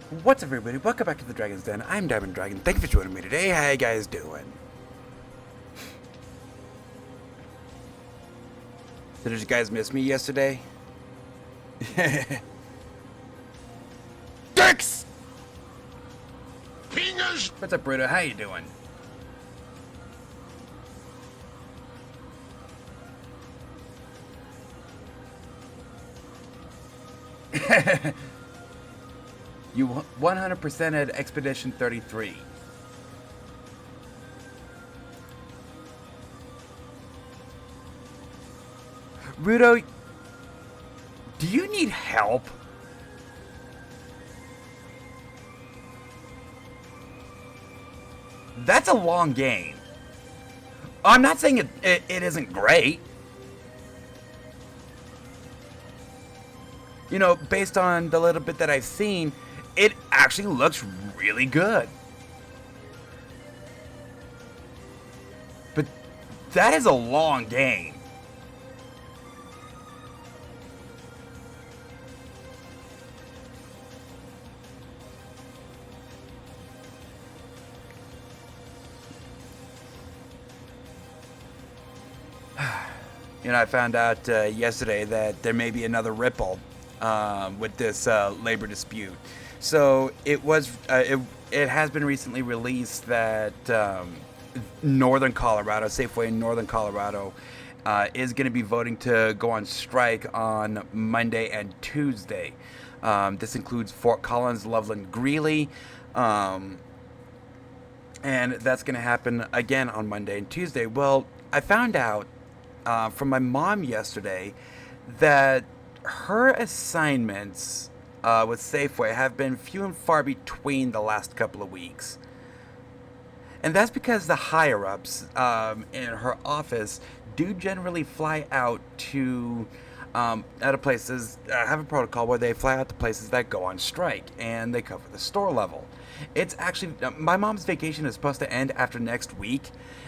What's up, everybody? Welcome back to the Dragon's Den. I'm Diamond Dragon. Thank you for joining me today. How you guys doing? So did you guys miss me yesterday? Dicks! Fingers! What's up, Bruto? How you doing? You 100% at Expedition 33. Rudo, do you need help? That's a long game. I'm not saying it isn't great. You know, based on the little bit that I've seen, it actually looks really good. But that is a long game. You know, I found out yesterday that there may be another ripple with this labor dispute. So it has been recently released that Northern Colorado, Safeway in Northern Colorado, is going to be voting to go on strike on Monday and Tuesday. This includes Fort Collins, Loveland, Greeley, and that's going to happen again on Monday and Tuesday. Well, I found out from my mom yesterday that her assignments with Safeway have been few and far between the last couple of weeks. And that's because the higher-ups in her office do generally fly out to other places, have a protocol where they fly out to places that go on strike, and they cover the store level. It's actually, my mom's vacation is supposed to end after next week.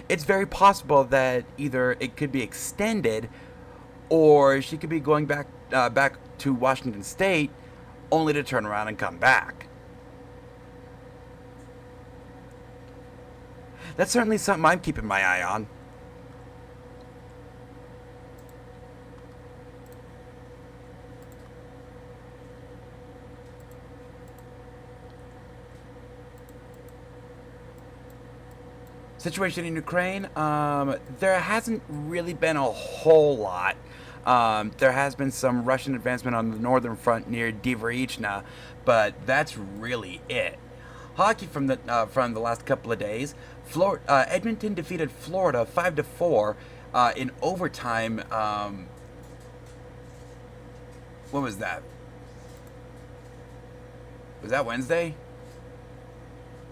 It's very possible that either it could be extended, or she could be going back to Washington State, only to turn around and come back. That's certainly something I'm keeping my eye on. Situation in Ukraine, there hasn't really been a whole lot. There has been some Russian advancement on the northern front near Dvorichna, but that's really it. Hockey from the last couple of days. Edmonton defeated Florida 5-4 in overtime. What was that? Was that Wednesday?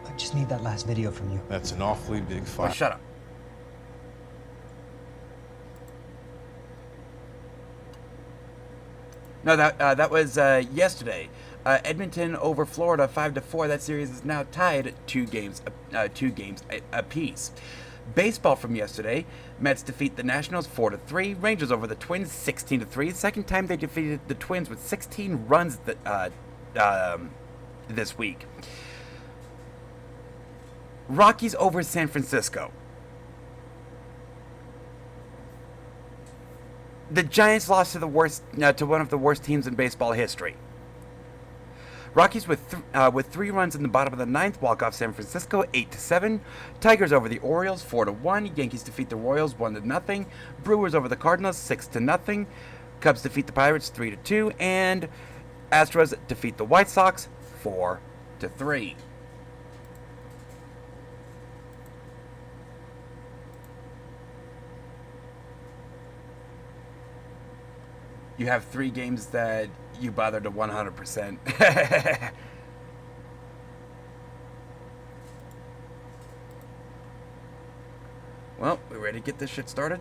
I just need that last video from you. That's an awfully big file. Oh, shut up. No, that was yesterday. Edmonton over Florida 5-4. That series is now tied at two games apiece. Baseball from yesterday. Mets defeat the Nationals 4-3. Rangers over the Twins 16-3. Second time they defeated the Twins with 16 runs this week. Rockies over San Francisco. The Giants lost to one of the worst teams in baseball history. Rockies with 3 runs in the bottom of the ninth walk off San Francisco 8-7. Tigers over the Orioles 4-1. Yankees defeat the Royals 1-0. Brewers over the Cardinals 6-0. Cubs defeat the Pirates 3-2, and Astros defeat the White Sox 4-3. You have 3 games that you bothered to 100%. Well, we ready to get this shit started?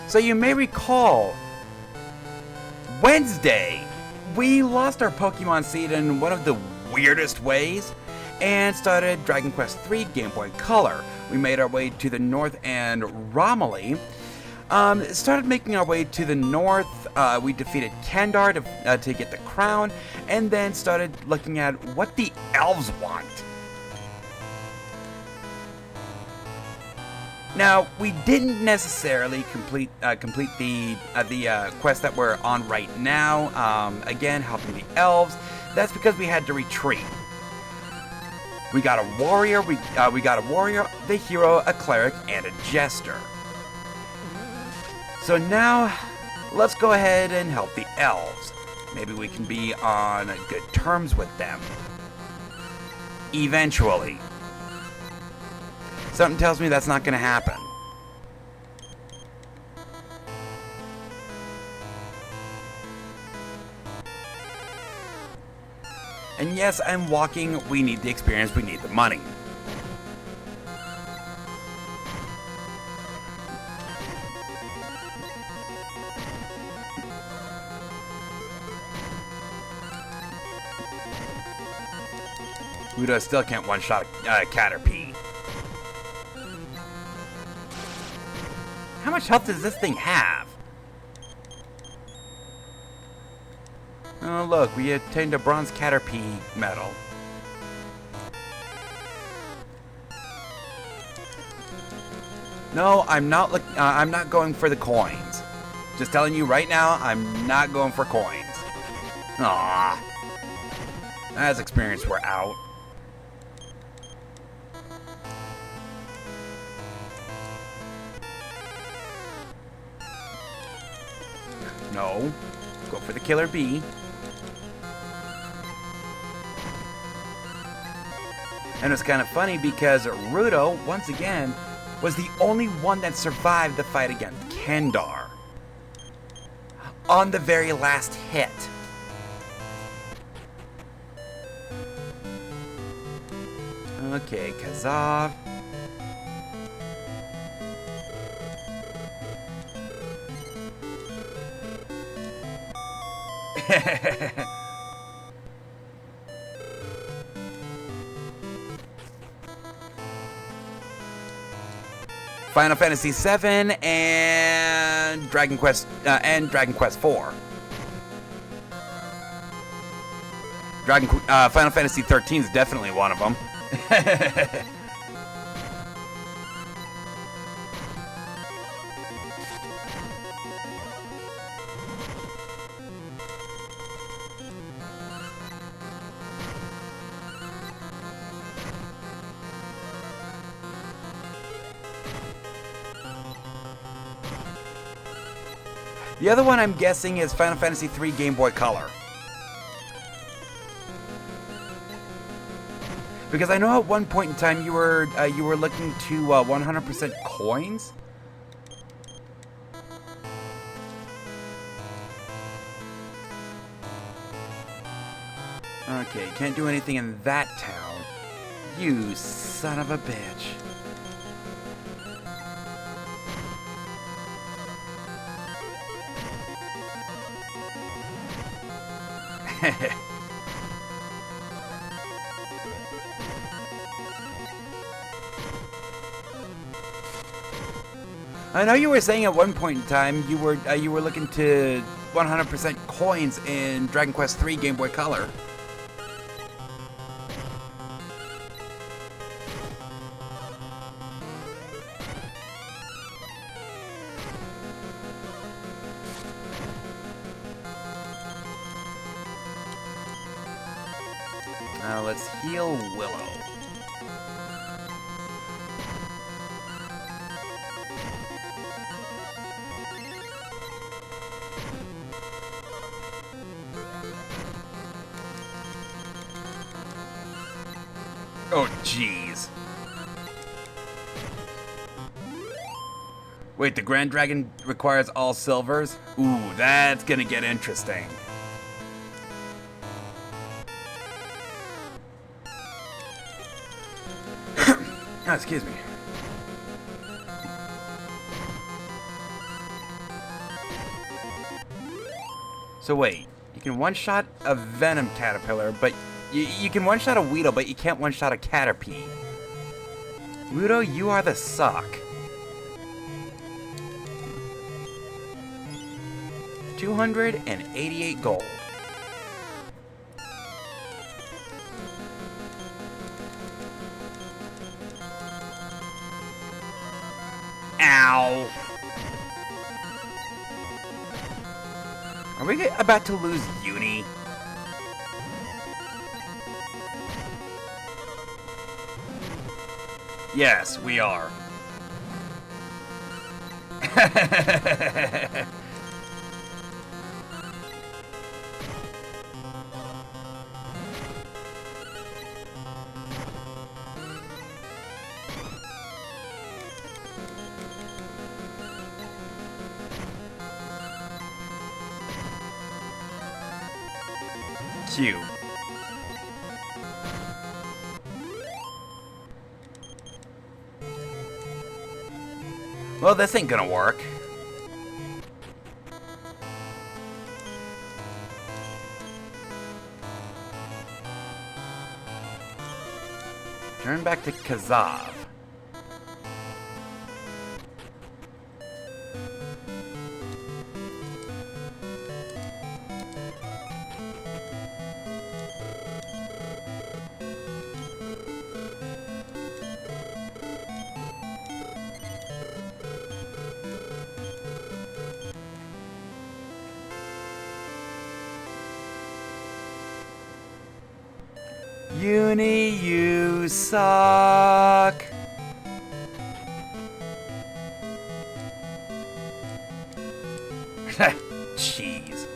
So you may recall, Wednesday, we lost our Pokemon seed in one of the weirdest ways and started Dragon Quest III Game Boy Color. We made our way to the north and Romilly. Started making our way to the north. We defeated Kandar to get the crown, and then started looking at what the elves want. Now, we didn't necessarily complete the quest that we're on right now. Again, helping the elves. That's because we had to retreat. We got a warrior. We got a warrior, the hero, a cleric, and a jester. So now, let's go ahead and help the elves. Maybe we can be on good terms with them. Eventually. Something tells me that's not going to happen. And yes, I'm walking. We need the experience. We need the money. Udo still can't one-shot Caterpie. How much health does this thing have? Oh, look, we obtained a bronze Caterpie medal. No, I'm not going for the coins. Just telling you right now, I'm not going for coins. Aww. As experience, we're out. No. Go for the killer bee. And it's kind of funny because Rudo, once again, was the only one that survived the fight against Kandar. On the very last hit. Okay, Kazav. Final Fantasy VII and Dragon Quest IV. Final Fantasy 13 is definitely one of them. The other one I'm guessing is Final Fantasy III Game Boy Color. Because I know at one point in time you were looking to 100% coins. Okay, can't do anything in that town. You son of a bitch. I know you were saying at one point in time you were looking to 100% coins in Dragon Quest III Game Boy Color. Now let's heal Willow. Oh, jeez. Wait, the Grand Dragon requires all silvers? Ooh, that's gonna get interesting. Oh, excuse me. So wait, you can one-shot a Venom Caterpillar, but you can one-shot a Weedle, but you can't one-shot a Caterpie. Ludo, you are the suck. 288 gold. Ow! Are we about to lose Uni? Yes, we are. Q. Well, this ain't gonna work. Turn back to Kazav. Uni, you suck. Jeez.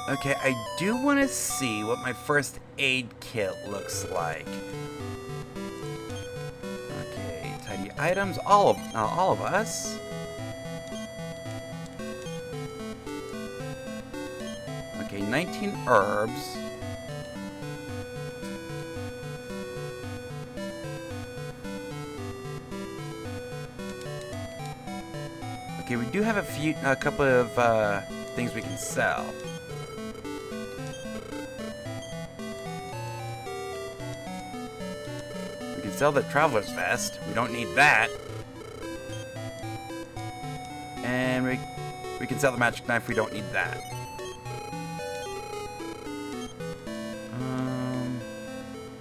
Okay, I do want to see what my first aid kit looks like. Okay, tidy items, all of us. Okay, 19 herbs. Okay, we do have a couple of things we can sell. We can sell the traveler's vest. We don't need that. And we can sell the magic knife. We don't need that.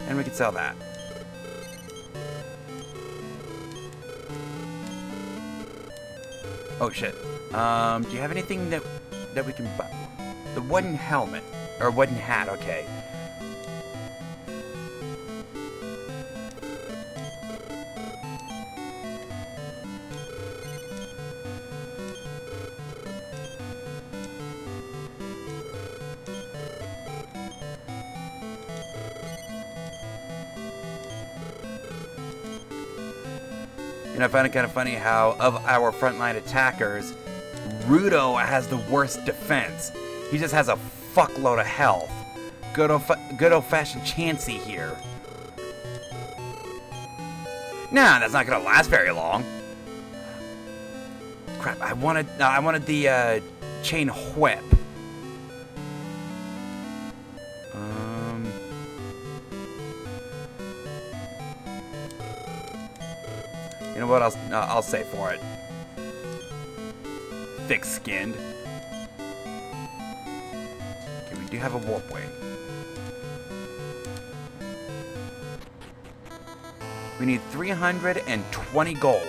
And we can sell that. Oh shit. Do you have anything that we can buy? The wooden helmet or wooden hat? Okay. And I find it kind of funny how, of our frontline attackers, Rudo has the worst defense. He just has a fuckload of health. Good old-fashioned Chansey here. Nah, that's not gonna last very long. Crap, I wanted the chain whip. You know what? I'll say for it. Thick-skinned. Okay, we do have a warp wing. We need 320 gold.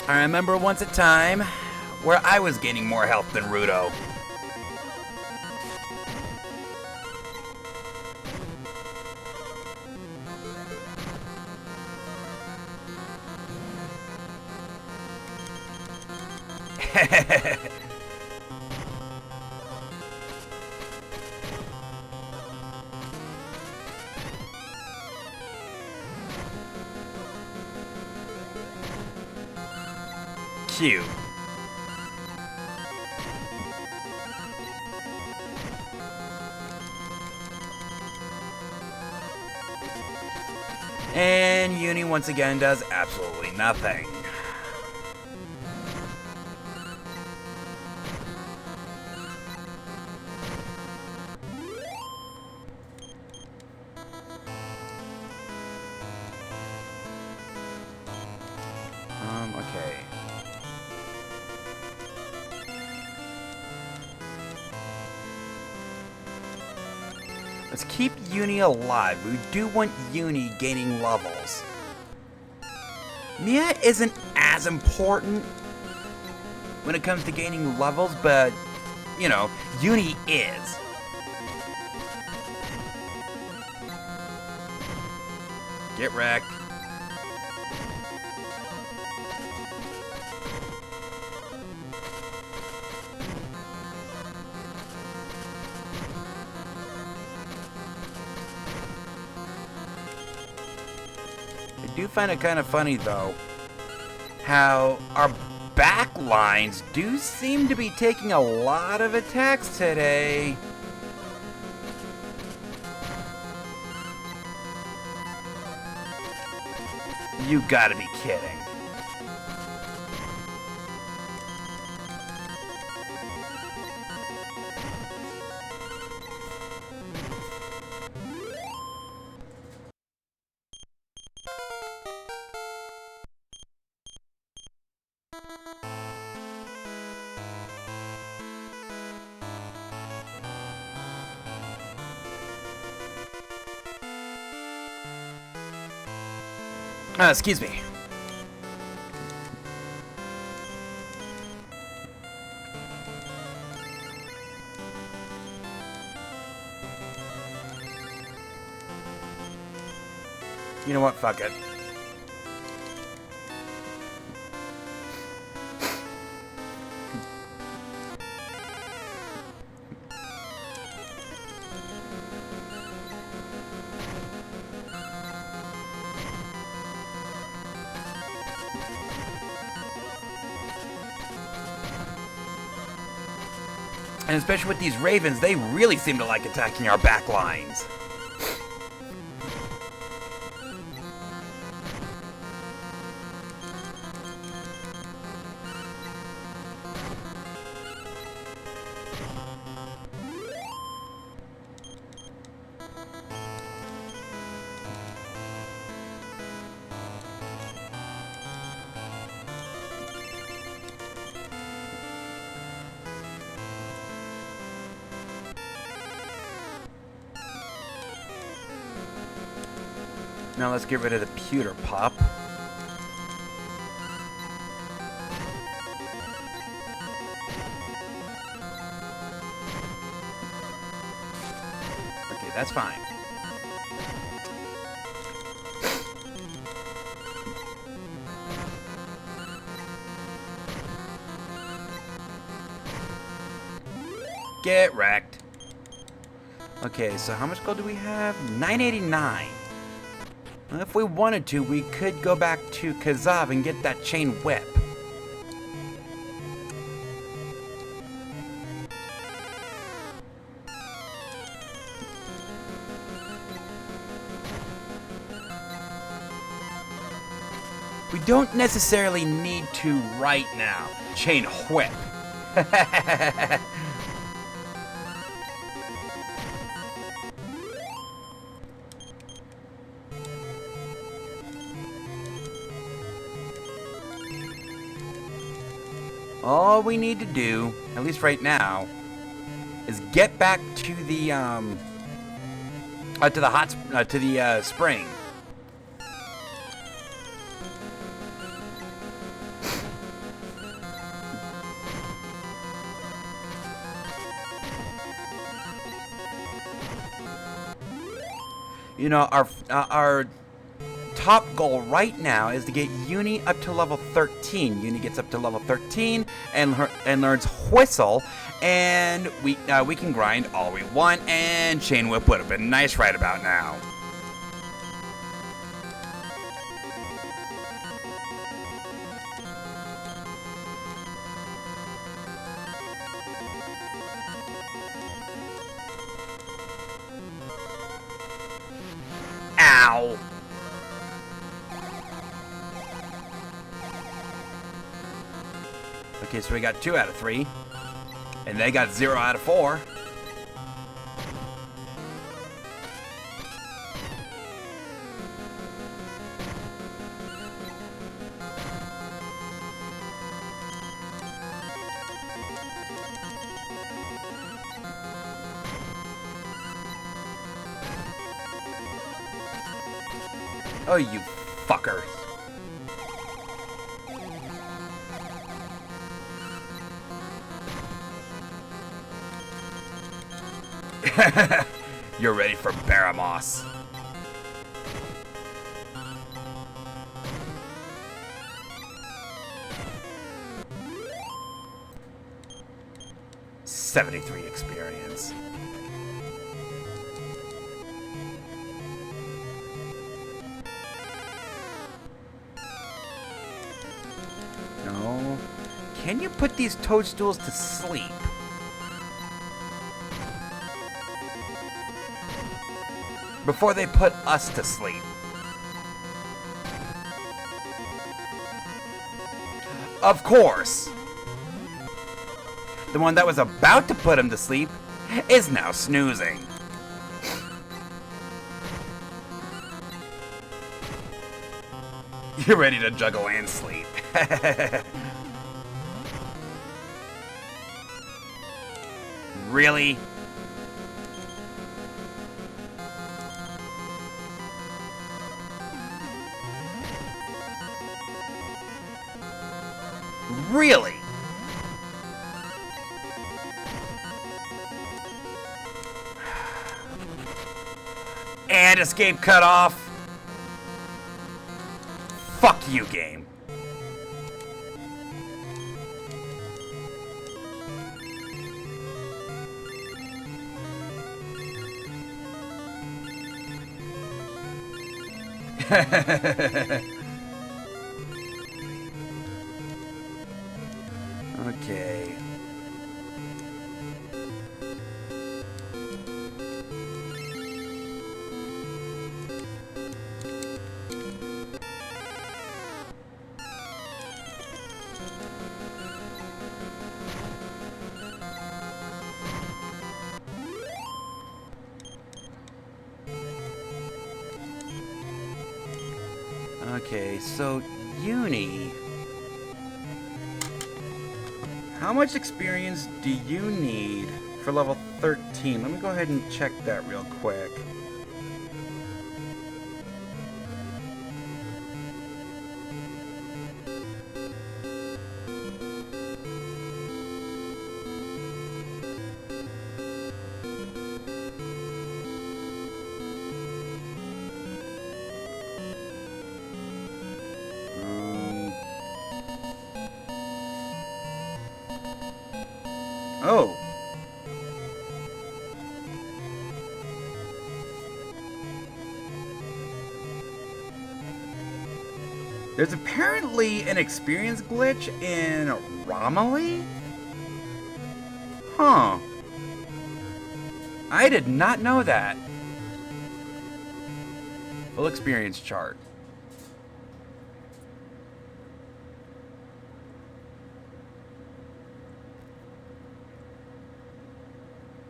I remember once a time where I was gaining more health than Rudo. Cute. And Uni once again does absolutely nothing. Let's keep Uni alive. We do want Uni gaining levels. Mia isn't as important when it comes to gaining levels, but, you know, Uni is. Get wrecked. I do find it kind of funny, though, how our back lines do seem to be taking a lot of attacks today. You gotta be kidding. Excuse me. You know what? Fuck it. And especially with these ravens, they really seem to like attacking our back lines. Now let's get rid of the pewter pop. Okay, that's fine. Get wrecked. Okay, so how much gold do we have? 989. If we wanted to, we could go back to Kazav and get that chain whip. We don't necessarily need to right now. Chain whip. All we need to do, at least right now, is get back to the spring. You know, our top goal right now is to get Uni up to level 13. Uni gets up to level 13 and learns Whistle, and we can grind all we want, and Chain Whip would have been nice right about now. Ow! Okay, so we got 2 out of 3. And they got 0 out of 4. Oh, you fuckers. You're ready for Baramos. $73 experience. No. Can you put these toadstools to sleep? Before they put us to sleep. Of course. The one that was about to put him to sleep is now snoozing. You're ready to juggle and sleep. Really? Really? And escape cut off. Fuck you, game. Okay. Okay, so Uni. How much experience do you need for level 13? Let me go ahead and check that real quick. Oh. There's apparently an experience glitch in Romilly? Huh. I did not know that. Full experience chart.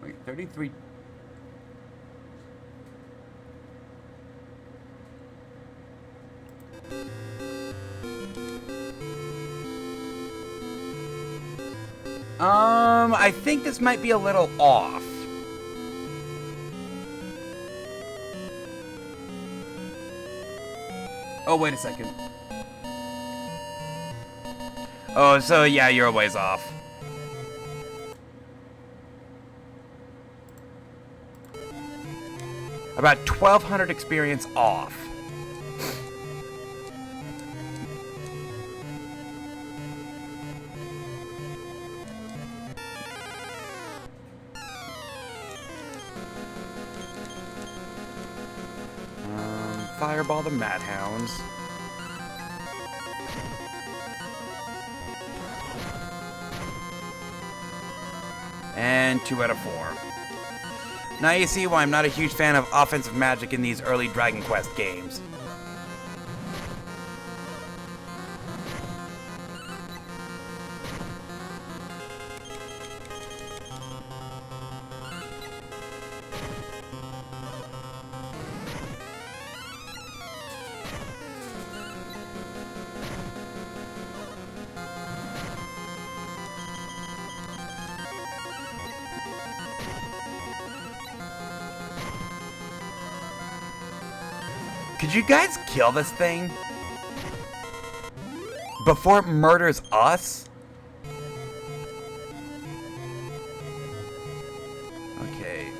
Wait, 33. I think this might be a little off. Oh, wait a second. Oh, so yeah, you're a ways off. About 1,200 experience off. Fireball the Mad Hounds. And 2 out of 4. Now you see why I'm not a huge fan of offensive magic in these early Dragon Quest games. Could you guys kill this thing? Before it murders us? Okay.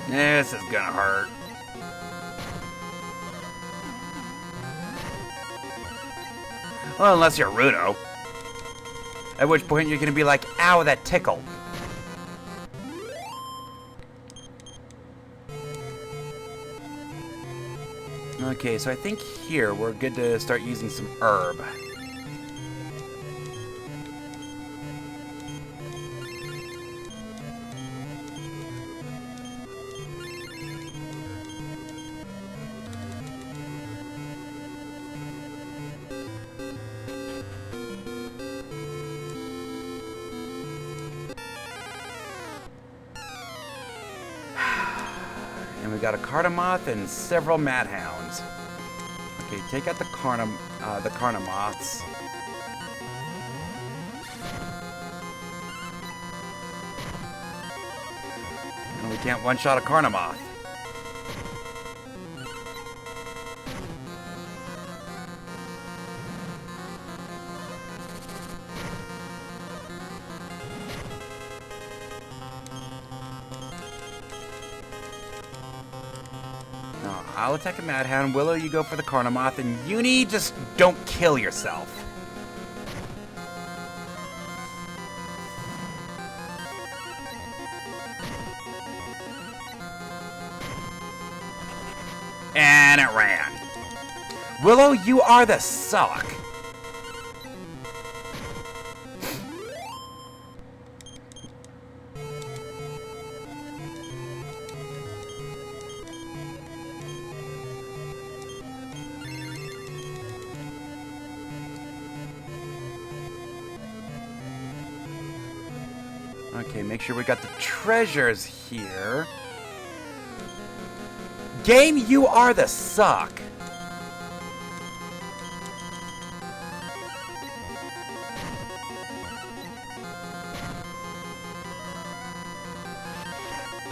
This is gonna hurt. Well, unless you're Rudo. At which point you're gonna be like, ow, that tickled. Okay, so I think here we're good to start using some herb. And we got a Cardamoth and several Madhounds. Okay, take out the Cardamoths. And we can't one-shot a Cardamoth. I'll attack a Madhound. Willow, you go for the Cardamoth. And Uni, just don't kill yourself. And it ran. Willow, you are the suck. Okay, make sure we got the treasures here. Game, you are the suck.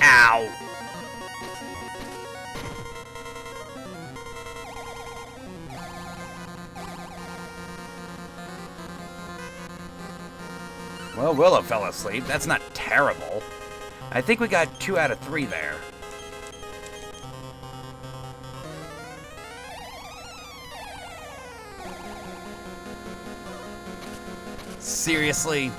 Ow. Well, Willow fell asleep. That's not terrible. I think we got 2 out of 3 there. Seriously?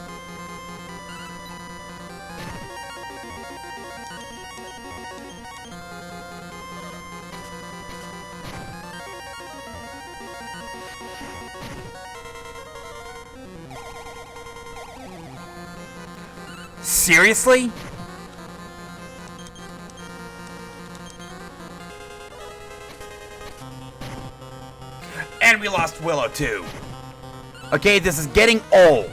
Seriously? And we lost Willow too. Okay, this is getting old.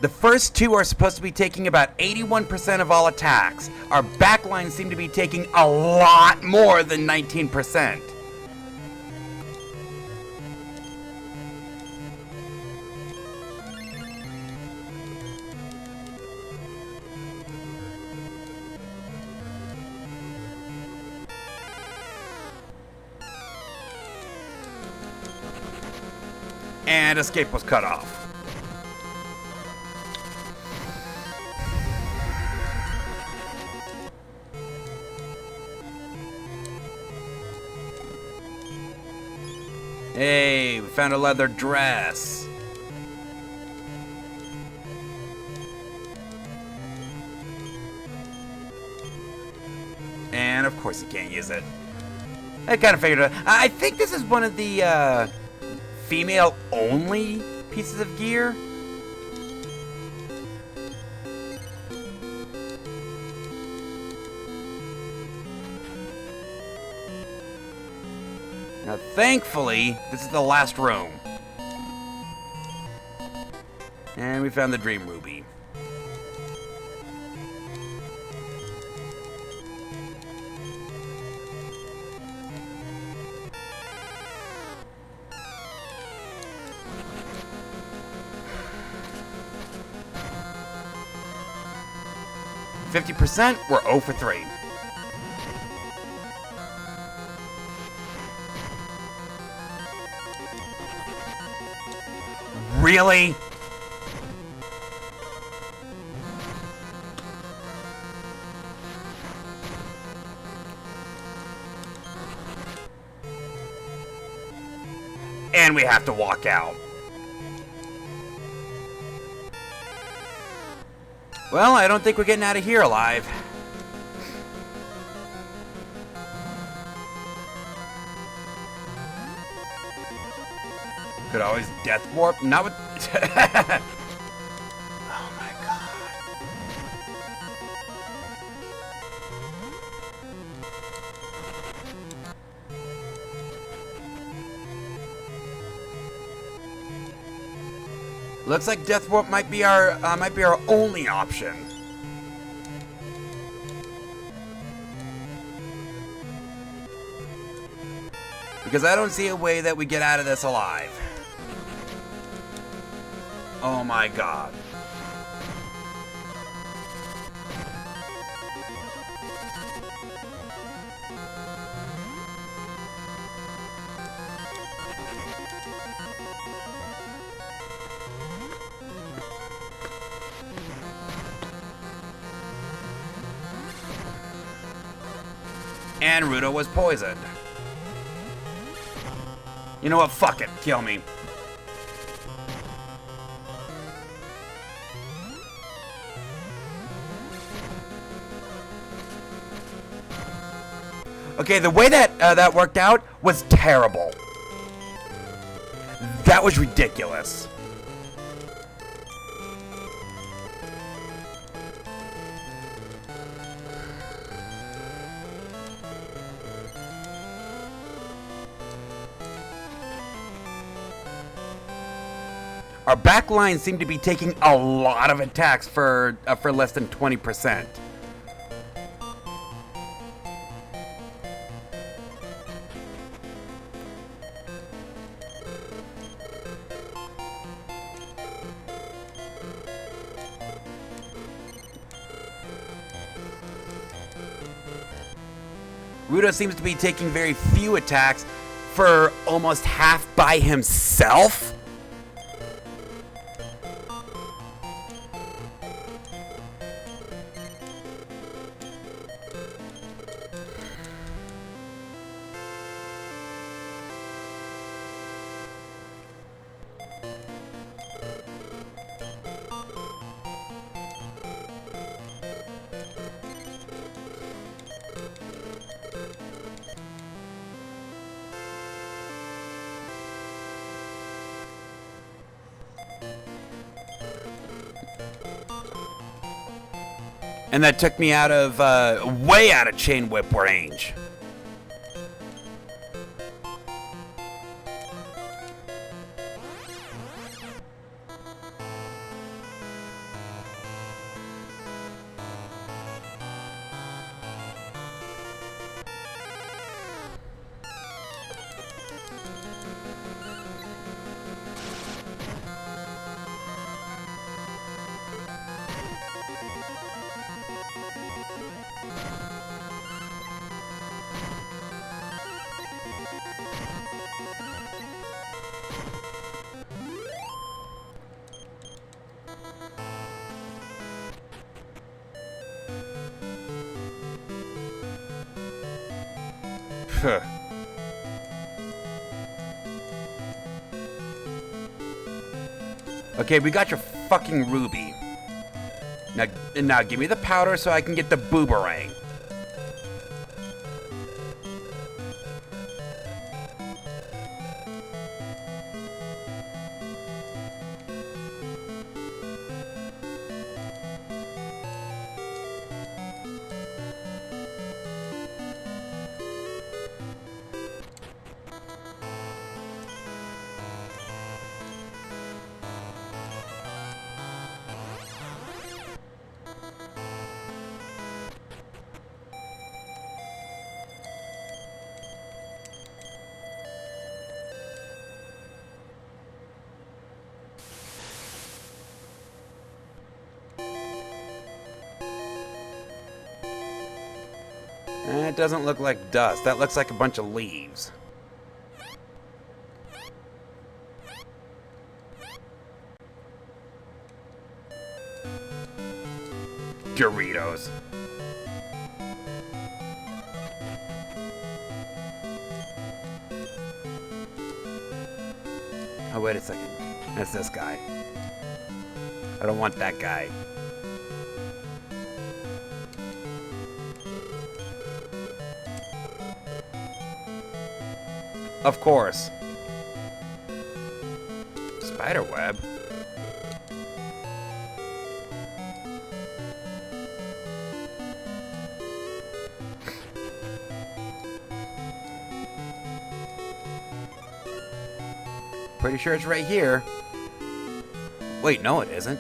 The first 2 are supposed to be taking about 81% of all attacks. Our backlines seem to be taking a lot more than 19%. And escape was cut off. Hey, we found a leather dress. And of course you can't use it. I kind of figured it out. I think this is one of the female-only pieces of gear. Now, thankfully, this is the last room. And we found the Dream Ruby. 50%, we're 0 for 3. Really? And we have to walk out. Well, I don't think we're getting out of here alive. Could always death warp. Not with. Oh my god. Looks like death warp might be our only option. Because I don't see a way that we get out of this alive. Oh my god. And Ruto was poisoned. You know what? Fuck it. Kill me. Okay, the way that that worked out was terrible. That was ridiculous. Our back line seemed to be taking a lot of attacks for less than 20%. Ruto seems to be taking very few attacks for almost half by himself. And that took me out of, way out of chain whip range. Okay, we got your fucking ruby. Now give me the powder so I can get the boomerang. It doesn't look like dust. That looks like a bunch of leaves. Doritos. Oh, wait a second. That's this guy. I don't want that guy. Of course. Spiderweb? Pretty sure it's right here. Wait, no it isn't.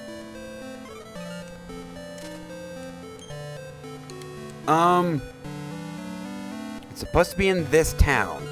It's supposed to be in this town.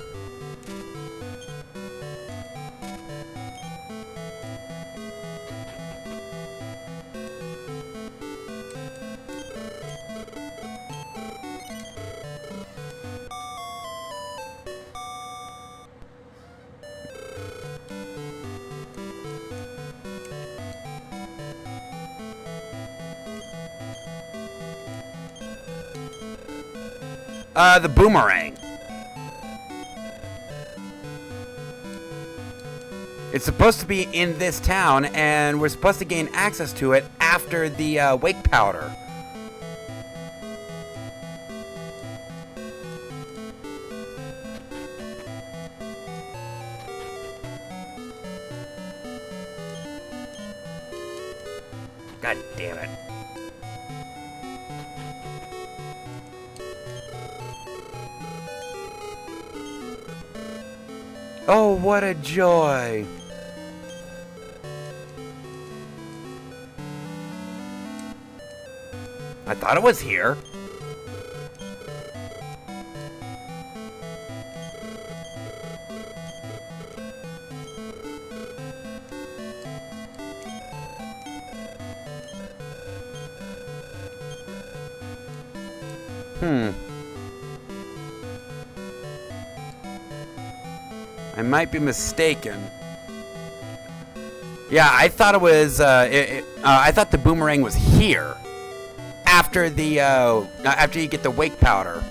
The boomerang. It's supposed to be in this town, and we're supposed to gain access to it after the wake powder. God damn it. Oh, what a joy! I thought it was here. I might be mistaken. Yeah, I thought it was. I thought the boomerang was here after the after you get the wake powder.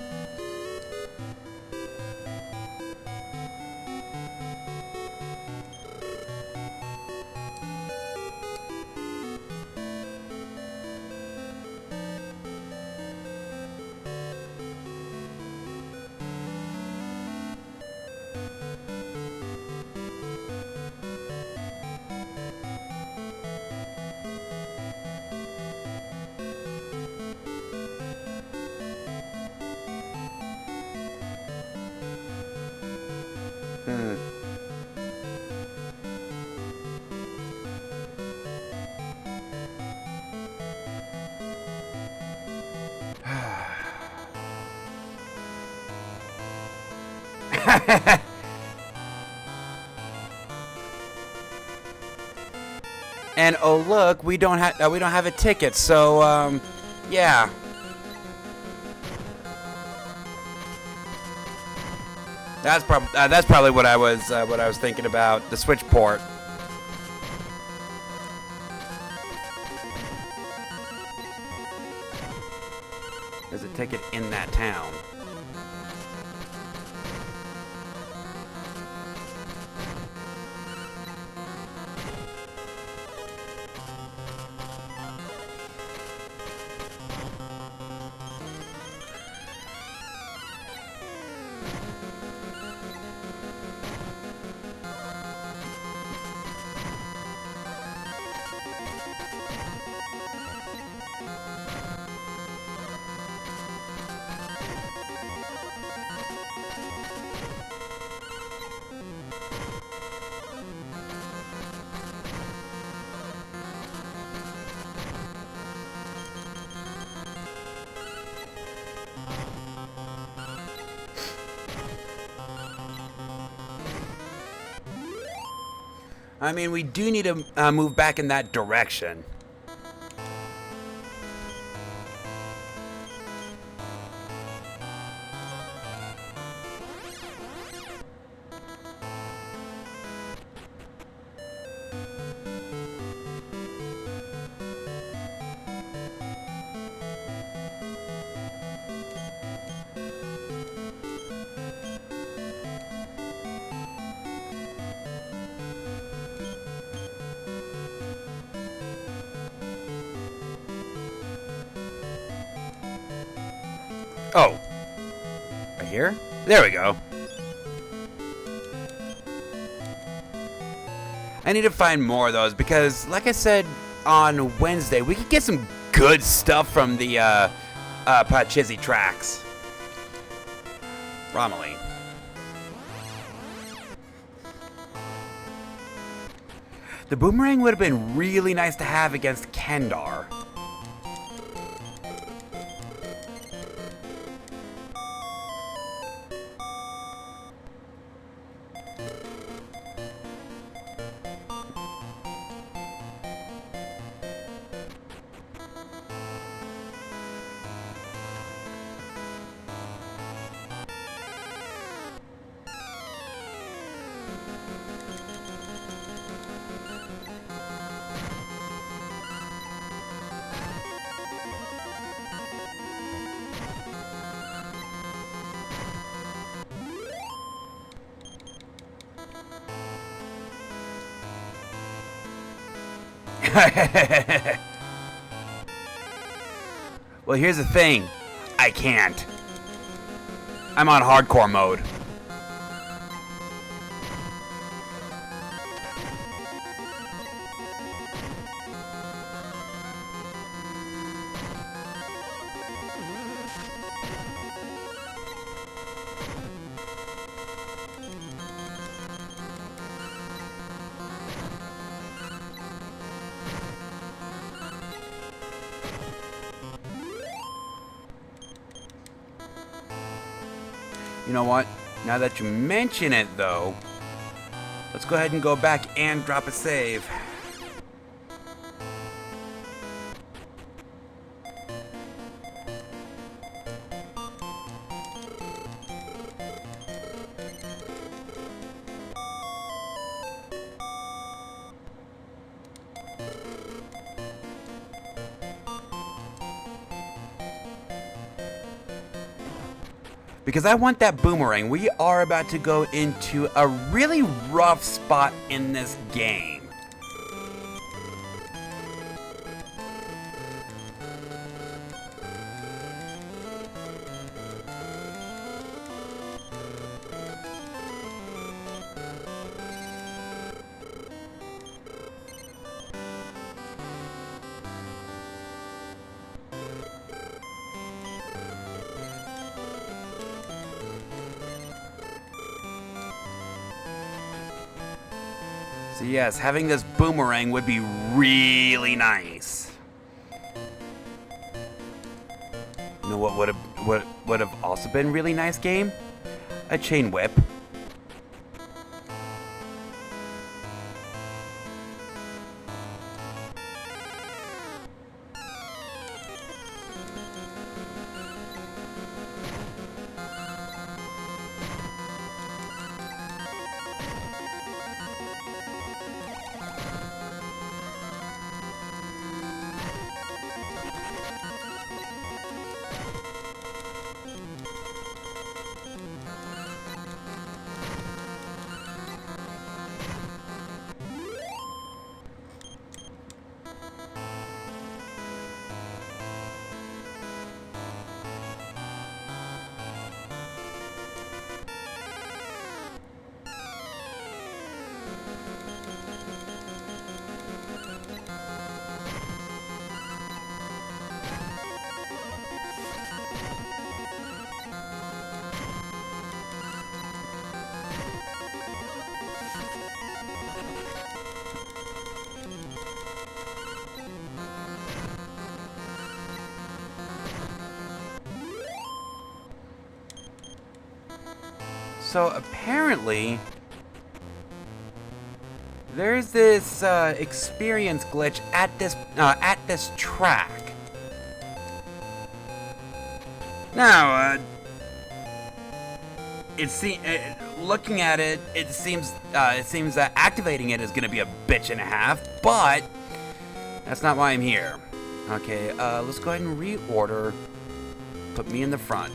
And oh look, we don't have a ticket, so yeah. That's probably what I was thinking about, the switch port. There's a ticket in that town. I mean, we do need to move back in that direction. Oh. Right here? There we go. I need to find more of those because, like I said on Wednesday, we could get some good stuff from the Pachisi tracks. Romilly. The boomerang would have been really nice to have against Kendar. Well, here's the thing. I can't. I'm on hardcore mode. You know what? Now that you mention it, though, let's go ahead and go back and drop a save. Because I want that boomerang. We are about to go into a really rough spot in this game. So yes, having this boomerang would be really nice. You know what would have also been really nice game? A chain whip. So apparently, there's this experience glitch at this track. Now, looking at it, it seems that activating it is going to be a bitch and a half, but that's not why I'm here. Okay, let's go ahead and reorder. Put me in the front.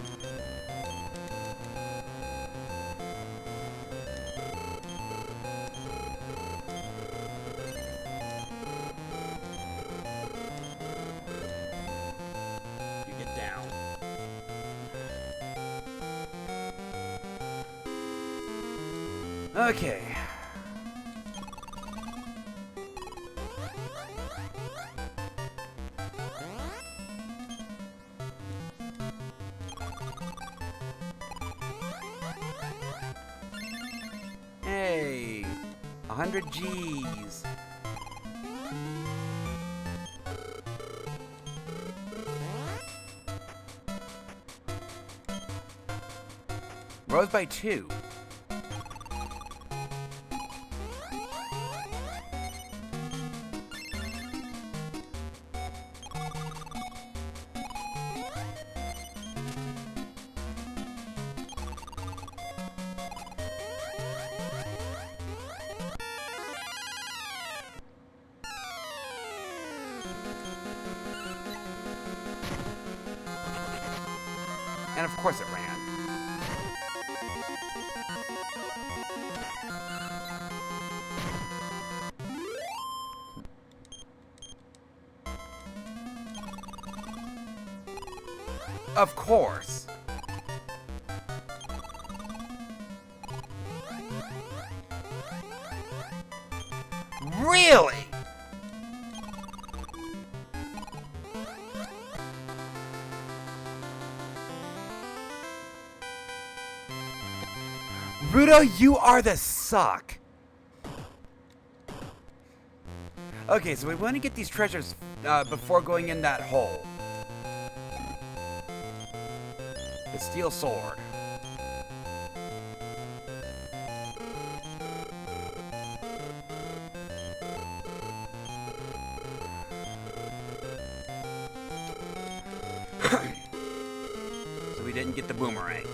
Okay. Hey, 100 G's. Rose by 2. And of course it ran. Of course. Really? Rudo, you are the suck. Okay, so we want to get these treasures before going in that hole. The steel sword. So we didn't get the boomerang.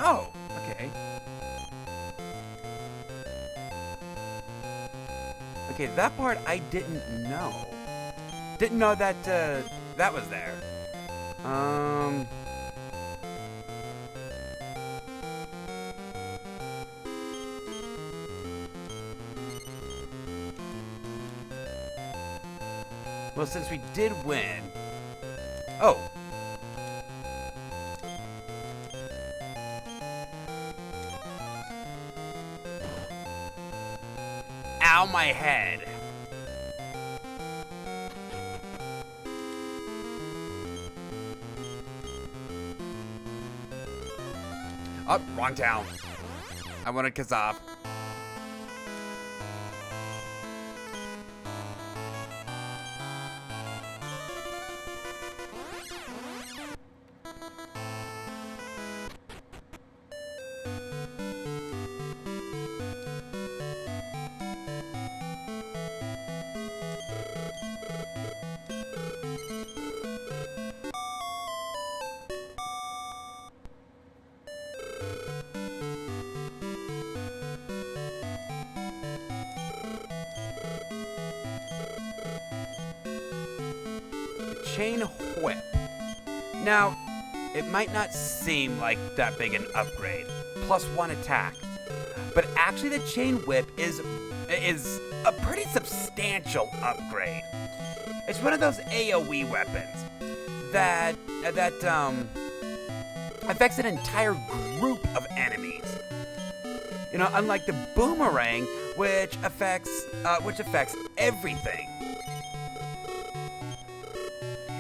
Oh, okay. Okay, that part I didn't know. Didn't know that, that was there. Well, since we did win... Oh. Ow, my head. Oh, wrong town. I wanted Kazaf. Chain whip. Now, it might not seem like that big an upgrade, plus 1 attack, but actually the chain whip is a pretty substantial upgrade. It's one of those AoE weapons that affects an entire group of enemies. You know, unlike the boomerang, which affects everything.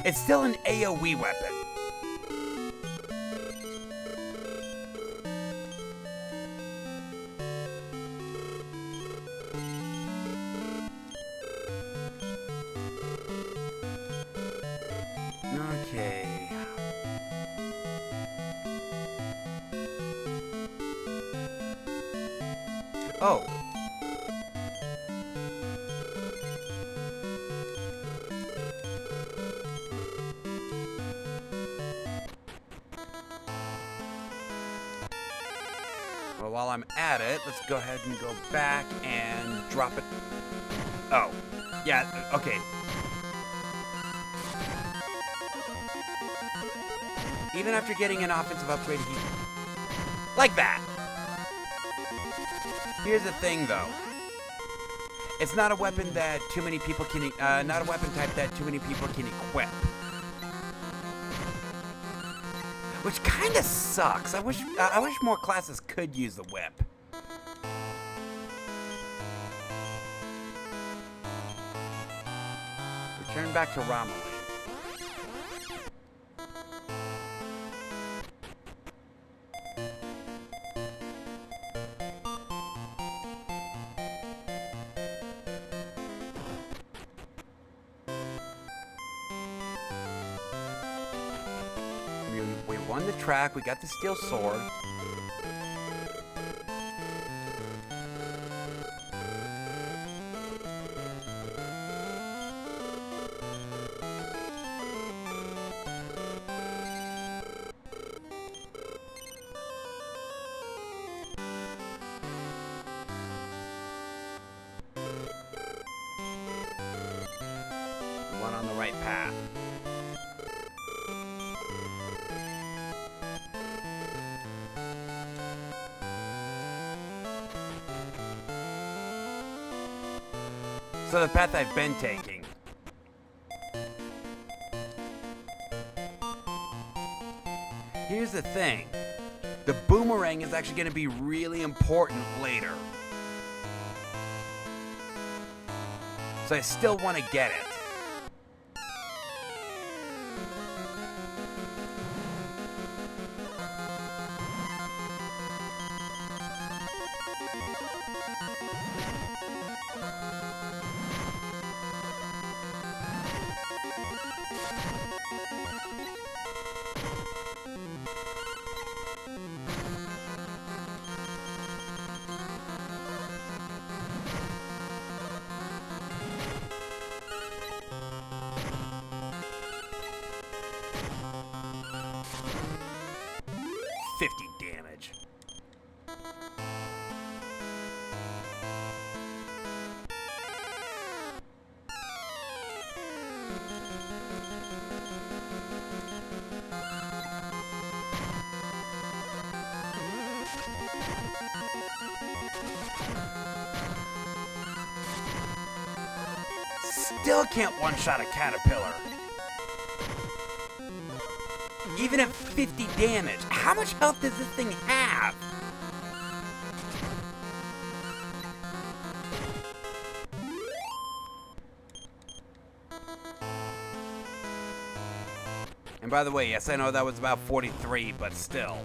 It's still an AoE weapon. Okay. Oh. Well, while I'm at it, let's go ahead and go back and drop it. Oh. Yeah, okay. Even after getting an offensive upgrade, like that. Here's the thing, though. It's not a weapon that too many people can, not a weapon type that too many people can equip. Which kind of sucks. I wish more classes could use the whip. Return back to Romilly. We won the track, we got the steel sword. One on the right path. So the path I've been taking. Here's the thing. The boomerang is actually going to be really important later. So I still want to get it. Damage. Still can't one-shot a caterpillar. Even at 50 damage, how much health does this thing have? And by the way, yes, I know that was about 43, but still.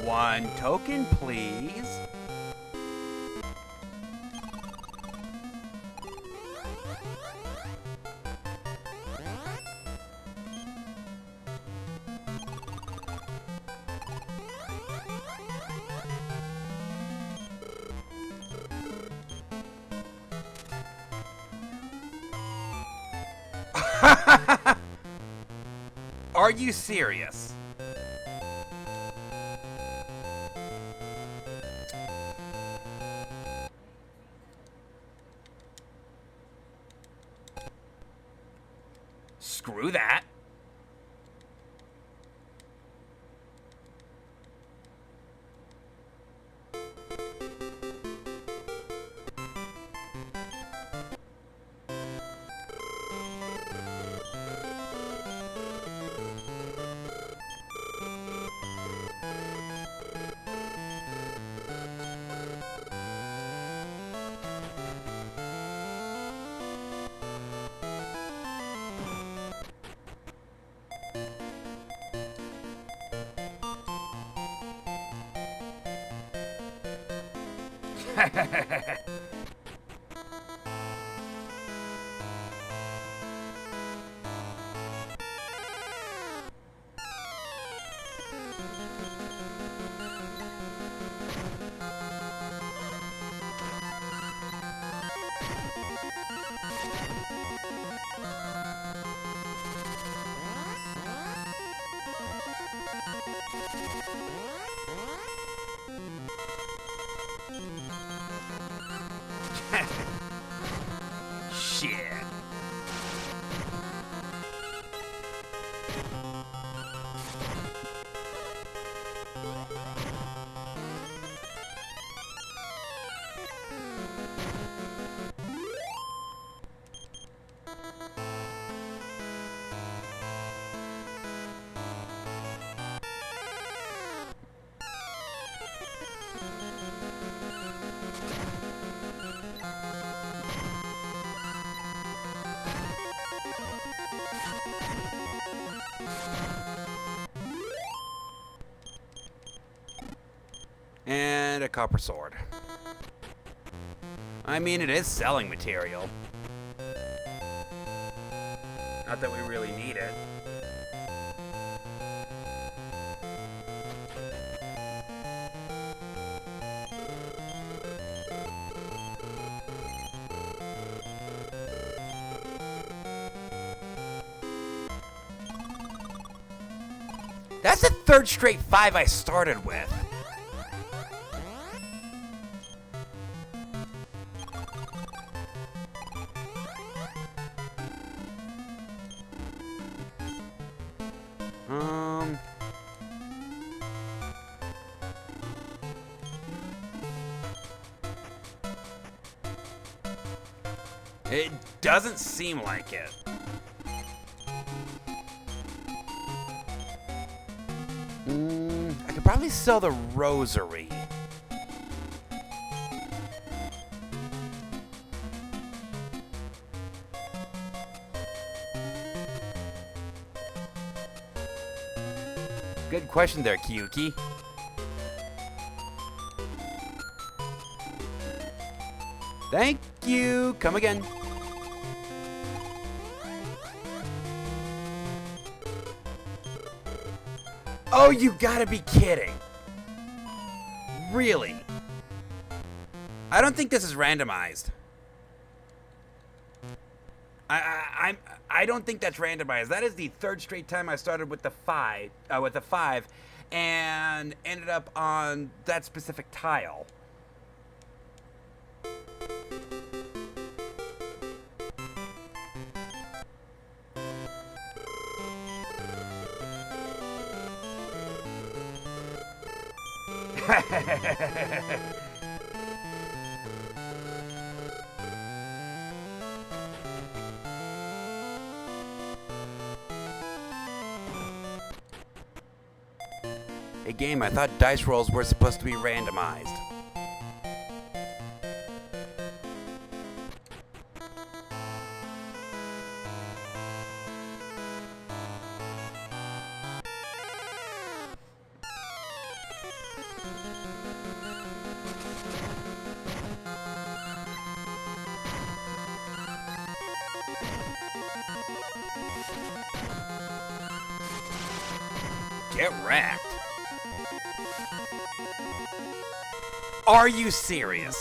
One token, please. Are you serious? Screw that. And a copper sword. I mean, it is selling material. Not that we really need it. That's the third straight 5 I started with. It doesn't seem like it. I could probably sell the rosary. Good question there, Kyuki. Thank you. Come again. Oh, you gotta be kidding. Really? I don't think this is randomized. I don't think that's randomized. That is the third straight time I started with the 5, and ended up on that specific tile. A game, I thought dice rolls were supposed to be randomized. Get wrecked. Are you serious?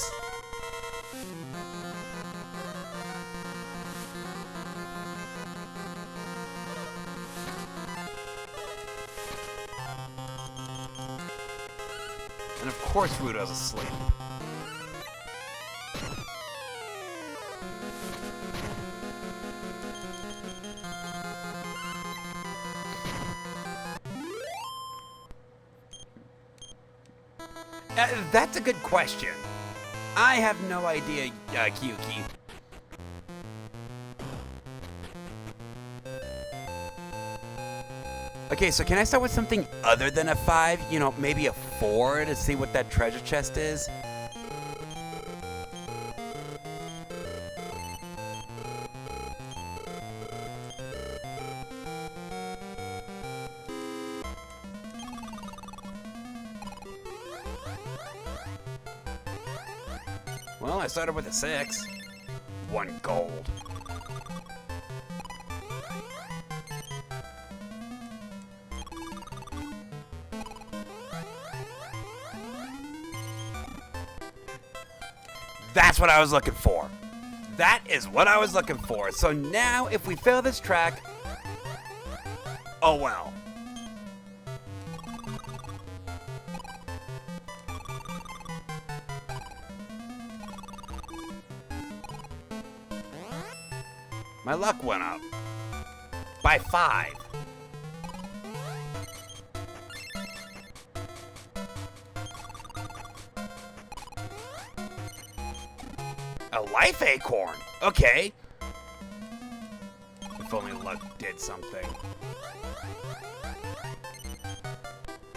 And of course Rudo's asleep. That's a good question. I have no idea, Kyuki. Okay, so can I start with something other than a 5? You know, maybe a 4 to see what that treasure chest is? Well, I started with a 6. 1 gold. That's what I was looking for. That is what I was looking for. So now, if we fail this track, oh well. My luck went up by 5. life acorn. Okay. If only luck did something.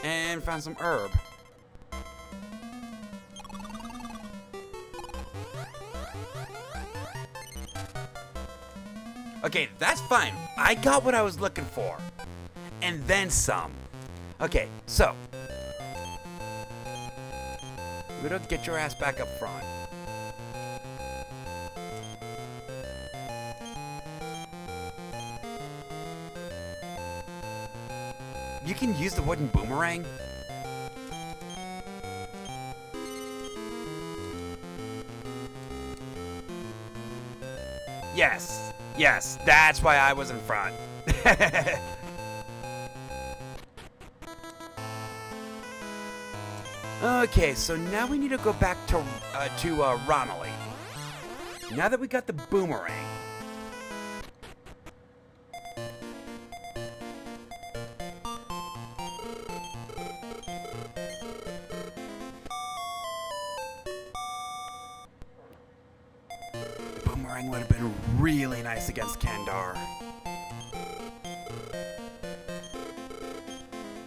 And found some herb. Okay, that's fine. I got what I was looking for. And then some. Okay, so. Ludo, get your ass back up front. You can use the wooden boomerang. Yes, yes, that's why I was in front. Okay, so now we need to go back to Romilly. Now that we got the boomerang. The boomerang would have been really nice against Kendar.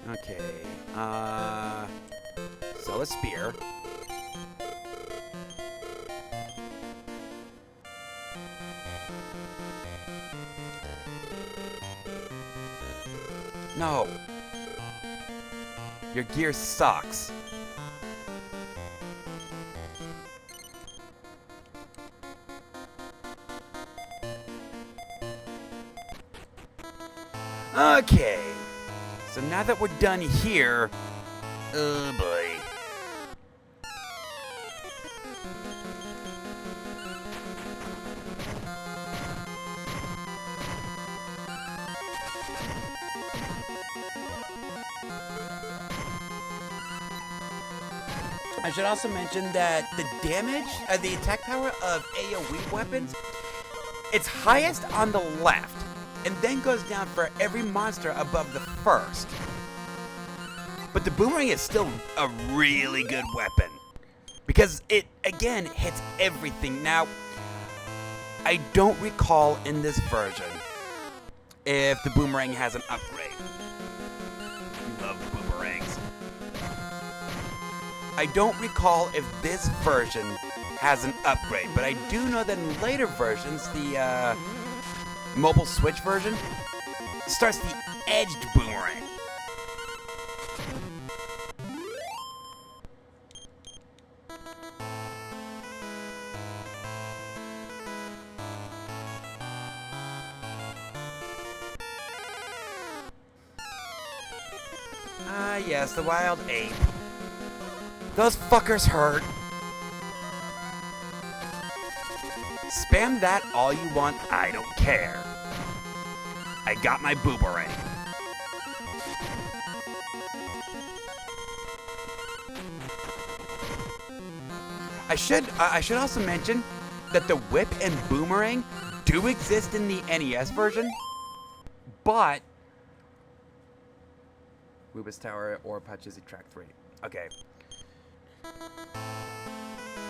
Okay, sell a spear. No. Your gear sucks. Okay. So now that we're done here, oh boy. I should also mention that the damage, the attack power of AoE weapons, it's highest on the left, and then goes down for every monster above the first. But the boomerang is still a really good weapon, because it, again, hits everything. Now, I don't recall in this version if the boomerang has an upgrade. You love boomerangs. I don't recall if this version has an upgrade, but I do know that in later versions, the mobile Switch version starts the edged boomerang. Ah, yes, the wild ape. Those fuckers hurt. Spam that all you want, I don't care. I got my boomerang. I should also mention that the whip and boomerang do exist in the NES version, but Weebus Tower or Pachisi Track 3. Okay.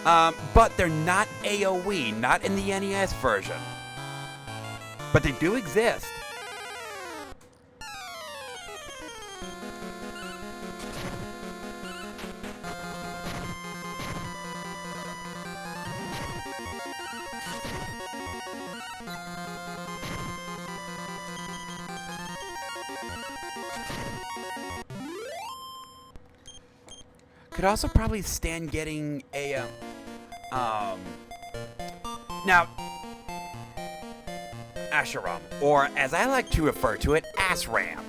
But they're not AoE, not in the NES version. But they do exist. Could also probably stand getting a, now, Asheram, or as I like to refer to it, Asram.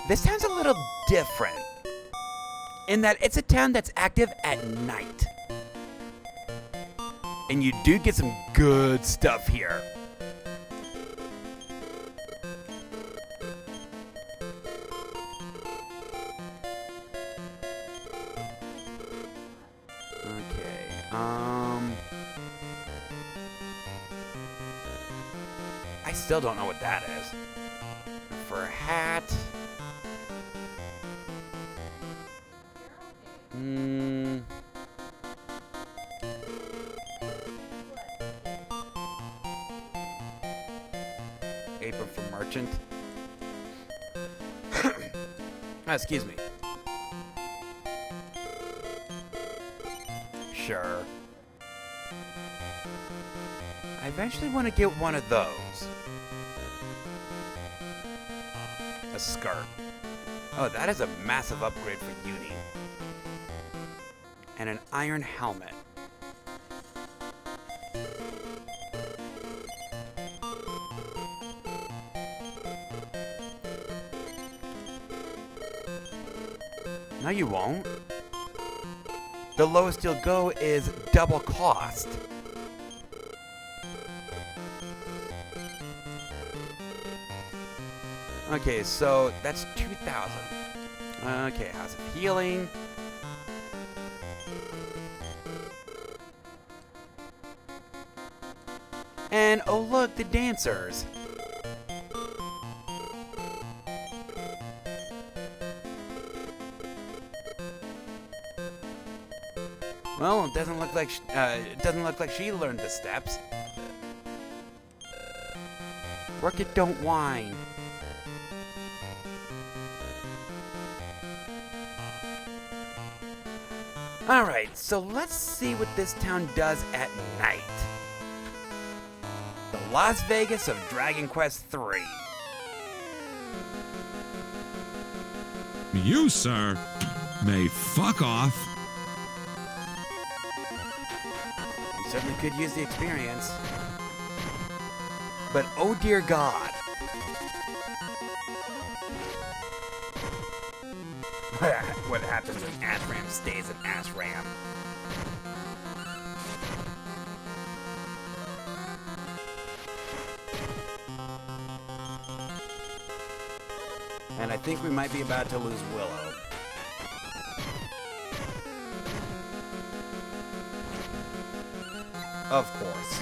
This town's a little different, in that it's a town that's active at night. And you do get some good stuff here. I still don't know what that is. For a hat. for merchant. Excuse me. Sure. I eventually want to get one of those. A skirt. Oh, that is a massive upgrade for Uni. And an iron helmet. No, you won't. The lowest you'll go is double cost. Okay, so that's 2,000. Okay, how's it healing? And oh look, the dancers. Well, it doesn't look like she learned the steps. Work it, don't whine. Alright, so let's see what this town does at night. The Las Vegas of Dragon Quest III. You, sir, may fuck off. You certainly could use the experience. But oh dear God. What happens when ASRAM stays an ASRAM? And I think we might be about to lose Willow. Of course.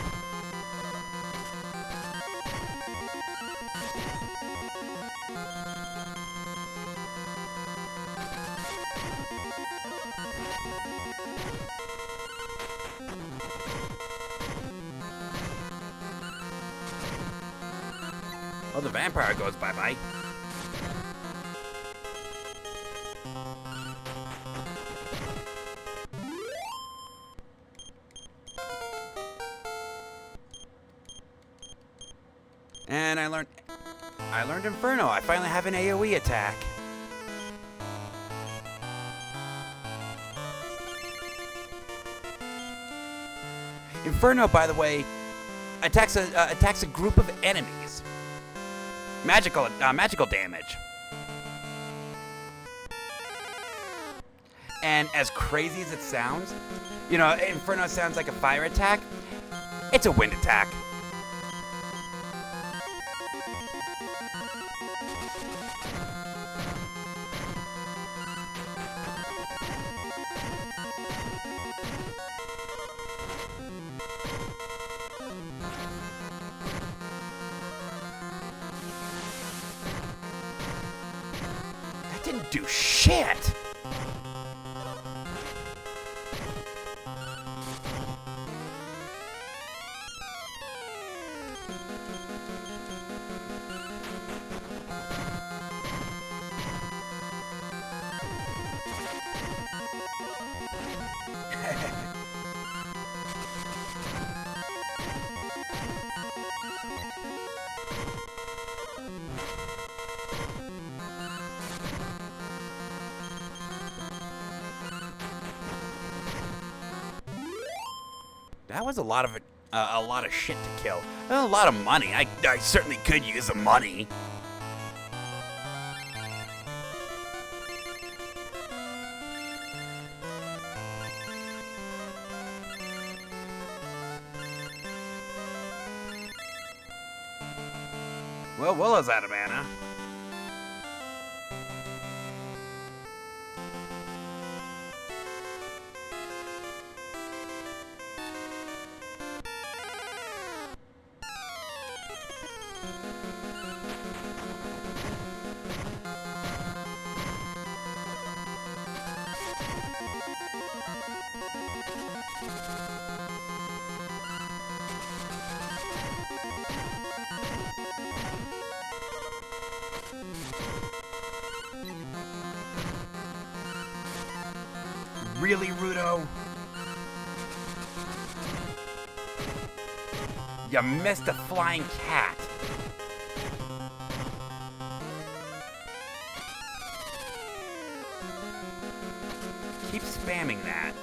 Oh, the vampire goes bye-bye. And I learned Inferno. I finally have an AoE attack. Inferno, by the way, attacks a group of enemies. Magical damage. And as crazy as it sounds, you know, Inferno sounds like a fire attack. It's a wind attack. That didn't do shit. That was a lot of shit to kill. A lot of money. I certainly could use the money. Well, Willow's out of mana. Really, Rudo? You missed a flying cat. Keep spamming that.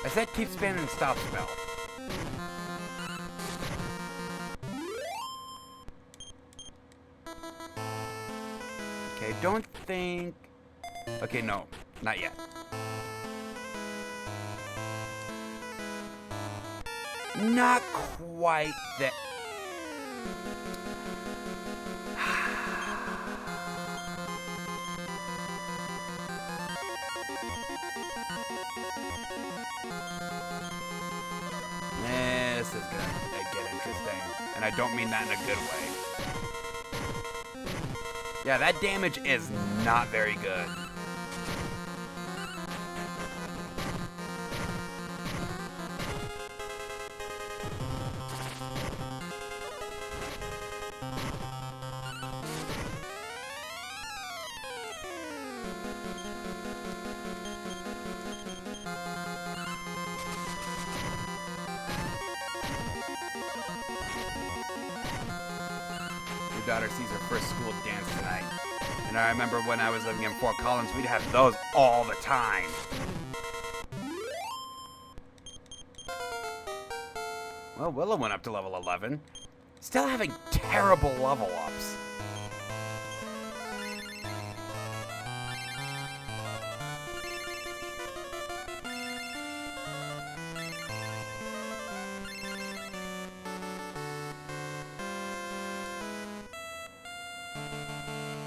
I said keep spamming the stop spell. Okay, don't think... Okay, no, not yet. Not quite that... This is gonna get interesting, and I don't mean that in a good way. Yeah, that damage is not very good. Daughter sees her first school dance tonight. And I remember when I was living in Fort Collins, we'd have those all the time. Well, Willow went up to level 11. Still having terrible level ups.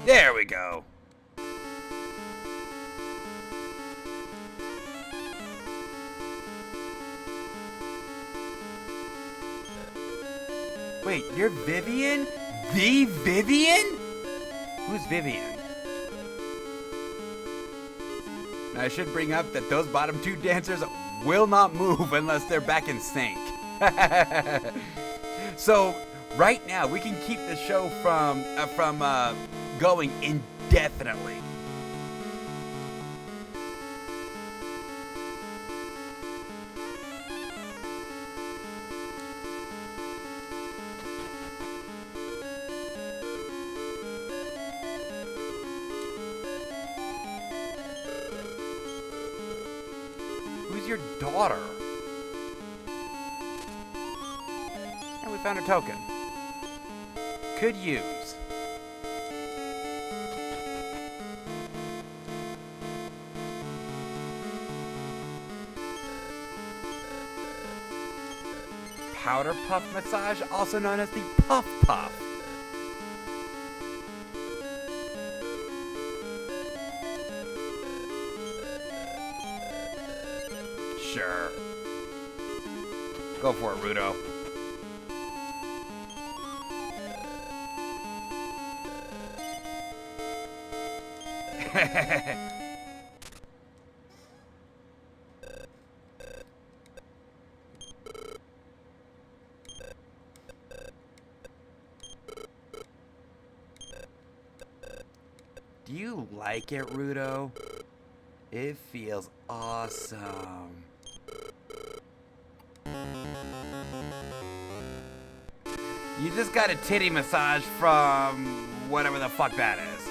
There we go. Wait, you're Vivian? The Vivian? Who's Vivian? Now, I should bring up that those bottom two dancers will not move unless they're back in sync. So, right now, we can keep the show from going indefinitely. Who's your daughter? And we found a token. Could use. Powder Puff Massage, also known as the Puff Puff. Sure. Go for it, Rudo. Do you like it, Rudo? It feels awesome. You just got a titty massage from whatever the fuck that is.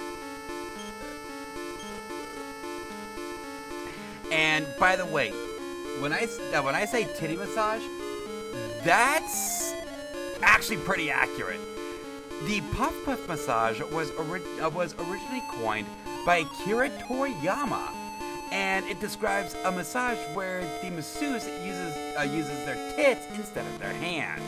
And by the way, when I say titty massage, that's actually pretty accurate. The Puff Puff Massage was originally coined by Akira Toriyama, and it describes a massage where the masseuse uses their tits instead of their hands.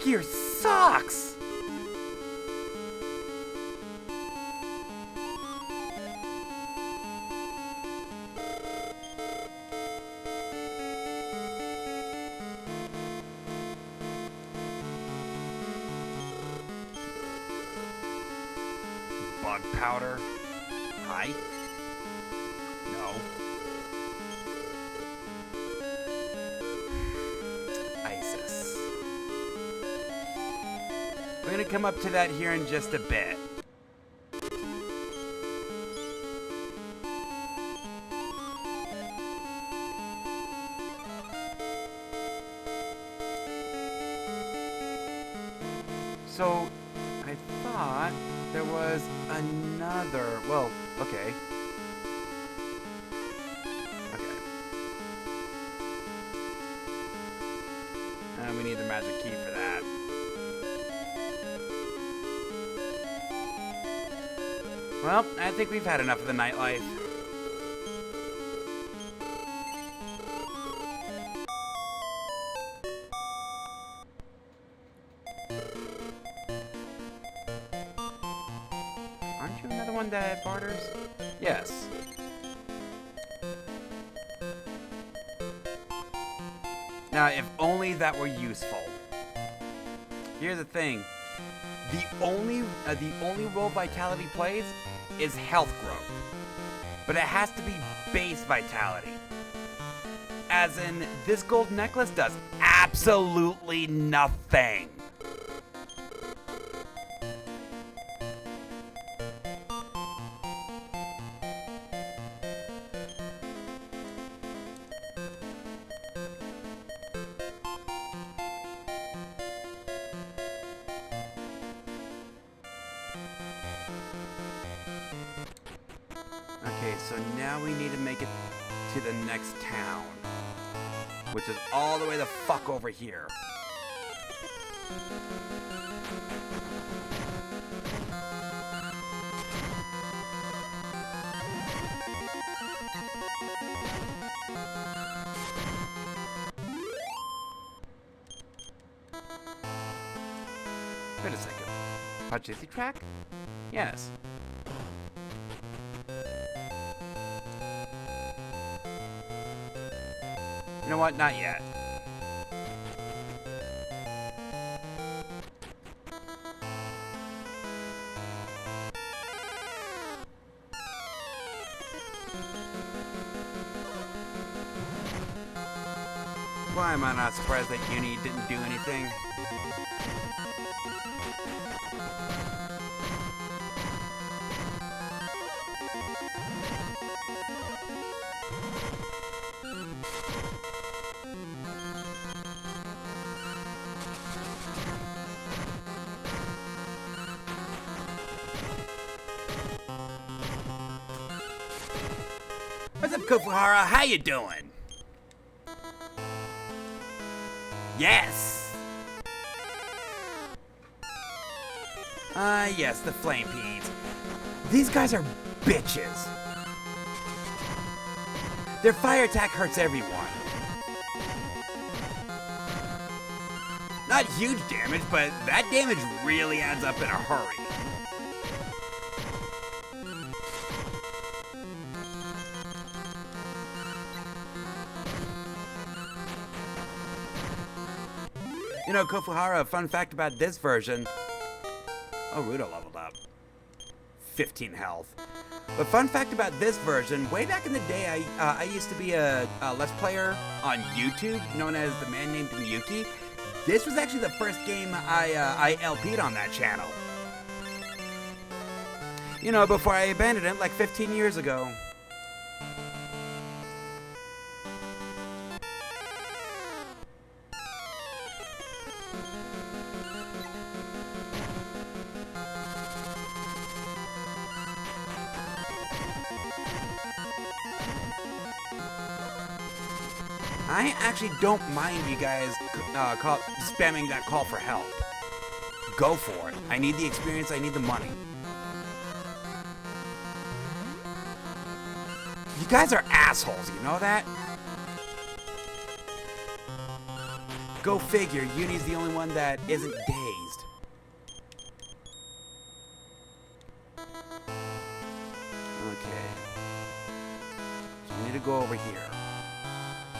Gear sucks! Dog powder. Hi? No. ISIS. We're gonna come up to that here in just a bit. So, I thought there was another... Well, okay. Okay. And we need the magic key for that. Well, I think we've had enough of the nightlife. Aren't you another one that barters? Yes. Now, if only that were useful. Here's the thing. The only role vitality plays is health growth. But it has to be base vitality. As in, this gold necklace does absolutely nothing. Okay, so now we need to make it to the next town, which is all the way the fuck over here. Wait a second. Pachisi track? Yes. You know what? Not yet. Why am I not surprised that Uni didn't do anything? What's up, Kofuhara? How you doing? Yes! Yes, the Flame Peas. These guys are bitches. Their fire attack hurts everyone. Not huge damage, but that damage really adds up in a hurry. You know, Kofuhara, a fun fact about this version. Oh, Rudo leveled up. 15 health. But fun fact about this version, way back in the day, I used to be a Let's Player on YouTube, known as The Man Named Miyuki. This was actually the first game I LP'd on that channel. You know, before I abandoned it like 15 years ago. I actually don't mind you guys spamming that call for help. Go for it. I need the experience, I need the money. You guys are assholes, you know that? Go figure, Uni's the only one that isn't dazed. Okay. So we need to go over here.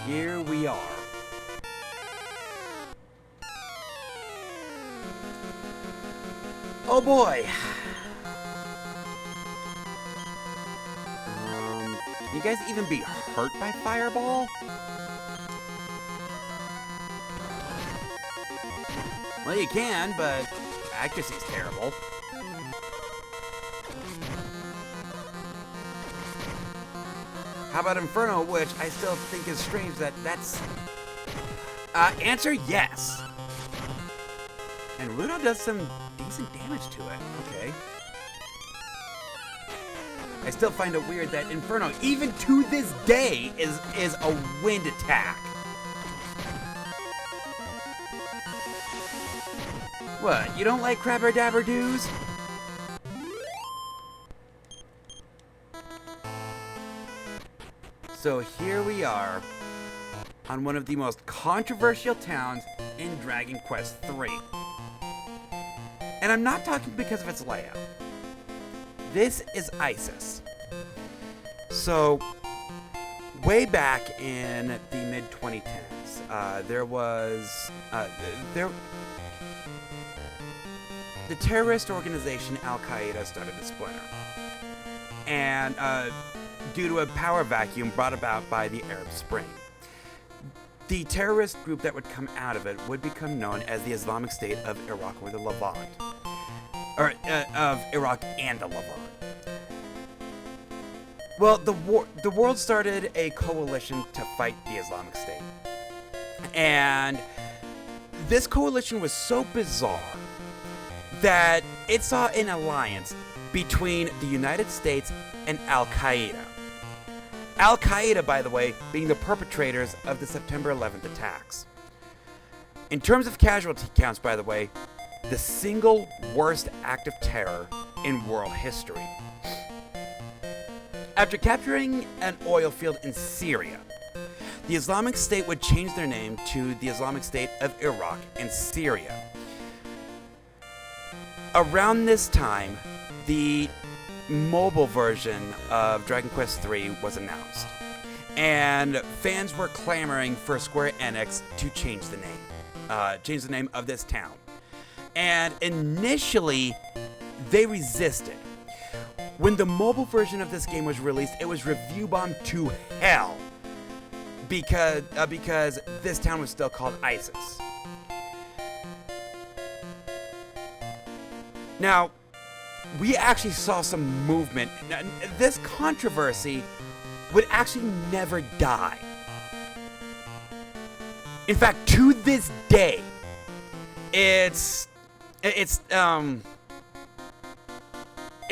Here we are. Oh boy. You guys even be hurt by Fireball? Well, you can, but accuracy's terrible. How about Inferno, which I still think is strange that's... answer yes. And Rudo does some decent damage to it. Okay. I still find it weird that Inferno, even to this day, is a wind attack. What, you don't like Crabber Dabber Doos? So here we are on one of the most controversial towns in Dragon Quest III. And I'm not talking because of its layout. This is Isis. So, way back in the mid-2010s, the terrorist organization Al-Qaeda started to splinter. And due to a power vacuum brought about by the Arab Spring. The terrorist group that would come out of it would become known as the Islamic State of Iraq or the Levant. Or, of Iraq and the Levant. Well, the world started a coalition to fight the Islamic State. And this coalition was so bizarre that it saw an alliance between the United States and Al-Qaeda. Al-Qaeda, by the way, being the perpetrators of the September 11th attacks. In terms of casualty counts, by the way, the single worst act of terror in world history. After capturing an oil field in Syria, the Islamic State would change their name to the Islamic State of Iraq and Syria. Around this time, the mobile version of Dragon Quest III was announced, and fans were clamoring for Square Enix to change the name of this town. And initially, they resisted. When the mobile version of this game was released, it was review bombed to hell because this town was still called Isis. Now, we actually saw some movement. Now, this controversy would actually never die. In fact, to this day, it's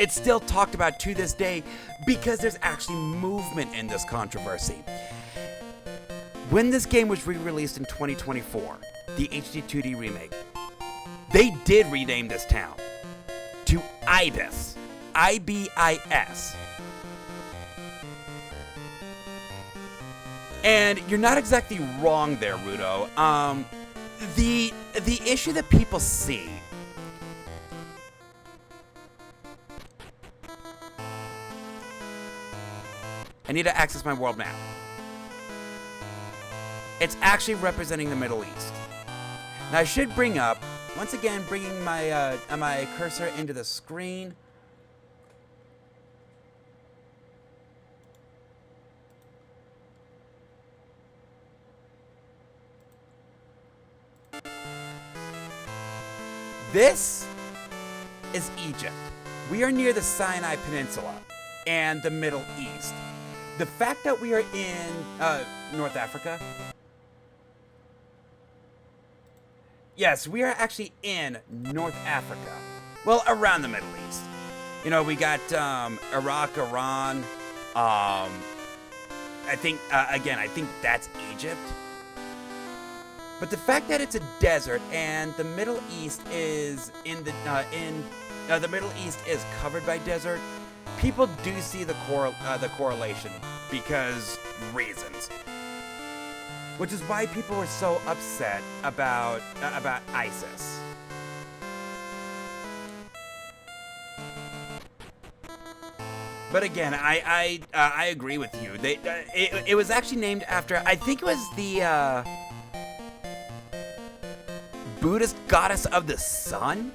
still talked about to this day because there's actually movement in this controversy. When this game was re-released in 2024, the HD 2D remake, they did rename this town to Ibis. I-B-I-S. And you're not exactly wrong there, Rudo. The issue that people see I need to access my world map. It's actually representing the Middle East. Now I should bring up, once again, bringing my my cursor into the screen. This is Egypt. We are near the Sinai Peninsula and the Middle East. The fact that we are in North Africa. Yes, we are actually in North Africa. Well, around the Middle East. You know, we got Iraq, Iran. I think that's Egypt. But the fact that it's a desert and the Middle East is the Middle East is covered by desert, people do see the correlation because reasons. Which is why people were so upset about ISIS. But again, I agree with you. It was actually named after, I think it was the Buddhist goddess of the sun,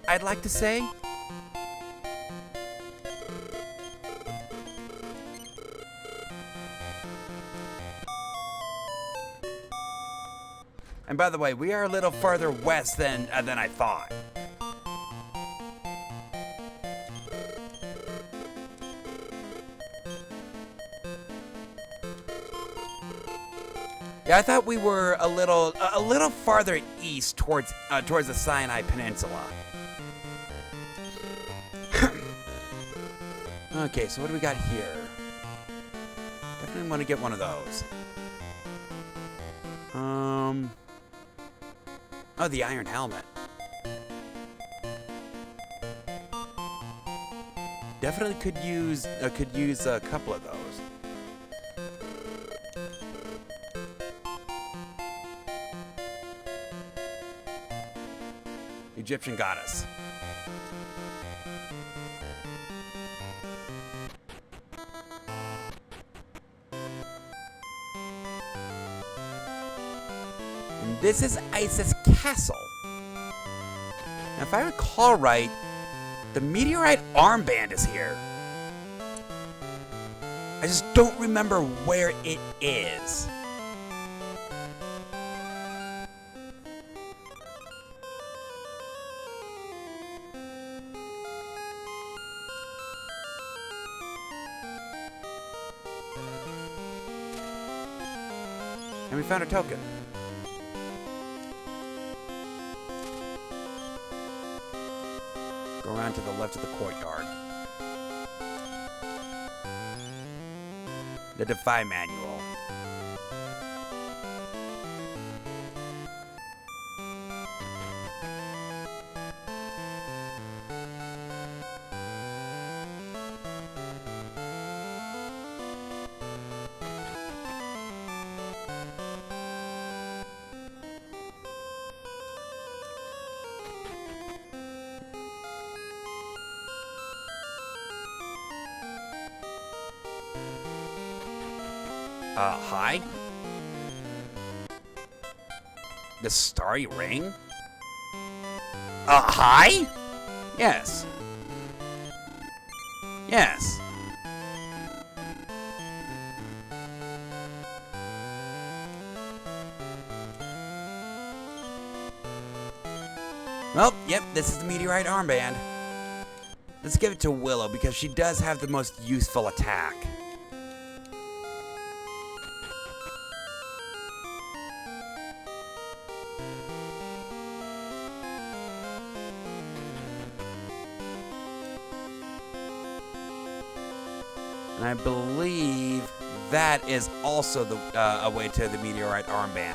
I'd like to say. And by the way, we are a little farther west than I thought. Yeah, I thought we were a little farther east towards the Sinai Peninsula. Okay, so what do we got here? Definitely want to get one of those. Oh, the iron helmet. Definitely could use a couple of those. Egyptian goddess. And this is Isis Castle. Now, if I recall right, the meteorite armband is here. I just don't remember where it is. And we found a token. Go around to the left of the courtyard. The Defy Manual. Hi? The Starry Ring? Hi? Yes. Yes. Well, yep, this is the meteorite armband. Let's give it to Willow because she does have the most useful attack. And I believe that is also a way to the meteorite armband.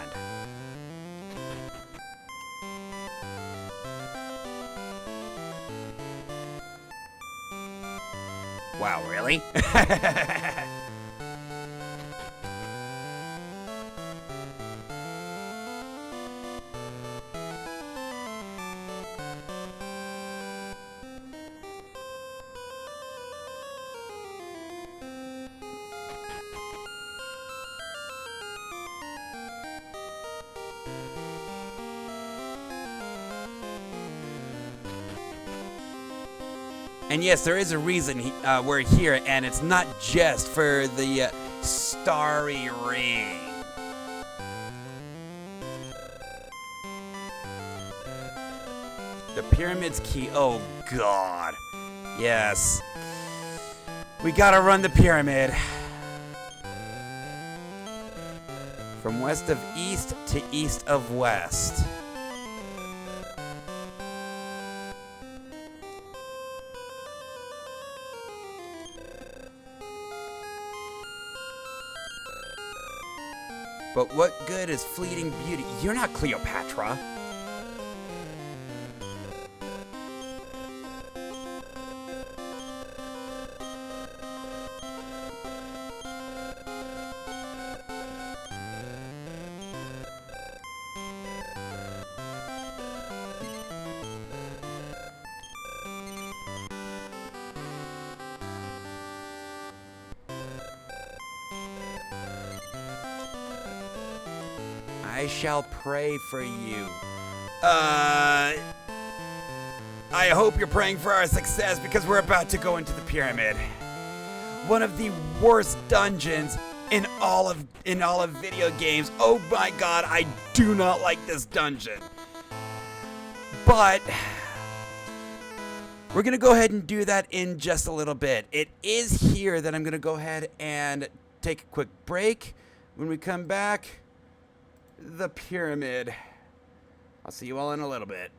Wow, really? And yes, there is a reason we're here, and it's not just for the Starry Ring. The Pyramid's key. Oh, God. Yes. We gotta run the pyramid. From west of east to east of west. But what good is fleeting beauty? You're not Cleopatra. I shall pray for you. I hope you're praying for our success because we're about to go into the pyramid. One of the worst dungeons in all of video games. Oh my god, I do not like this dungeon. But we're going to go ahead and do that in just a little bit. It is here that I'm going to go ahead and take a quick break. When we come back, the pyramid. I'll see you all in a little bit.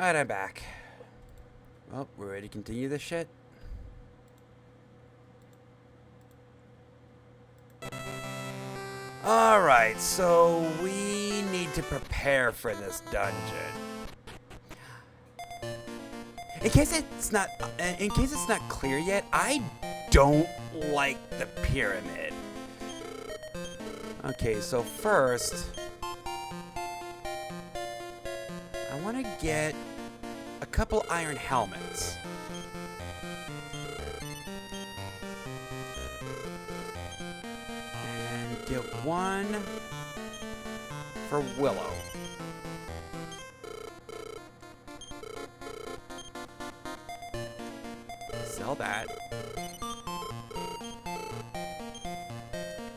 Alright, I'm back. Well, we're ready to continue this shit. Alright, so we need to prepare for this dungeon. In case it's not clear yet, I don't like the pyramid. Okay, so first, I want to get a couple iron helmets. And get one for Willow. Sell that.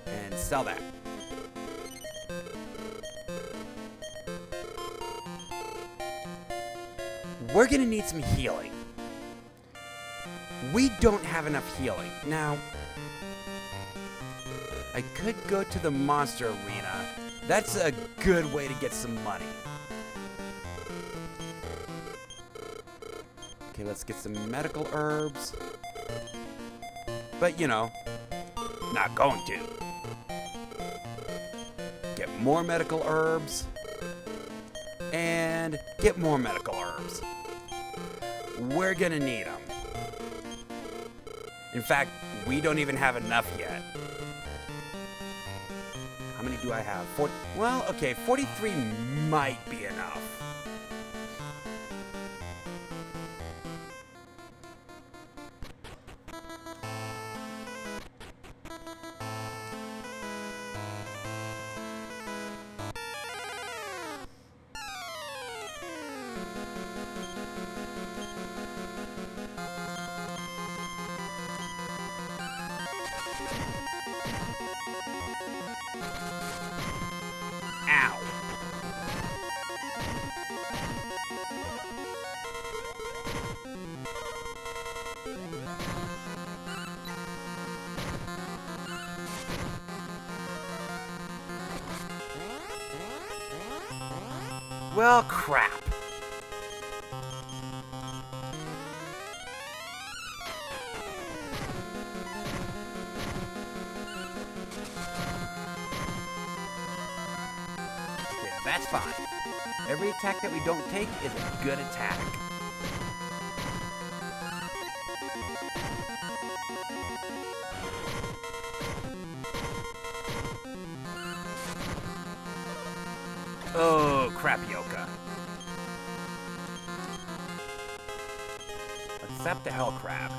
And sell that. We're gonna need some healing. We don't have enough healing. Now, I could go to the monster arena. That's a good way to get some money. Okay, let's get some medical herbs. But, you know, not going to. Get more medical herbs. And get more medical herbs. We're gonna need them. In fact, we don't even have enough yet. How many do I have? Well, okay, 43 might be enough. Ow. Well, crap. That's fine. Every attack that we don't take is a good attack. Oh, crapioka. Accept the hell crab.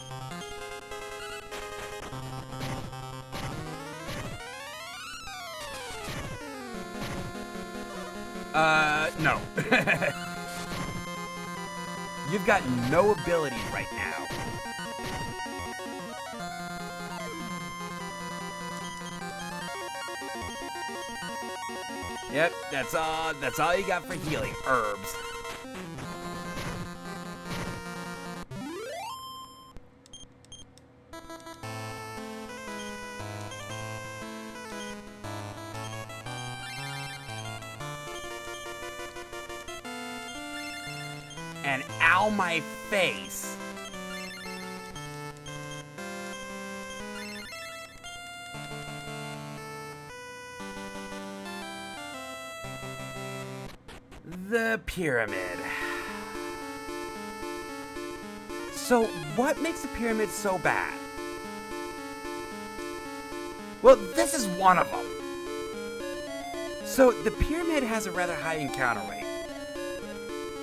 No. You've got no abilities right now. Yep, that's all you got for healing. Herbs. And ow my face. The pyramid. So, what makes the pyramid so bad? Well, this is one of them. So, the pyramid has a rather high encounter rate.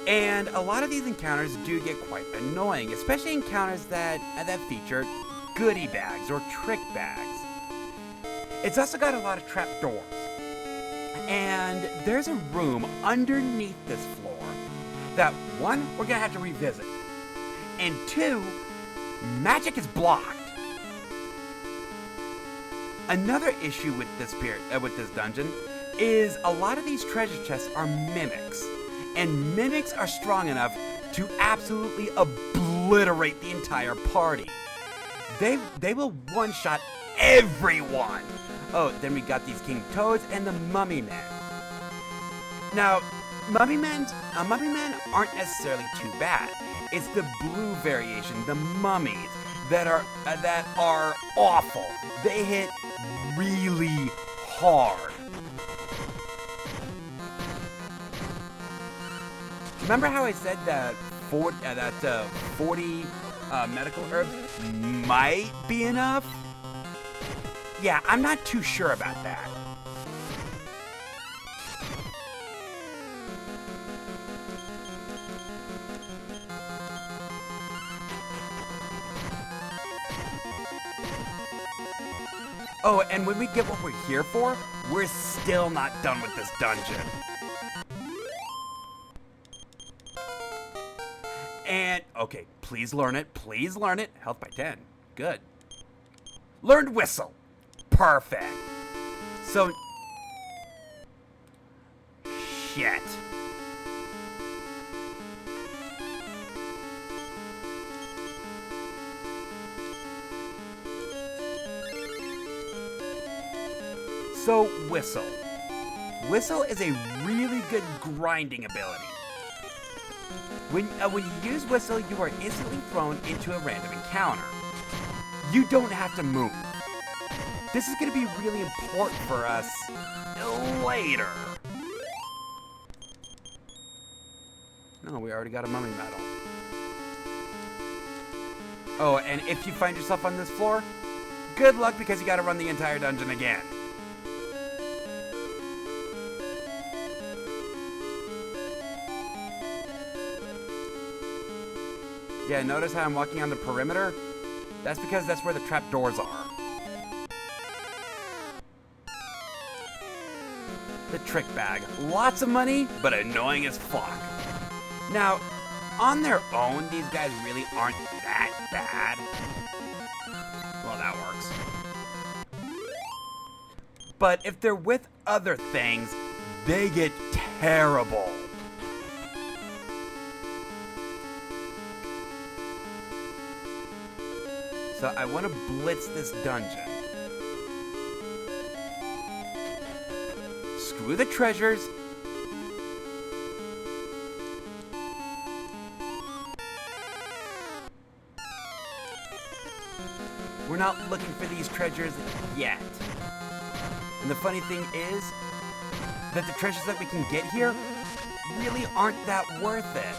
And a lot of these encounters do get quite annoying, especially encounters that feature goodie bags or trick bags. It's also got a lot of trapdoors. And there's a room underneath this floor that, one, we're gonna have to revisit. And two, magic is blocked. Another issue with this dungeon is a lot of these treasure chests are mimics. And mimics are strong enough to absolutely obliterate the entire party. They will one-shot everyone. Oh, then we got these King Toads and the Mummy Men. Now, Mummy men aren't necessarily too bad. It's the blue variation, the mummies, that are awful. They hit really hard. Remember how I said that 40 medical herbs might be enough? Yeah, I'm not too sure about that. Oh, and when we get what we're here for, we're still not done with this dungeon. And, okay, please learn it. Please learn it. Health by 10. Good. Learned whistle. Perfect. So... Shit. So, whistle. Whistle is a really good grinding ability. When you use whistle, you are instantly thrown into a random encounter. You don't have to move. This is going to be really important for us later. No, we already got a mummy medal. Oh, and if you find yourself on this floor, good luck because you got to run the entire dungeon again. Yeah, notice how I'm walking on the perimeter? That's because that's where the trapdoors are. The trick bag. Lots of money, but annoying as fuck. Now, on their own, these guys really aren't that bad. Well, that works. But if they're with other things, they get terrible. So I want to blitz this dungeon. Screw the treasures. We're not looking for these treasures yet. And the funny thing is that the treasures that we can get here really aren't that worth it.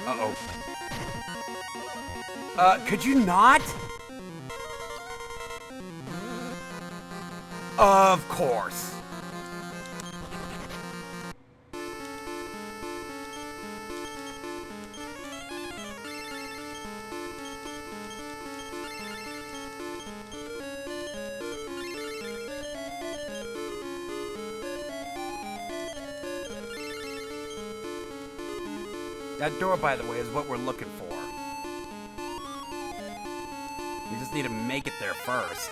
Uh-oh. Could you not? Of course. That door, by the way, is what we're looking for. We just need to make it there first.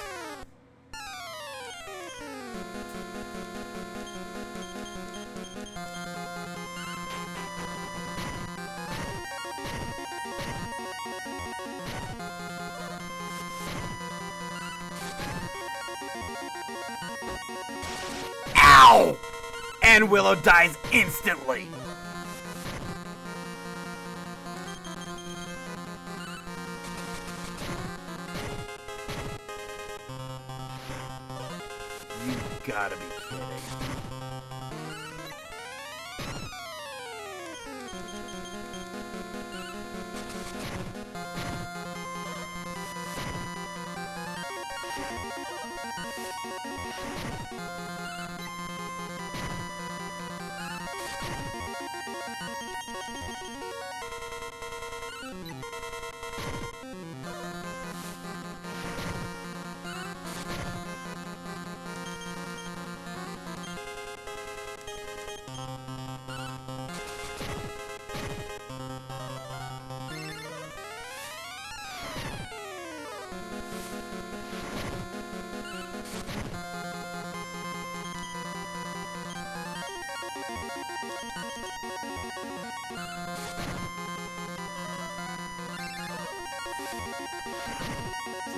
Ow! And Willow dies instantly. You gotta be kidding.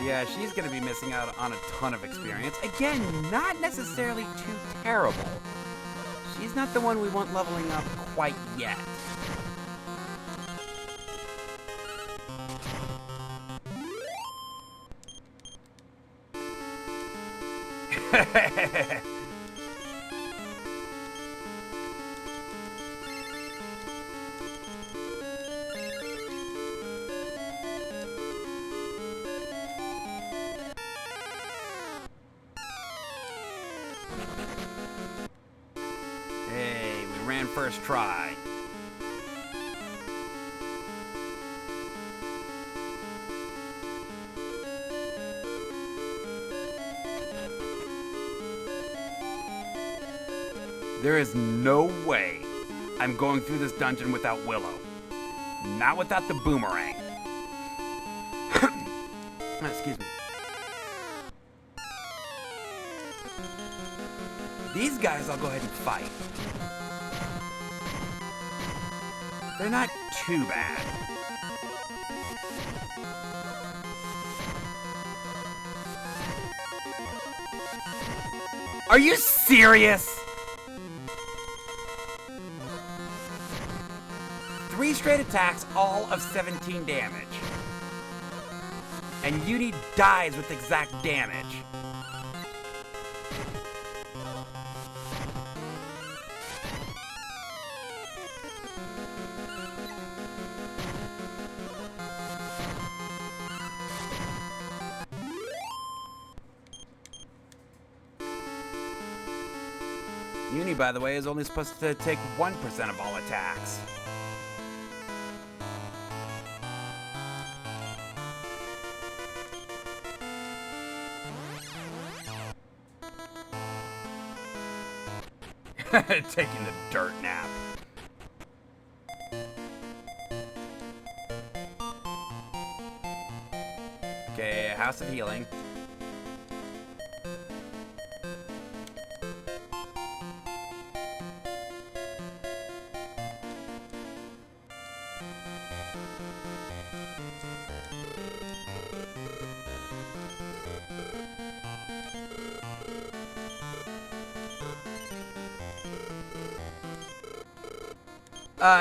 Yeah, she's gonna be missing out on a ton of experience. Again, not necessarily too terrible. She's not the one we want leveling up quite yet. Hey, we ran first try. There is no way I'm going through this dungeon without Willow. Not without the boomerang. Excuse me. These guys I'll go ahead and fight. They're not too bad. Are you serious? 3 straight attacks, all of 17 damage. And Uni dies with exact damage. Uni, by the way, is only supposed to take 1% of all attacks. Taking the dirt nap. Okay, House of Healing.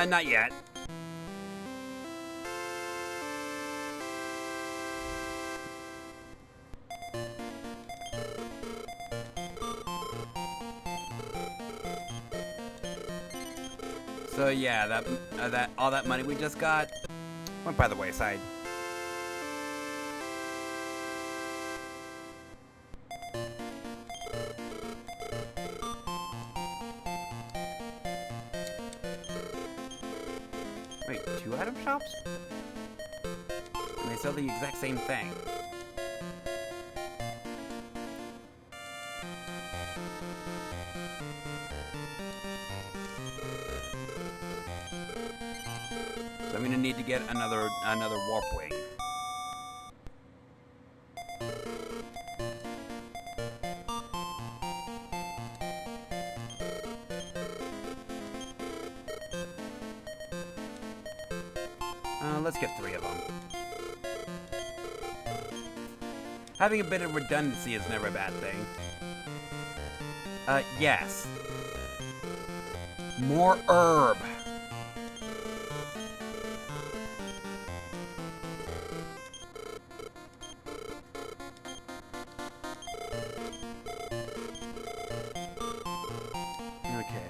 Not yet. So yeah, that all that money we just got went by the wayside. Wait, 2 item shops? And they sell the exact same thing. So I'm gonna need to get another warp wing. Let's get 3 of them. Having a bit of redundancy is never a bad thing. Yes. More herb. Okay.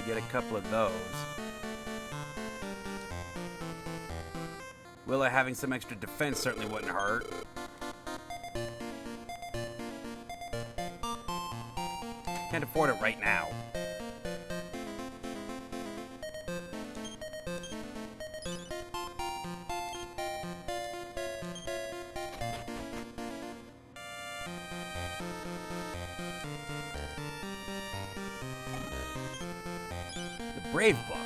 Get a couple of those. Willow having some extra defense certainly wouldn't hurt. Can't afford it right now. Brave book.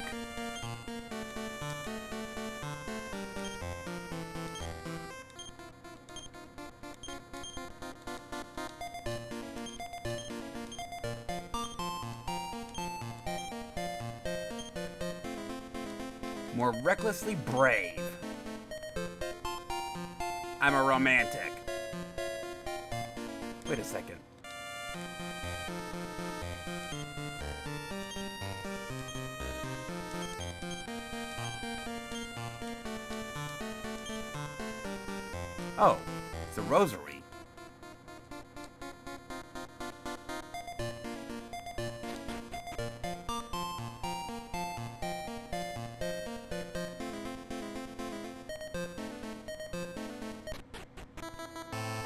more recklessly brave. I'm a romantic. Wait a second. Oh, it's a rosary.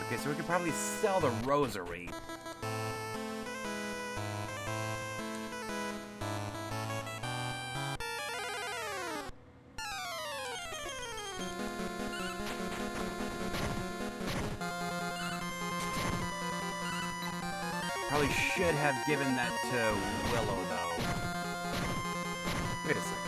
Okay, so we could probably sell the rosary. Probably should have given that to Willow, though. Wait a second.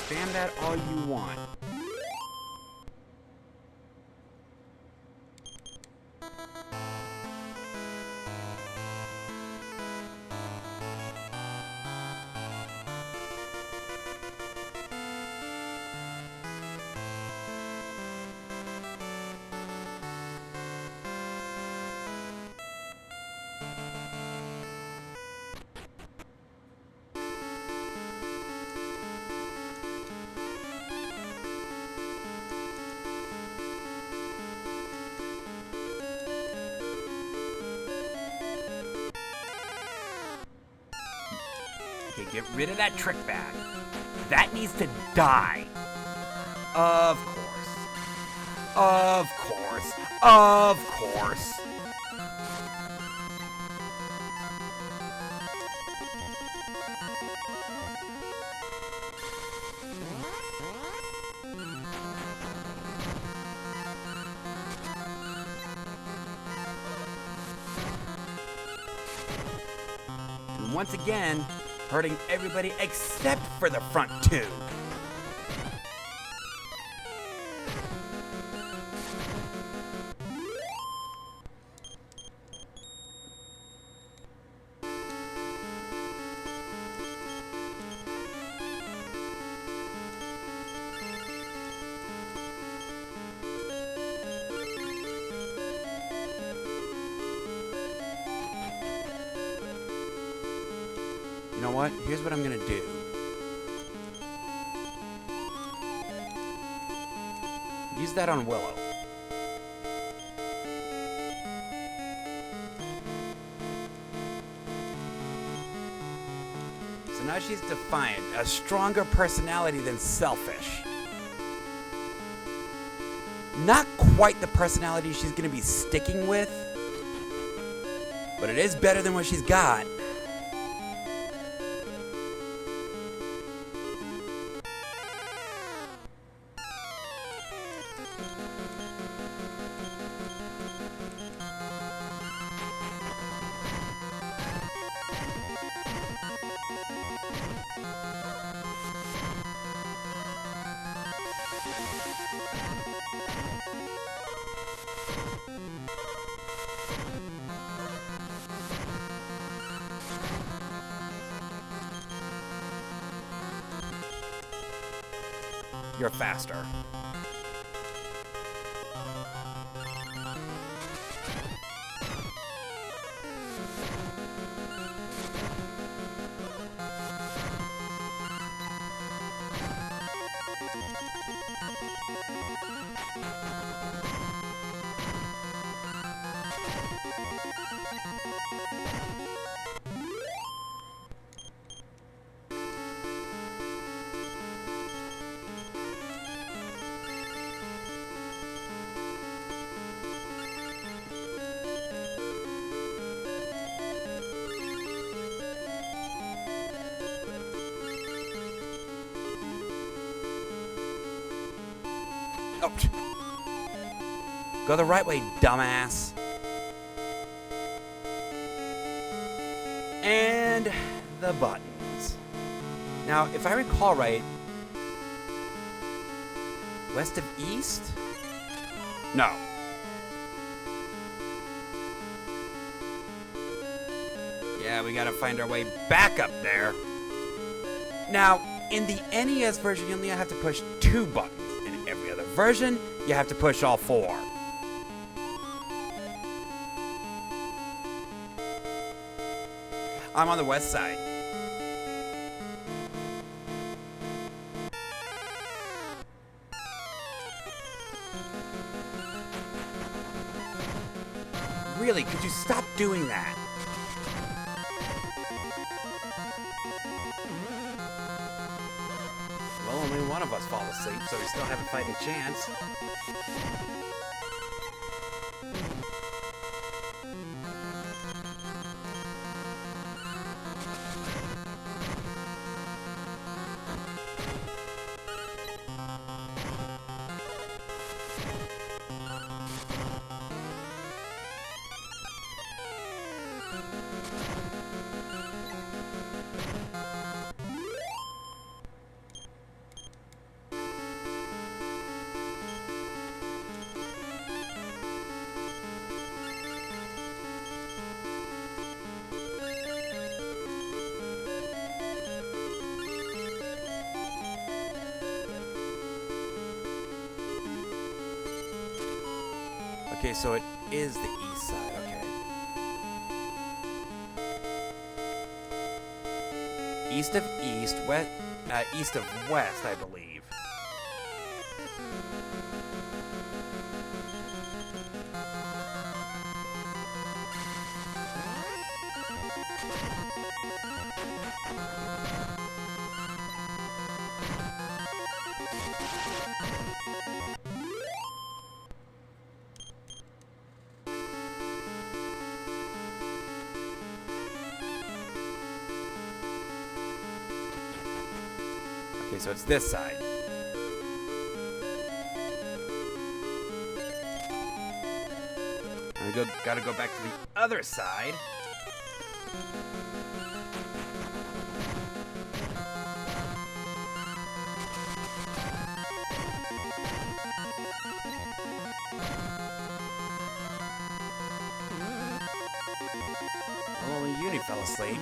Spam that all you want. Okay, get rid of that trick bag. That needs to die. Of course. Of course. Of course. And once again, hurting everybody except for the front two. You know what? Here's what I'm gonna do. Use that on Willow. So now she's defiant, a stronger personality than selfish. Not quite the personality she's gonna be sticking with, but it is better than what she's got. You're faster. Oh. Go the right way, dumbass. And the buttons. Now, if I recall right, West of East? No. Yeah, we gotta find our way back up there. Now, in the NES version, you only have to push 2 buttons. In every other version, you have to push all 4. I'm on the west side. Really, could you stop doing that? Well, only one of us fall asleep, so we still have a fighting chance. Okay, so it is the east side, okay. East of east, east of west, I believe. Okay, so it's this side. Gotta go back to the other side. Well, only Uni fell asleep.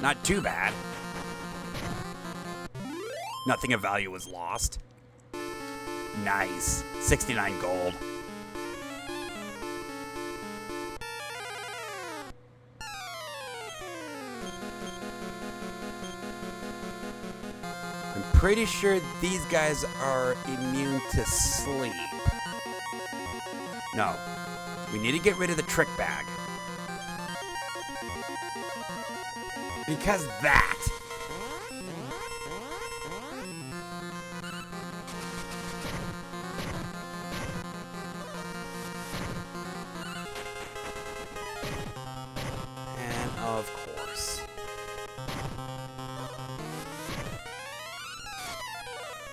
Not too bad. Nothing of value was lost. Nice. 69 gold. I'm pretty sure these guys are immune to sleep. No. We need to get rid of the trick bag. Because that. And of course.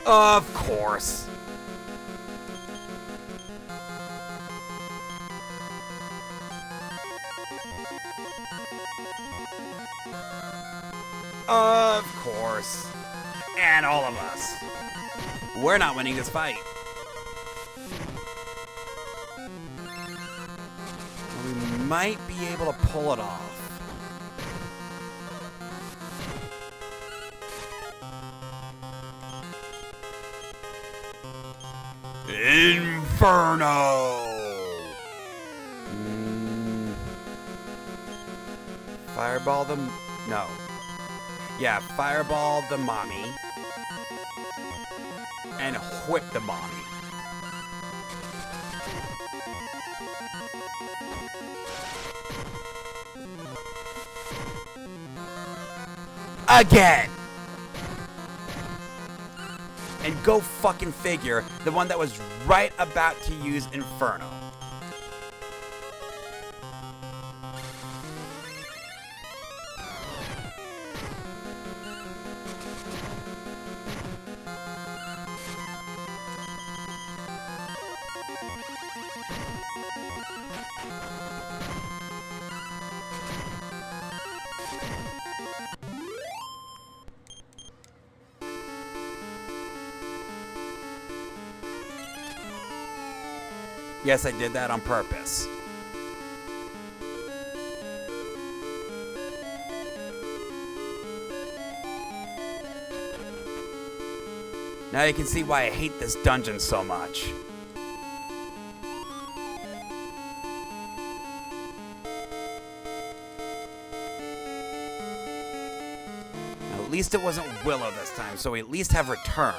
Of course. Of course. And all of us. We're not winning this fight. We might be able to pull it off. Inferno! Fireball them? No. Yeah, fireball the mommy. And whip the mommy. Again! And go fucking figure, the one that was right about to use Inferno. Yes, I did that on purpose. Now you can see why I hate this dungeon so much. Now, at least it wasn't Willow this time, so we at least have Return.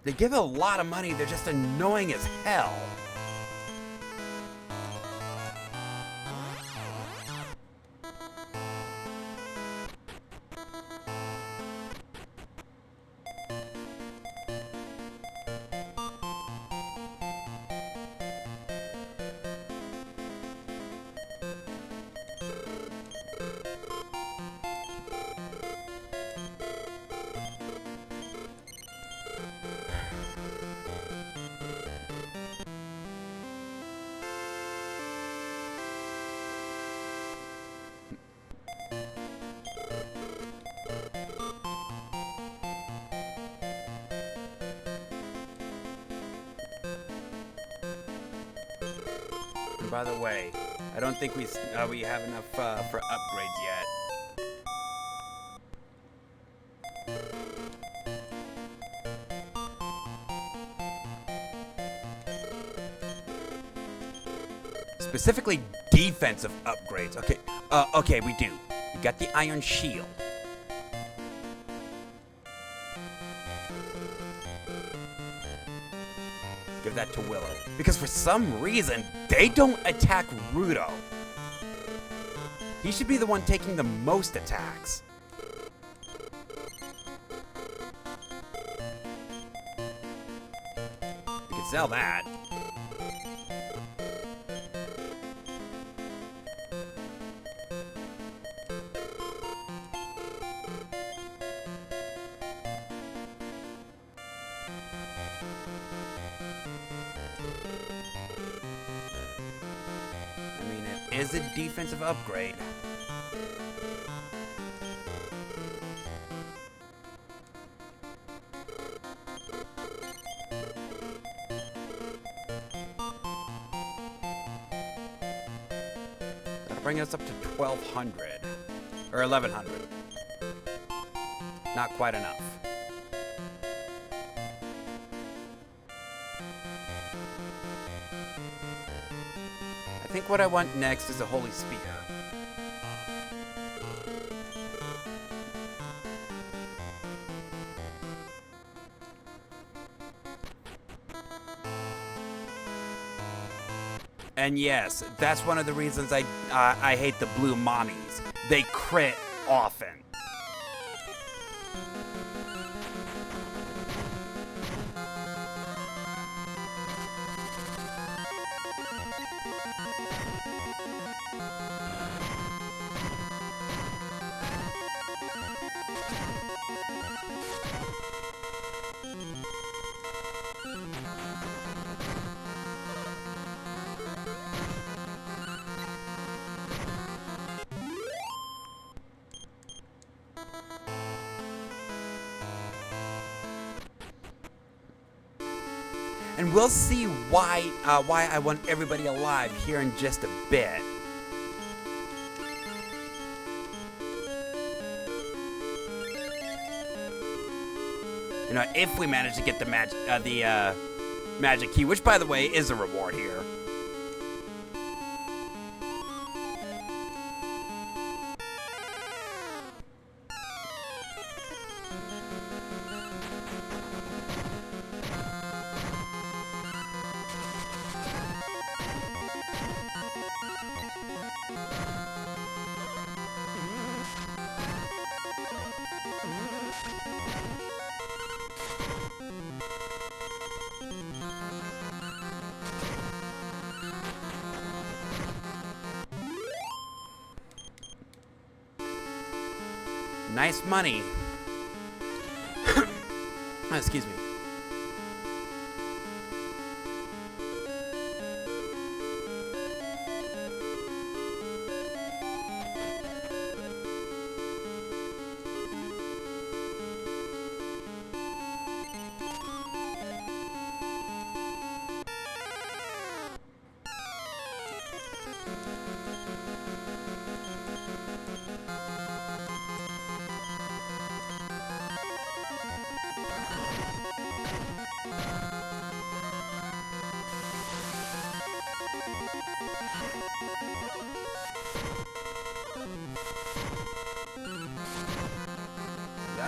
They give a lot of money, they're just annoying as hell. And by the way, I don't think we have enough for upgrades yet. Specifically defensive upgrades. Okay, okay, we do. We got the Iron Shield. Give that to Willow. Because for some reason, they don't attack Rudo. He should be the one taking the most attacks. We can sell that. Is a defensive upgrade. That'll bring us up to 1,200 or 1,100. Not quite enough. I think what I want next is a Holy Spear. And yes, that's one of the reasons I hate the blue mommies. They crit often. And we'll see why I want everybody alive here in just a bit. You know, if we manage to get the magic key, which by the way is a reward here. Nice money. Oh, excuse me.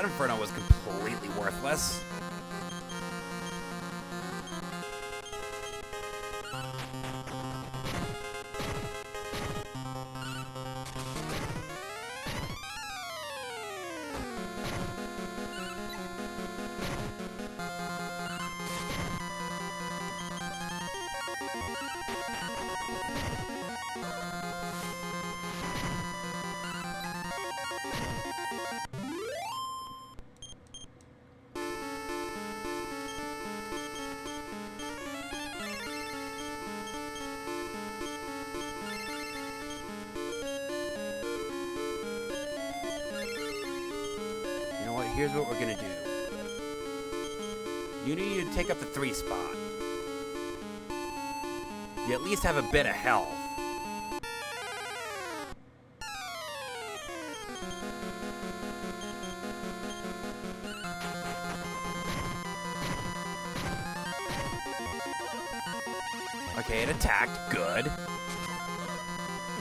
that inferno was completely worthless. Here's what we're gonna do. You need to take up the 3 spot. You at least have a bit of health. Okay, it attacked. Good.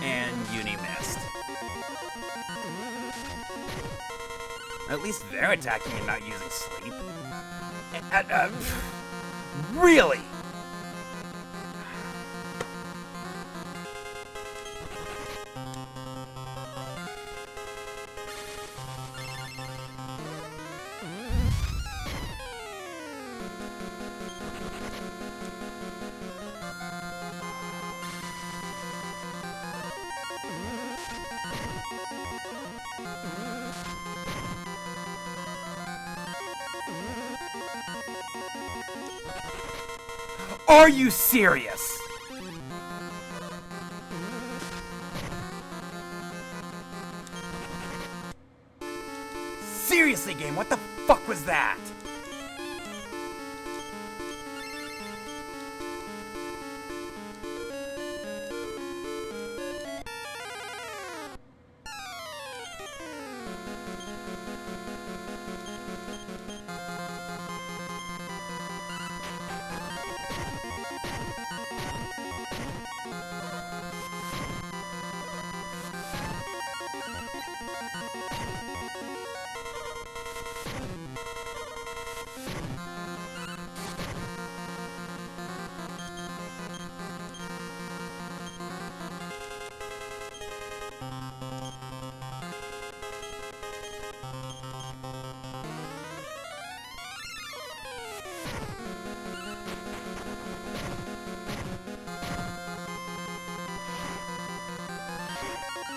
And Uni missed. At least they're attacking and not using sleep. Really? Are you serious? Seriously, game, what the fuck was that?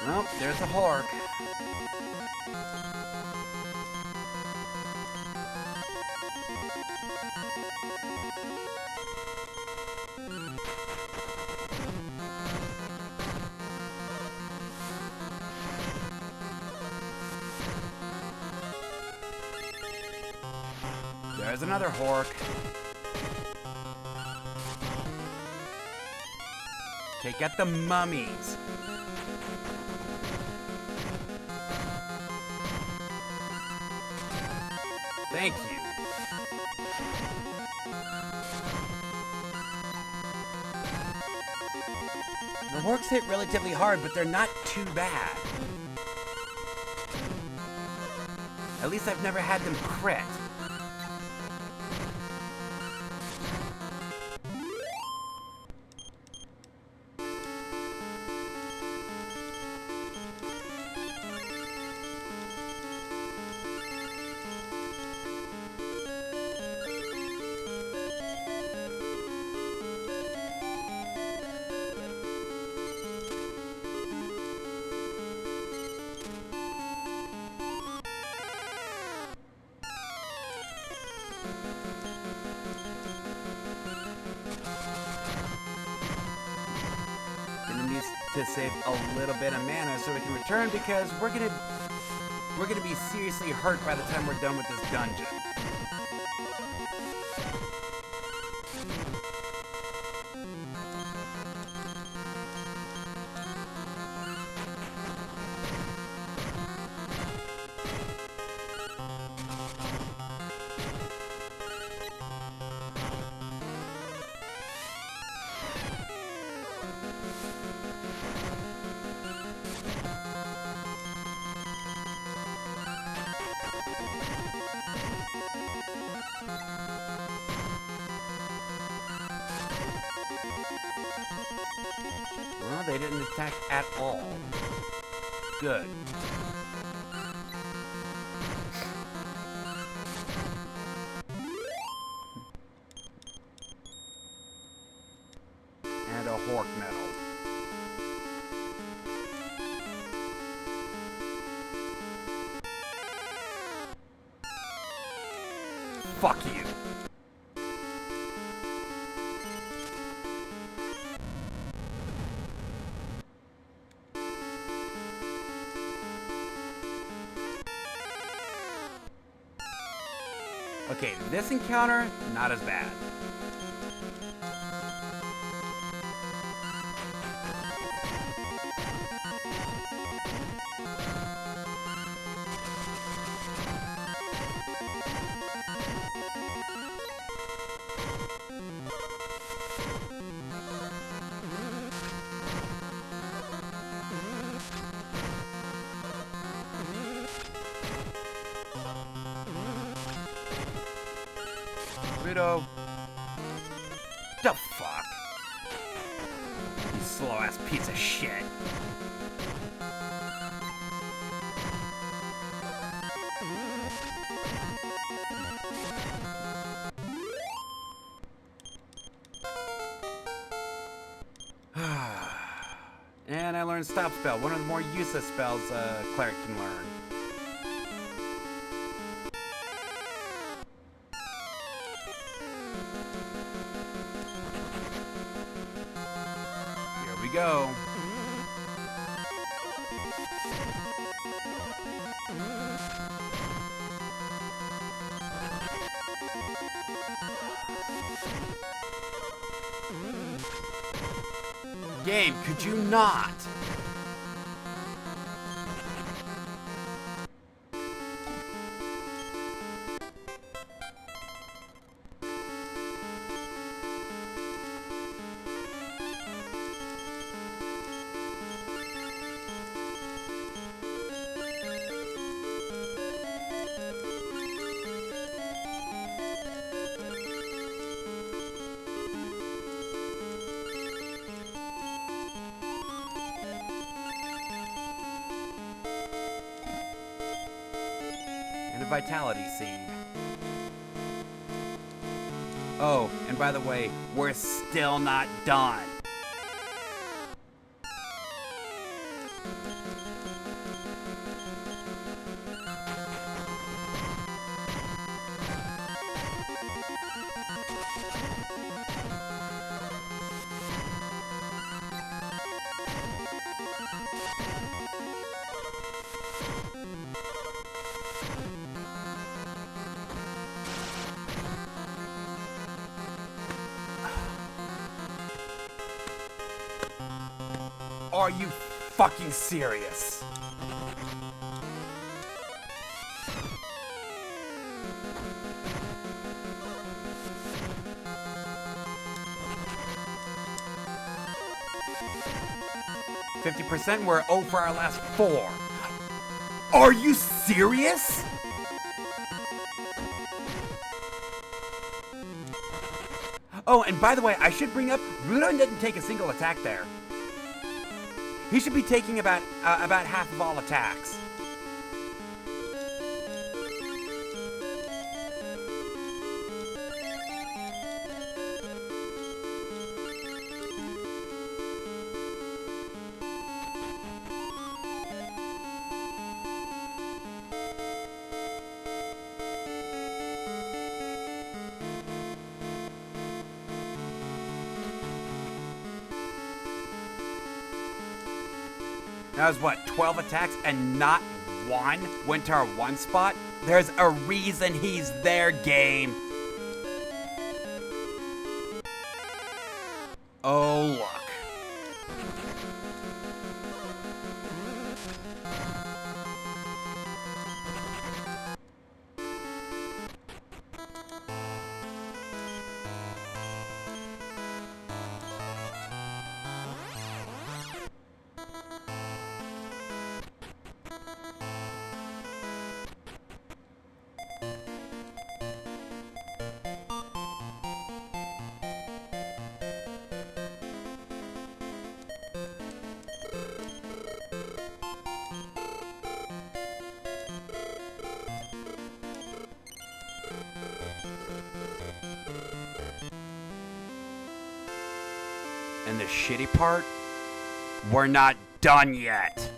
Well, there's the Hork. There's another Hork. Okay, get the mummies. Thank you. The Horks hit relatively hard, but they're not too bad. At least I've never had them crit. To save a little bit of mana so we can return, because we're gonna be seriously hurt by the time we're done with this dungeon. they didn't attack at all. Good. And a Hork medal. Fuck you. Okay, this encounter, not as bad. Widow. The fuck? You slow ass piece of shit. And I learned Stop Spell, one of the more useless spells a cleric can learn. Here we go. Game, could you not? And a vitality seed. Oh, and by the way, we're still not done. Are you fucking serious? %, we're 0 for our last 4. Are you serious? Oh, and by the way, I should bring up, Rudon didn't take a single attack there. He should be taking about half of all attacks. That was what, 12 attacks and not one went to our one spot? There's a reason he's there, game. Oh, look. And the shitty part, we're not done yet.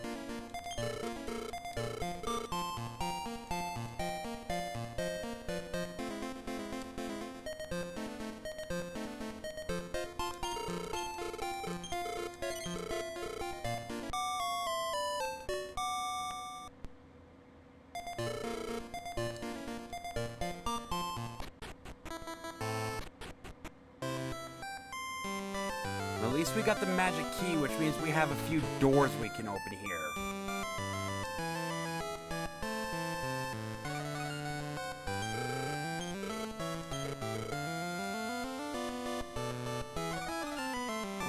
At least we got the magic key, which means we have a few doors we can open here.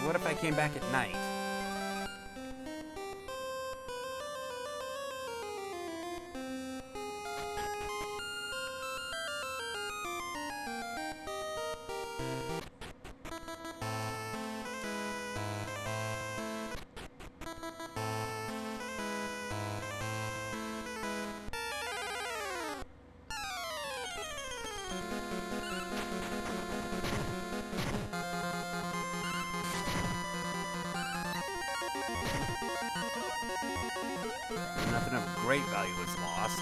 What if I came back at night? Nothing of great value was lost.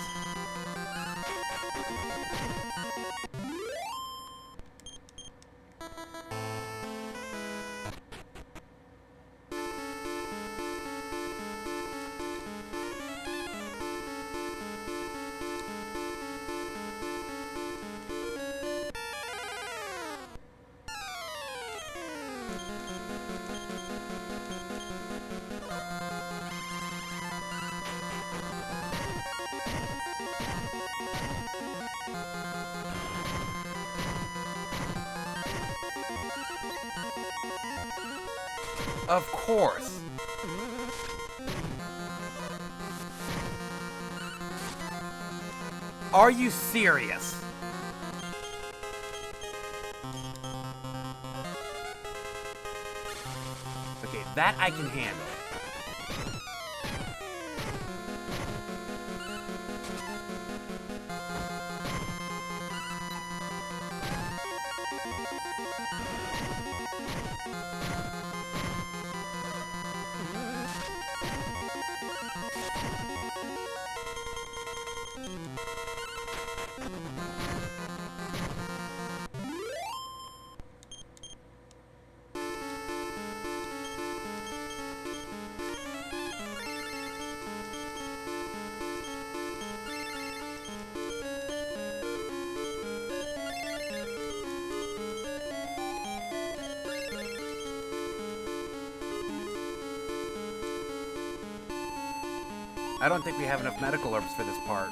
Of course. Are you serious? Okay, that I can handle. I don't think we have enough medical herbs for this part.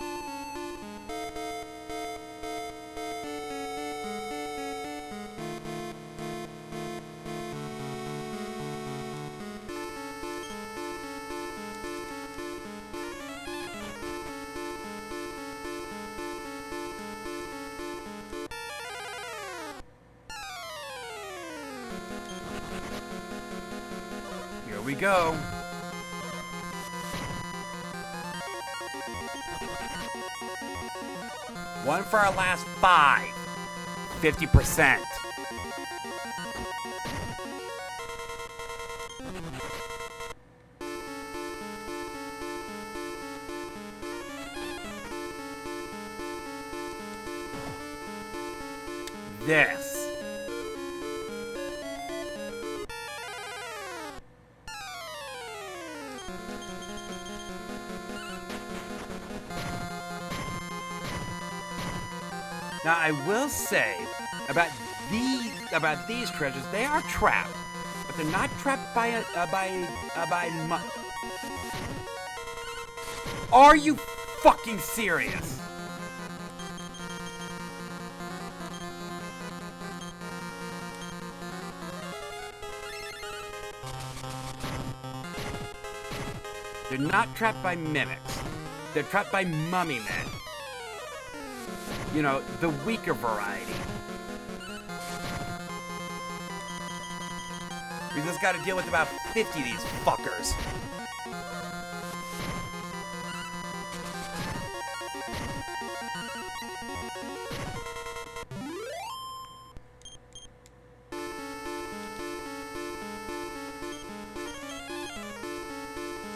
Here we go. One for our last 5. 50%. This. Now, I will say about these treasures, they are trapped, but they're not trapped by Are you fucking serious? They're not trapped by mimics. They're trapped by mummy men. You know, the weaker variety. We just gotta deal with about 50 of these fuckers.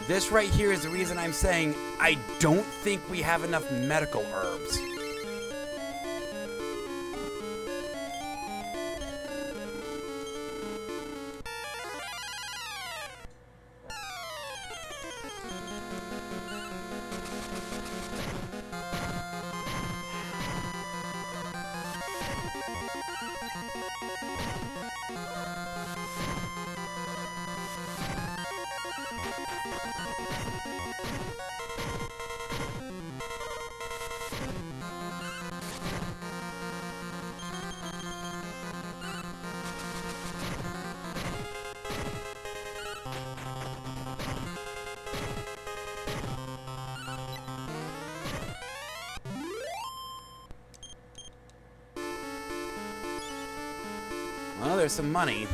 This right here is the reason I'm saying I don't think we have enough medical herbs. Well, there's some money.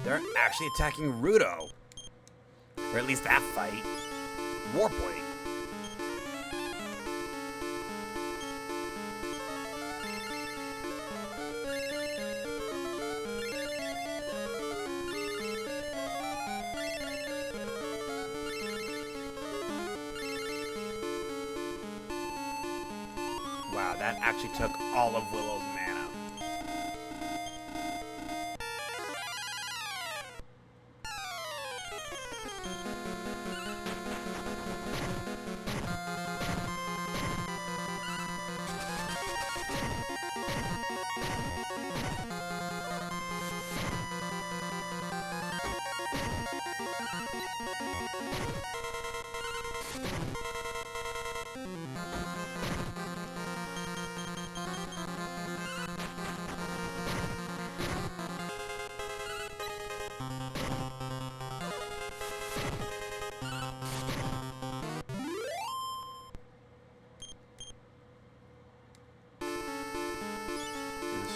They're actually attacking Rudo. Or at least that fight. Warpoint. Wow, that actually took all of Willow's mana.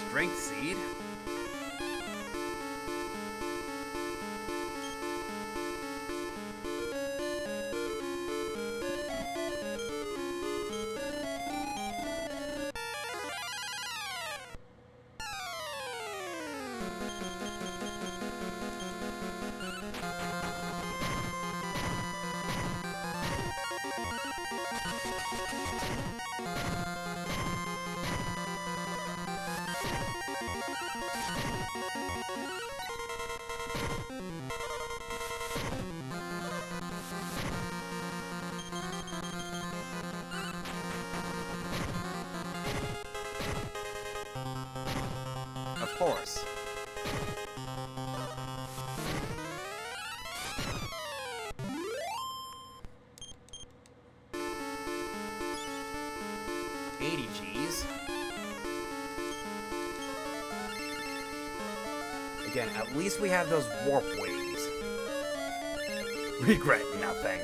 Strength seed. Of course. $80 Gs. Again, at least we have those warp wings. Regret nothing.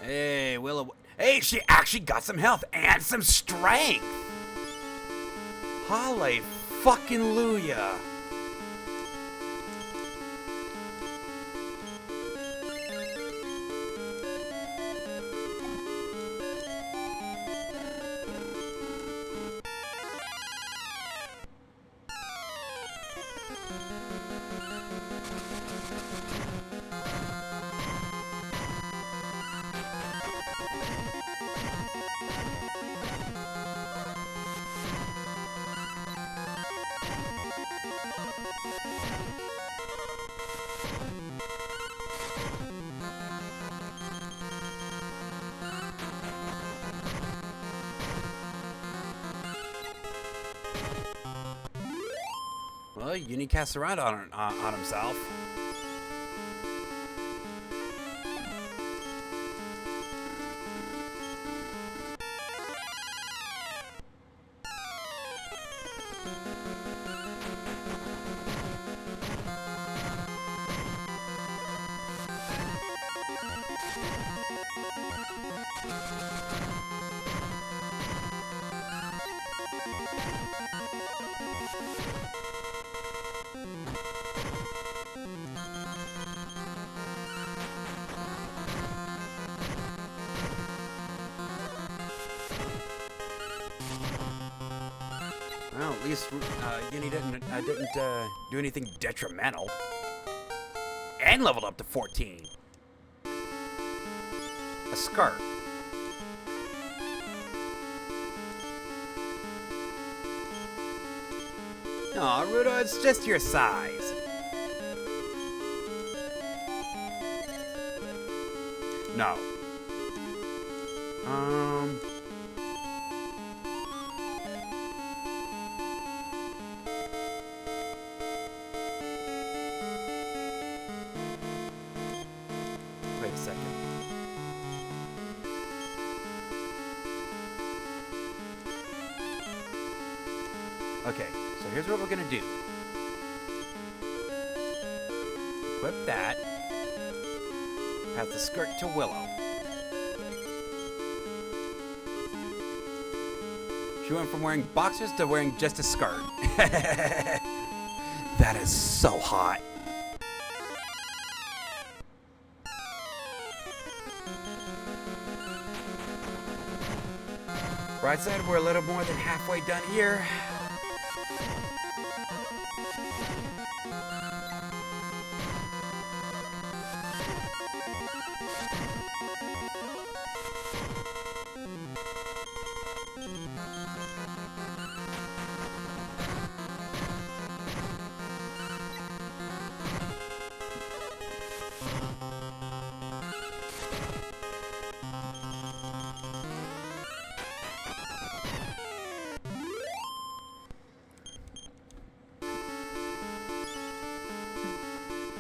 Hey, Willow. Hey, she actually got some health and some strength. Holly fucking Luya. Well, Uni casts around on himself. Well, at least Uni didn't do anything detrimental, and leveled up to 14. A skirt. Aw, Rudo, it's just your size. No. Wait a second. Okay, so here's what we're gonna do. Equip that. Pass the skirt to Willow. She went from wearing boxers to wearing just a skirt. That is so hot. Bright side, we're a little more than halfway done here.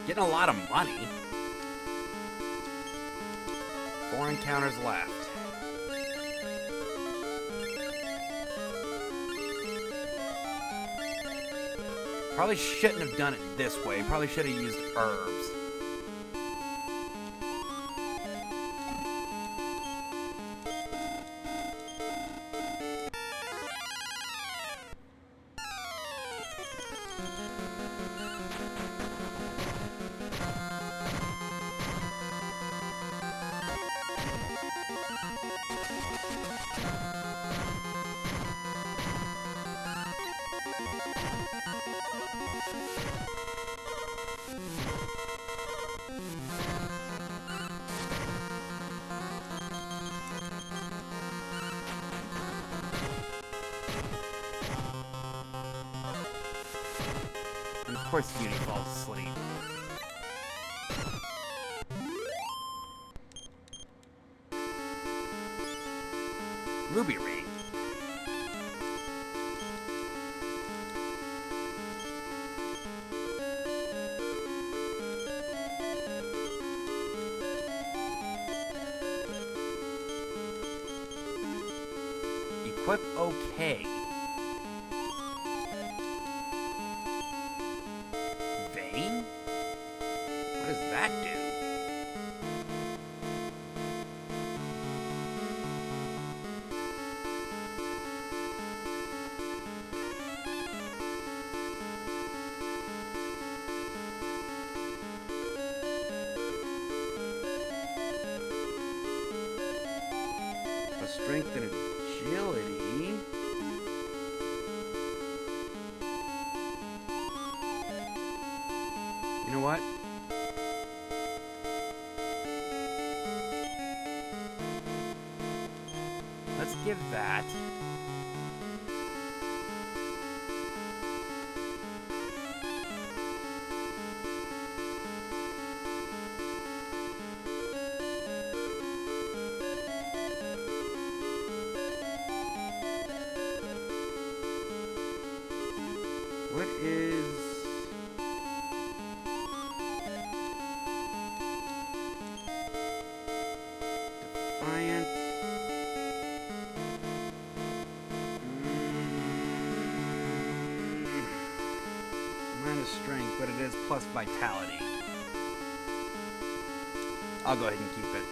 Getting a lot of money. 4 encounters left. Probably shouldn't have done it this way. Probably should have used herbs. And of course, Uni falls asleep. Ruby ring. Equip okay. Vein? What does that do? Strength and agility. know what? Let's give that. What is... Defiant. Minus strength, but it is plus vitality. I'll go ahead and keep it.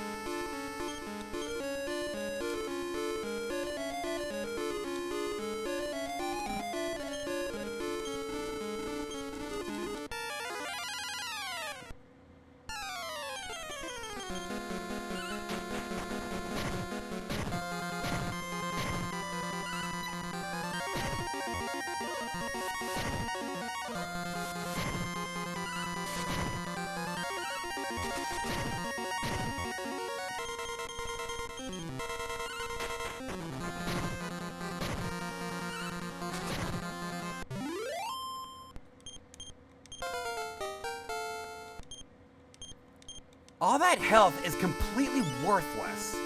All that health is completely worthless.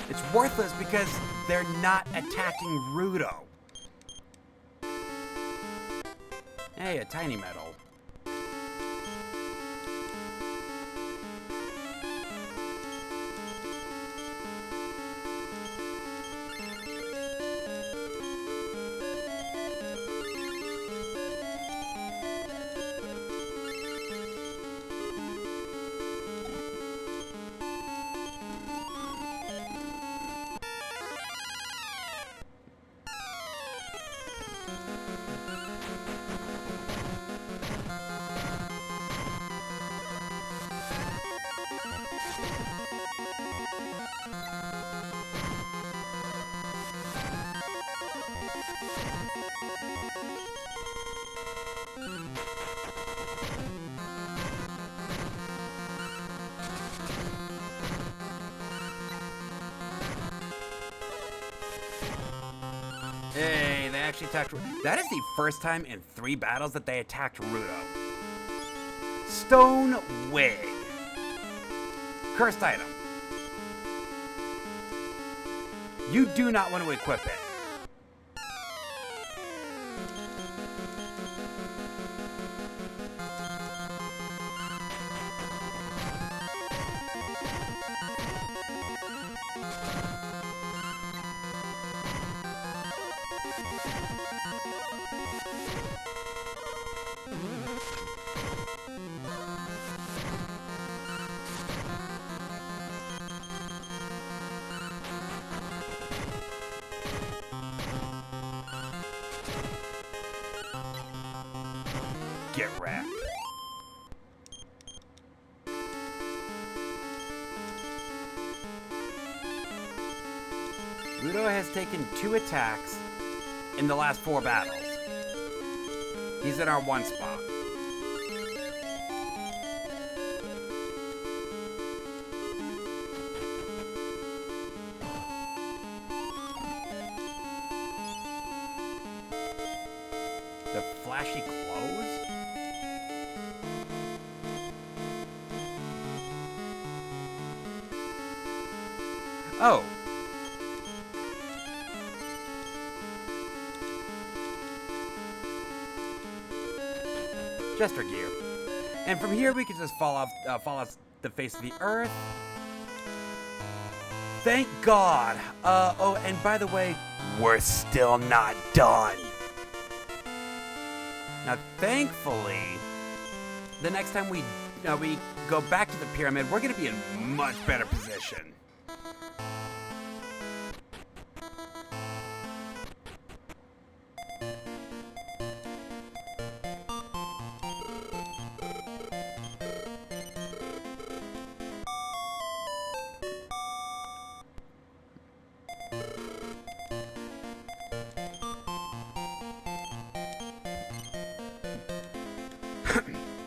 It's worthless because they're not attacking Rudo. Hey, a tiny medal. Hey, they actually attacked. That is the first time in 3 battles that they attacked Rudo. Stone Wig. Cursed item. You do not want to equip it. Get wrecked. Rudo has taken 2 attacks in the last 4 battles. He's in our 1 spot. The flashy clothes? Oh. Jester gear. And from here we can just fall off the face of the earth. Thank God. Oh, and by the way, we're still not done. Now, thankfully, the next time we go back to the pyramid, we're gonna be in much better position.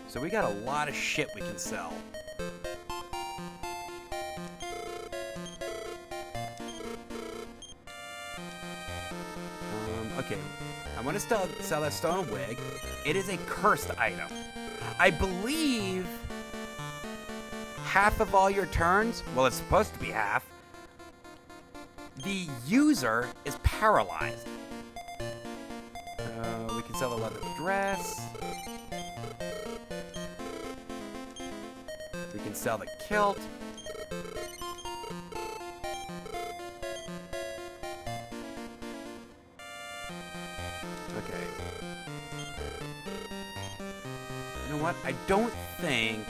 So we got a lot of shit we can sell. Okay, I want to sell that stone wig. It is a cursed item. I believe half of all your turns, well, it's supposed to be half, the user is paralyzed. We can sell the leather dress. We can sell the kilt. Okay. You know what? I don't think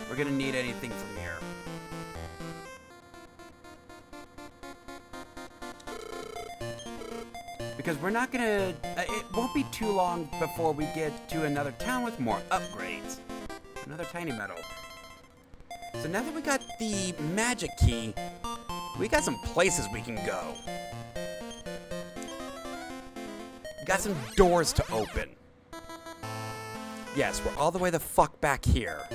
we're gonna need anything from here. Because we're not gonna... it won't be too long before we get to another town with more upgrades. Another tiny metal. So now that we got the magic key, we got some places we can go. We got some doors to open. Yes, we're all the way the fuck back here.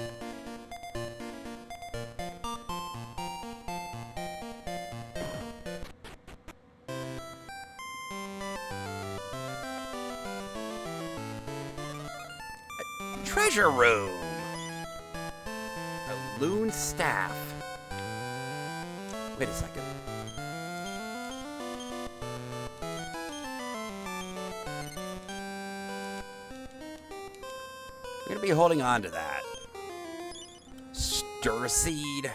Treasure room. A loon staff. Wait a second. I'm gonna be holding on to that. Stir seed.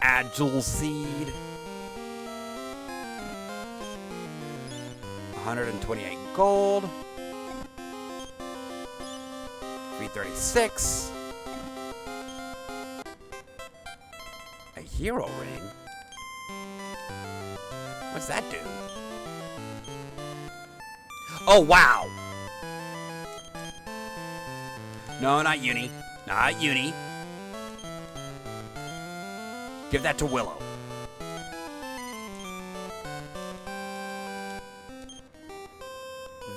Agile seed. 128 gold. 336. A hero ring? What's that do? Oh, wow! No, not Uni. Not Uni. Give that to Willow.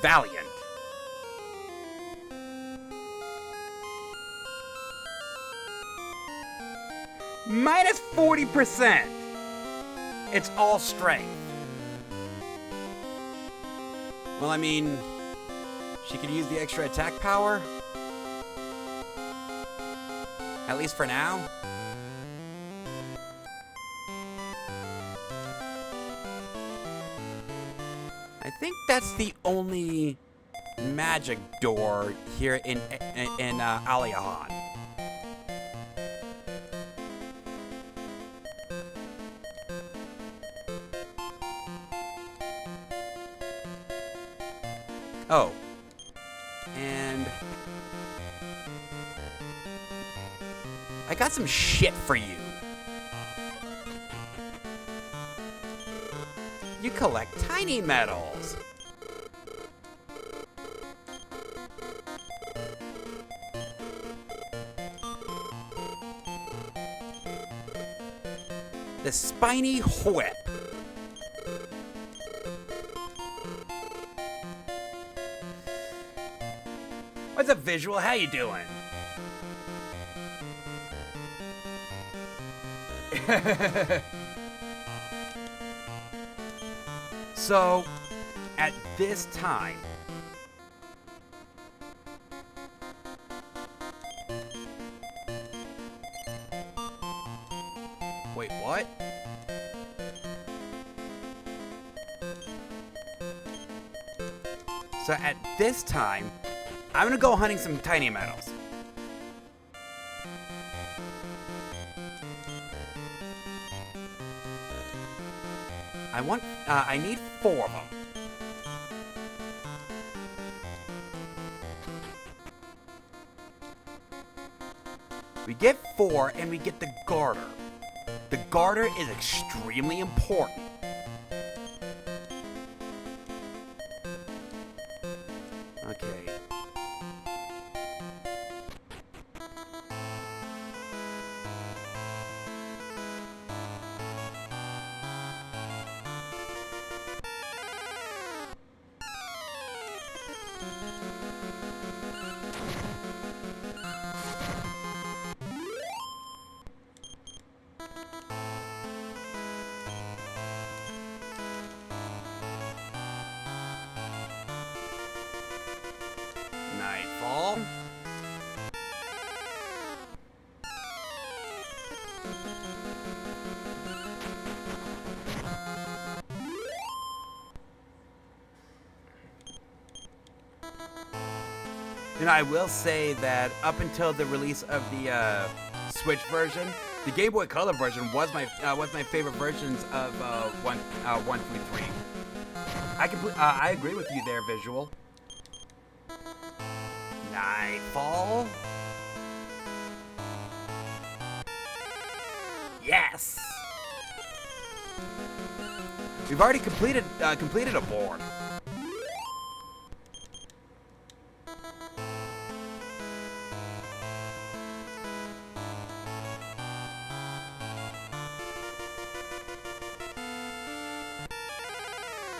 Valiant. Minus 40%. It's all strength. Well, I mean, she could use the extra attack power. At least for now. I think that's the only magic door here in Aliahan. Oh. And I got some shit for you. You collect tiny metals. The spiny whip. What's up, Visual? How you doing? So, at this time, wait, what? So at this time, I'm gonna go hunting some tiny metals. I need 4 of them. We get 4 and we get the garter. The garter is extremely important. Okay. Nightfall. You know, I will say that up until the release of the Switch version, the Game Boy Color version was my favorite versions of 1 through 3. I agree with you there, Visual. Nightfall. Yes. We've already completed a board.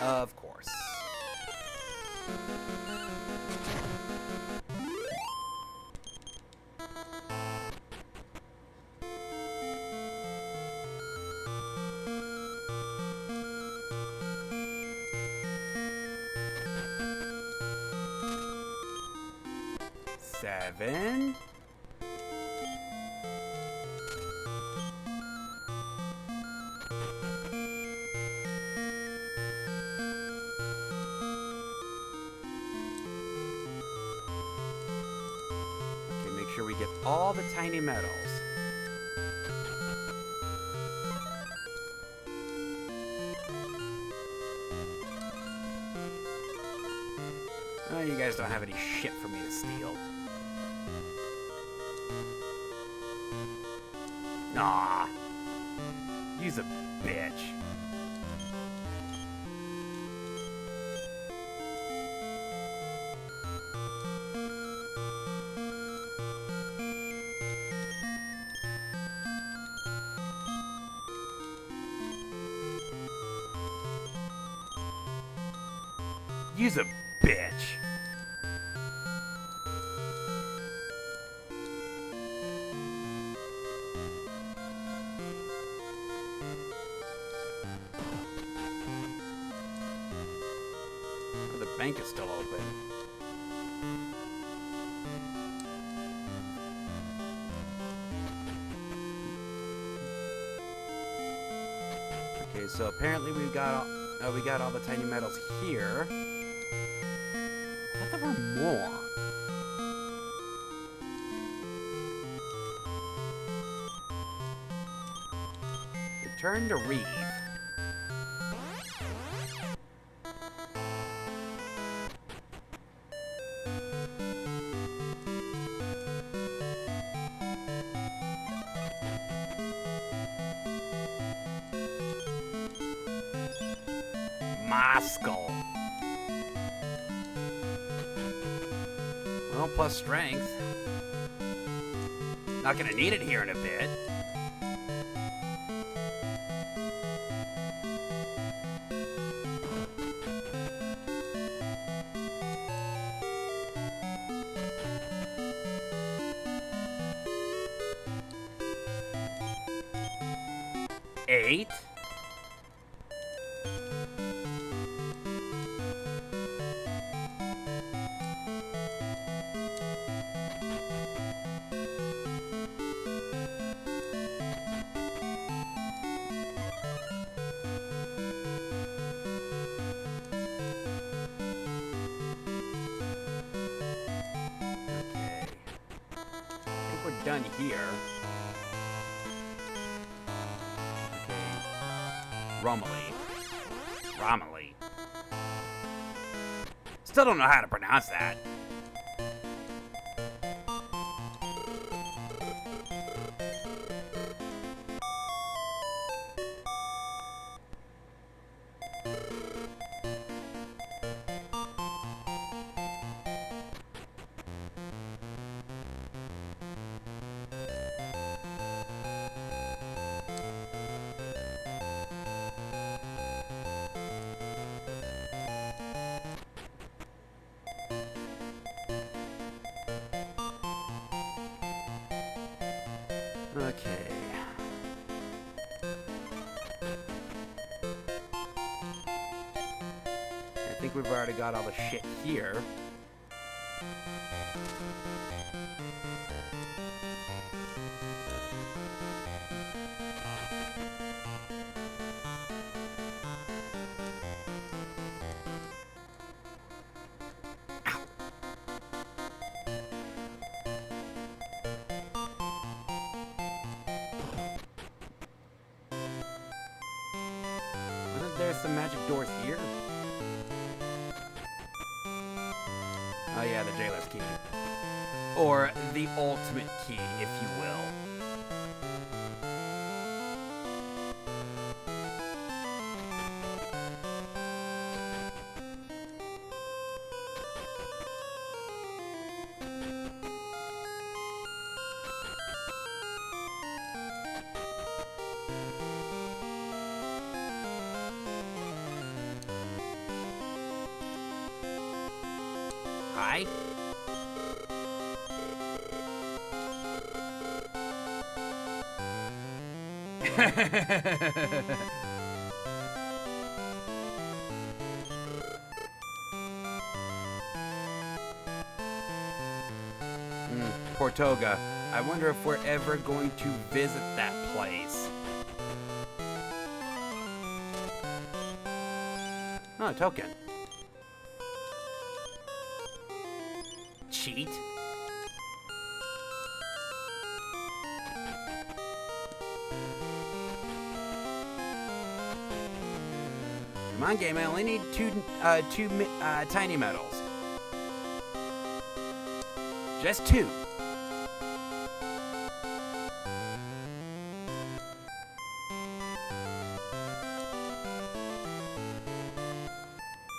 Of course. Seven. Okay, make sure we get all the tiny metals. Oh, you guys don't have any shit for me to steal. Nah. You's a bitch. You's a bitch. The bank is still open. Okay, so apparently we got all the tiny metals here. I thought there were more. Return to Reeve. Moscow. Well, plus strength. Not gonna need it here in a bit. Eight. done here. Okay. Romilly. Still don't know how to pronounce that. Okay. I think we've already got all the shit here. Wasn't there some magic doors here? Oh yeah, the jailer's key. Or the ultimate key, if you will. Hi. Portoga. I wonder if we're ever going to visit that place. Oh, a token. Cheat? Come on, game. I only need two tiny medals. Just two.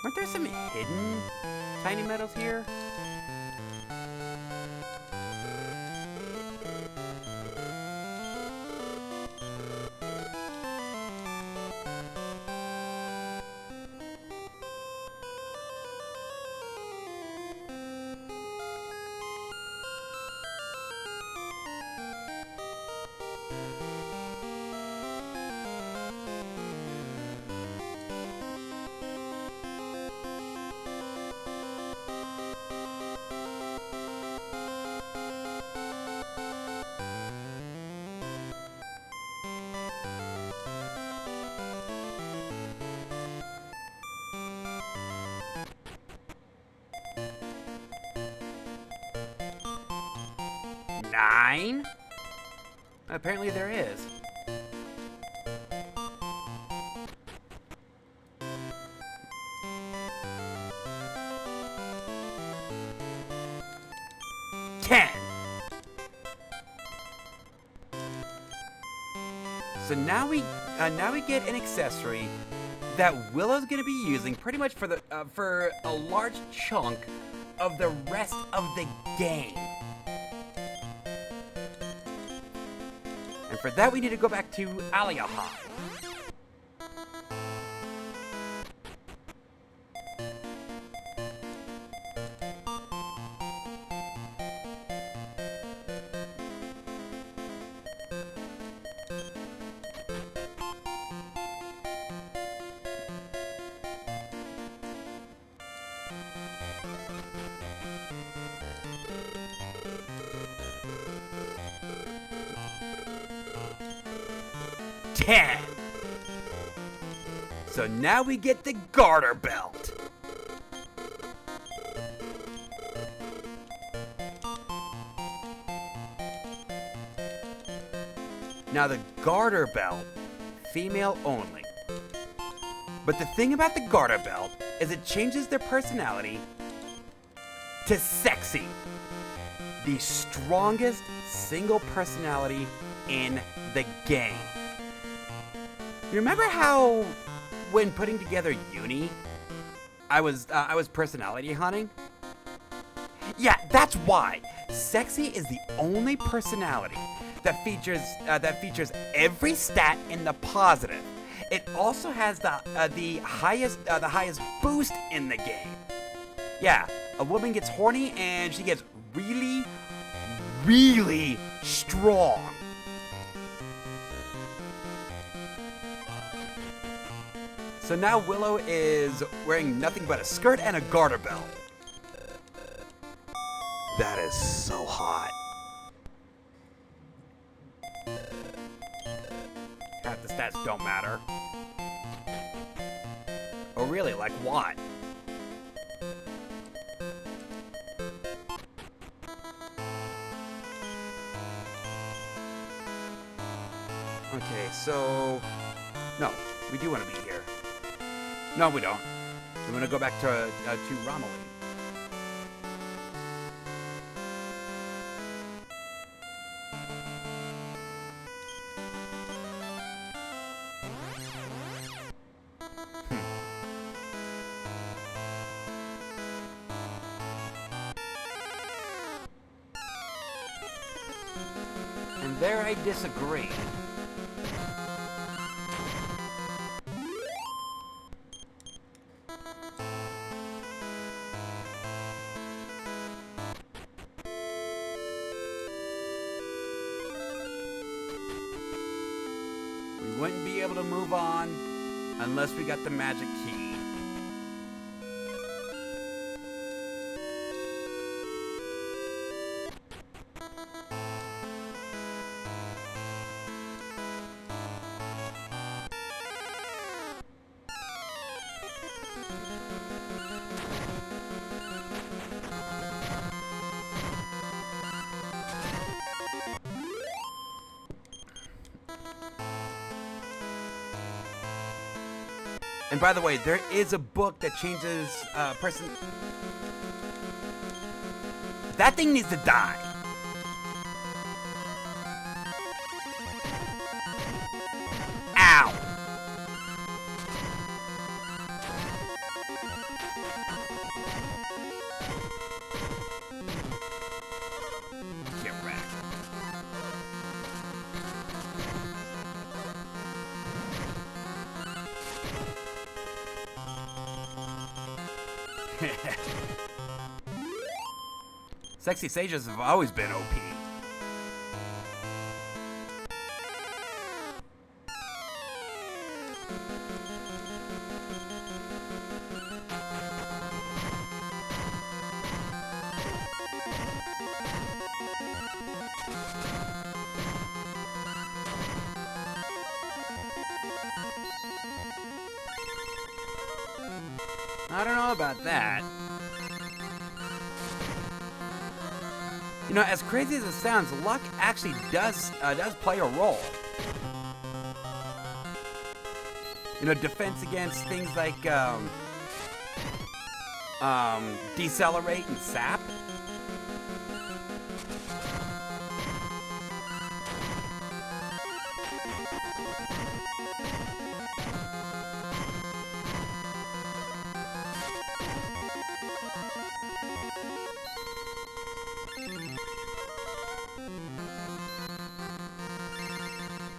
Aren't there some hidden tiny medals here? Nine? Apparently there is. Ten. So now we get an accessory that Willow's gonna be using pretty much for a large chunk of the rest of the game. And for that, we need to go back to Aliaha. Ten. So now we get the garter belt. Now the garter belt, female only. But the thing about the garter belt is it changes their personality to sexy. The strongest single personality in the game. You remember how when putting together Uni, I was personality hunting? Yeah, that's why. Sexy is the only personality that features every stat in the positive. It also has the highest boost in the game. Yeah, a woman gets horny and she gets really, really strong. So now Willow is wearing nothing but a skirt and a garter belt. That is so hot. Half the stats don't matter. Oh really, like what? Okay, so... No, we do want to be here. No, we don't. We want to go back to Romilly. And there I disagree. We wouldn't be able to move on unless we got the magic key. And by the way, there is a book that changes person. That thing needs to die. Ow. Get wrecked. Sexy sages have always been OP. I don't know about that. You know, as crazy as it sounds, luck actually does play a role. You know, defense against things like decelerate and sap.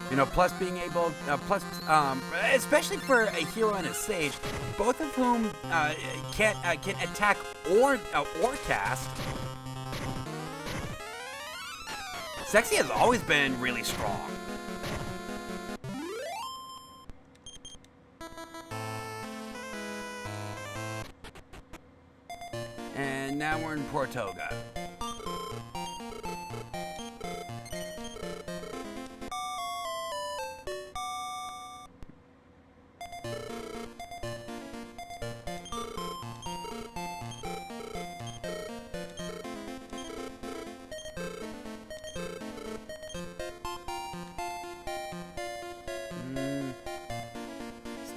You know, plus being able, especially for a hero and a sage, both of whom can attack or cast. Sexy has always been really strong. And now we're in Portoga.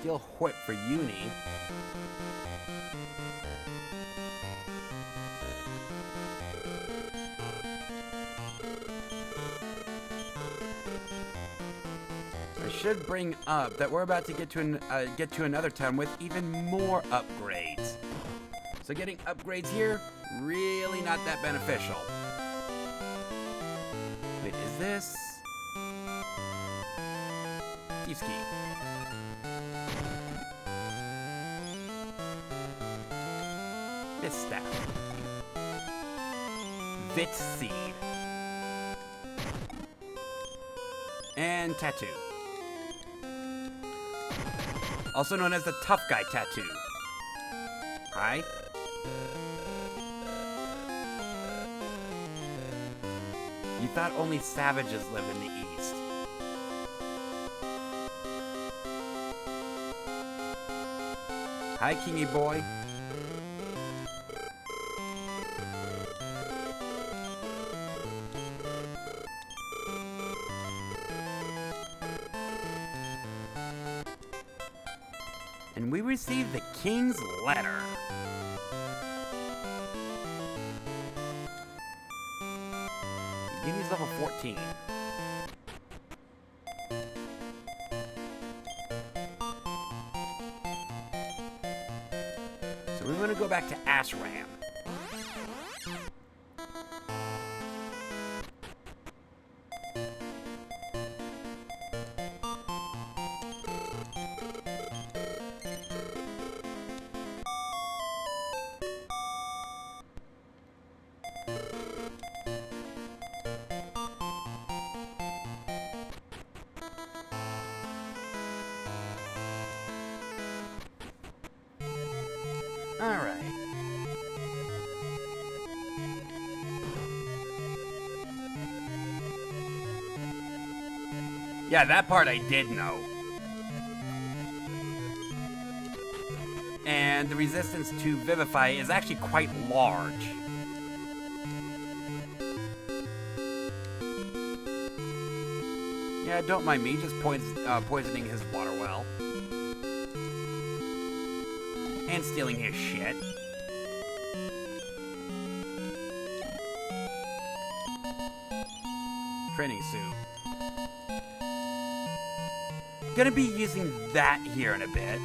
skill whip for Uni. I should bring up that we're about to get to another town with even more upgrades. So getting upgrades here, really not that beneficial. Wait, is this? Thieves' Key. This staff. Vit Seed. And Tattoo. Also known as the Tough Guy Tattoo. Hi. You thought only savages live in the East. Hi, Kingy boy. And we received the King's Letter. Uni's level 14. So we're going to go back to Ashram. Alright. Yeah, that part I did know. And the resistance to Vivify is actually quite large. Yeah, don't mind me, just poisoning his water well. And stealing his shit. Training suit. Gonna be using that here in a bit.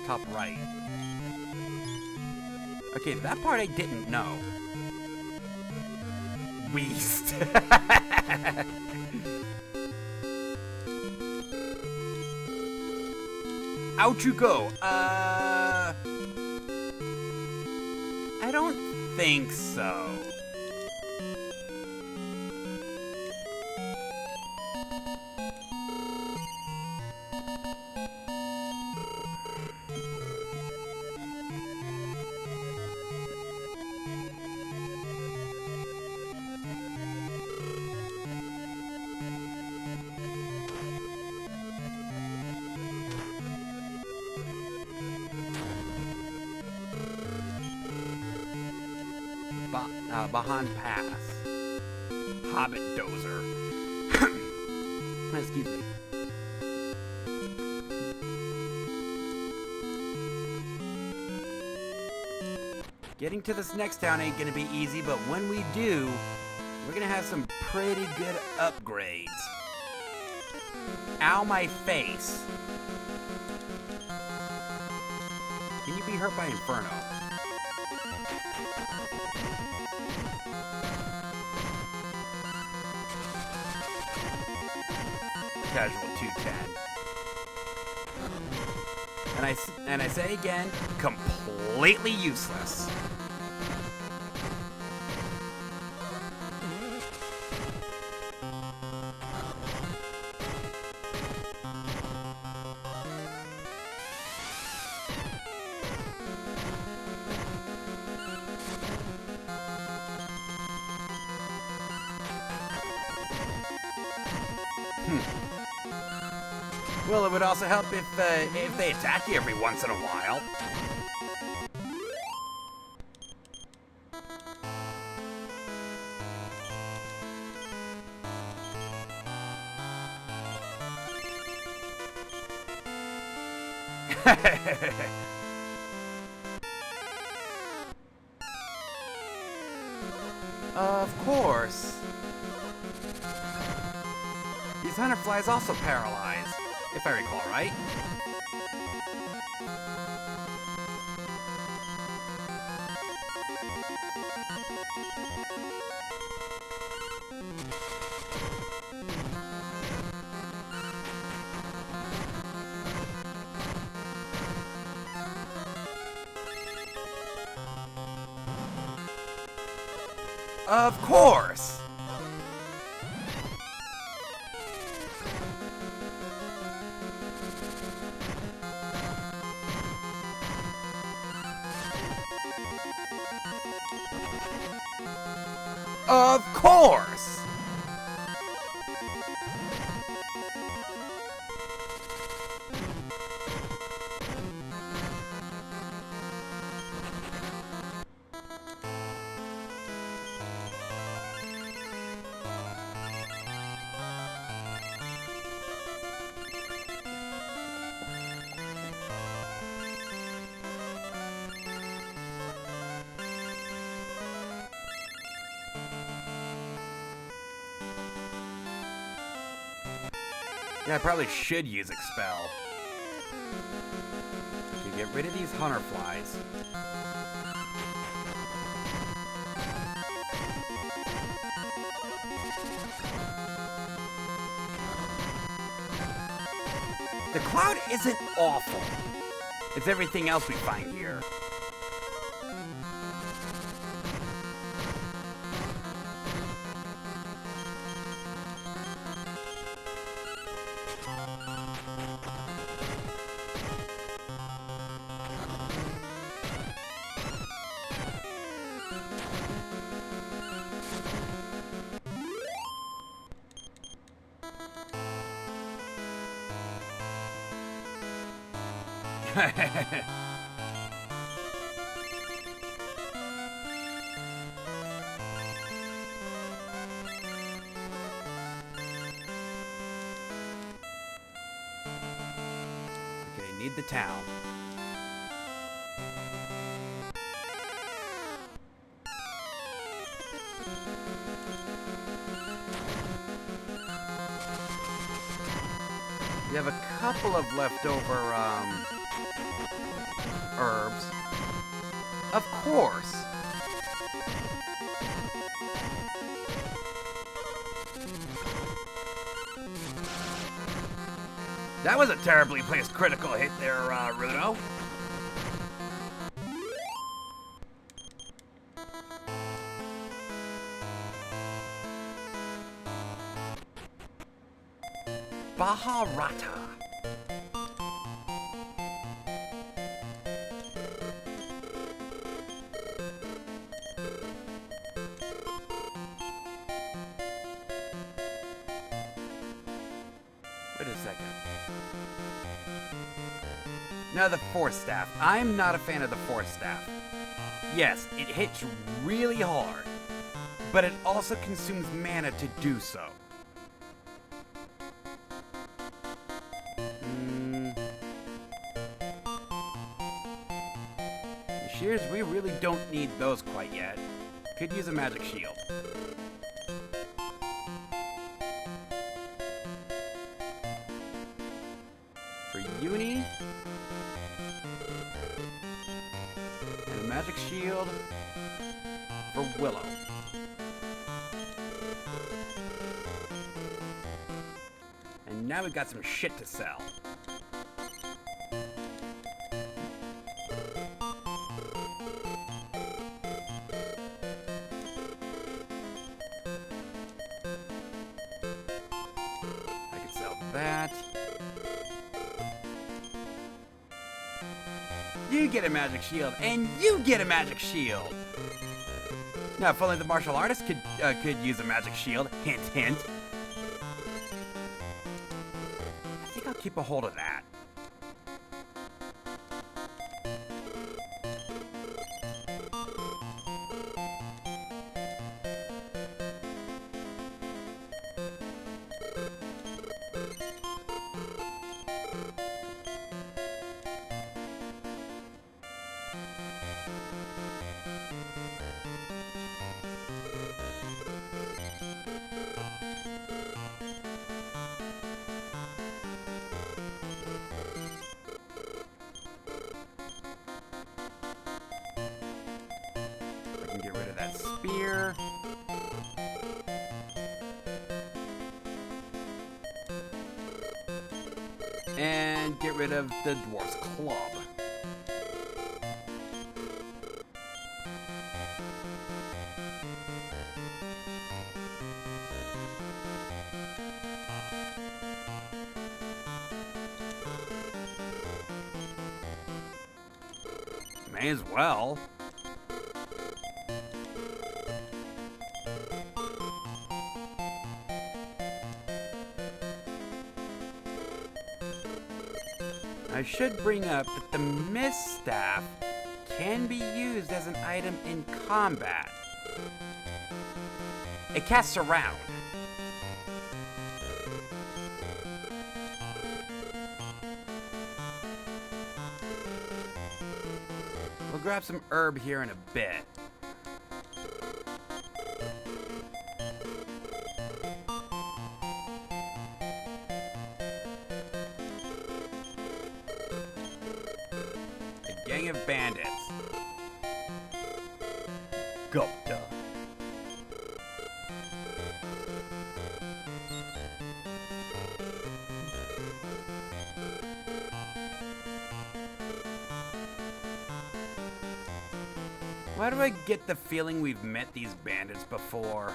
Top right. Okay, that part I didn't know. Weast. Out you go. I don't think so. Bahan Pass. Hobbit Dozer. Excuse me. Getting to this next town ain't gonna be easy, but when we do, we're gonna have some pretty good upgrades. Ow, my face. Can you be hurt by Inferno? Casual 210. And I say again, completely useless. Well, it would also help if they attack you every once in a while. Of course. These hunter flies also paralyzed, if I recall right. Of course! Of course! Yeah, I probably should use Expel to get rid of these hunter flies. The cloud isn't awful. It's everything else we find here. Okay, need the town. We have a couple of leftover, herbs. Of course. That was a terribly placed critical hit there, Rudo. Baharata. Wait a second. Now the Force Staff. I'm not a fan of the Force Staff. Yes, it hits really hard, but it also consumes mana to do so. Shears, we really don't need those quite yet. Could use a magic shield. For Uni. And a magic shield for Willow. And now we've got some shit to sell. That. You get a magic shield, and you get a magic shield. Now, if only the martial artist could use a magic shield. Hint, hint. I think I'll keep a hold of that. spear. And get rid of the dwarf's club. May as well. I should bring up that the Mist Staff can be used as an item in combat. It casts around. We'll grab some herb here in a bit. A gang of bandits. Gupta. Why do I get the feeling we've met these bandits before?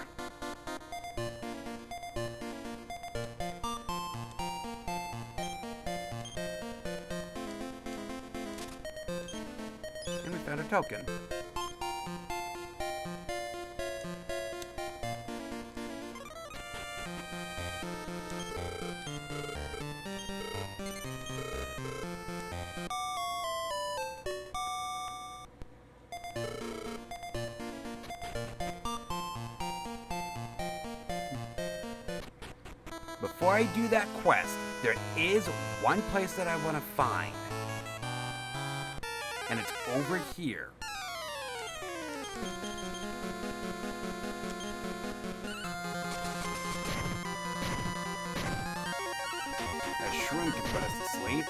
And we found a token. Before I do that quest, there is one place that I want to find. And it's over here. That shroom can put us to sleep.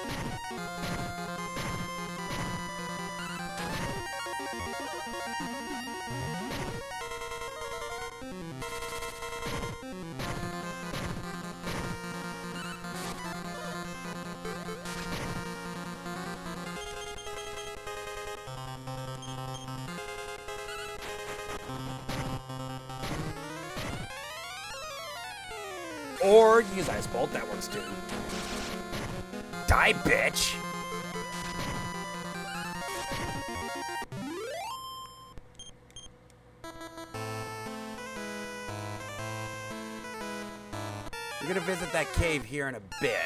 Or use Ice Bolt, that works too. Die, bitch! We're gonna visit that cave here in a bit.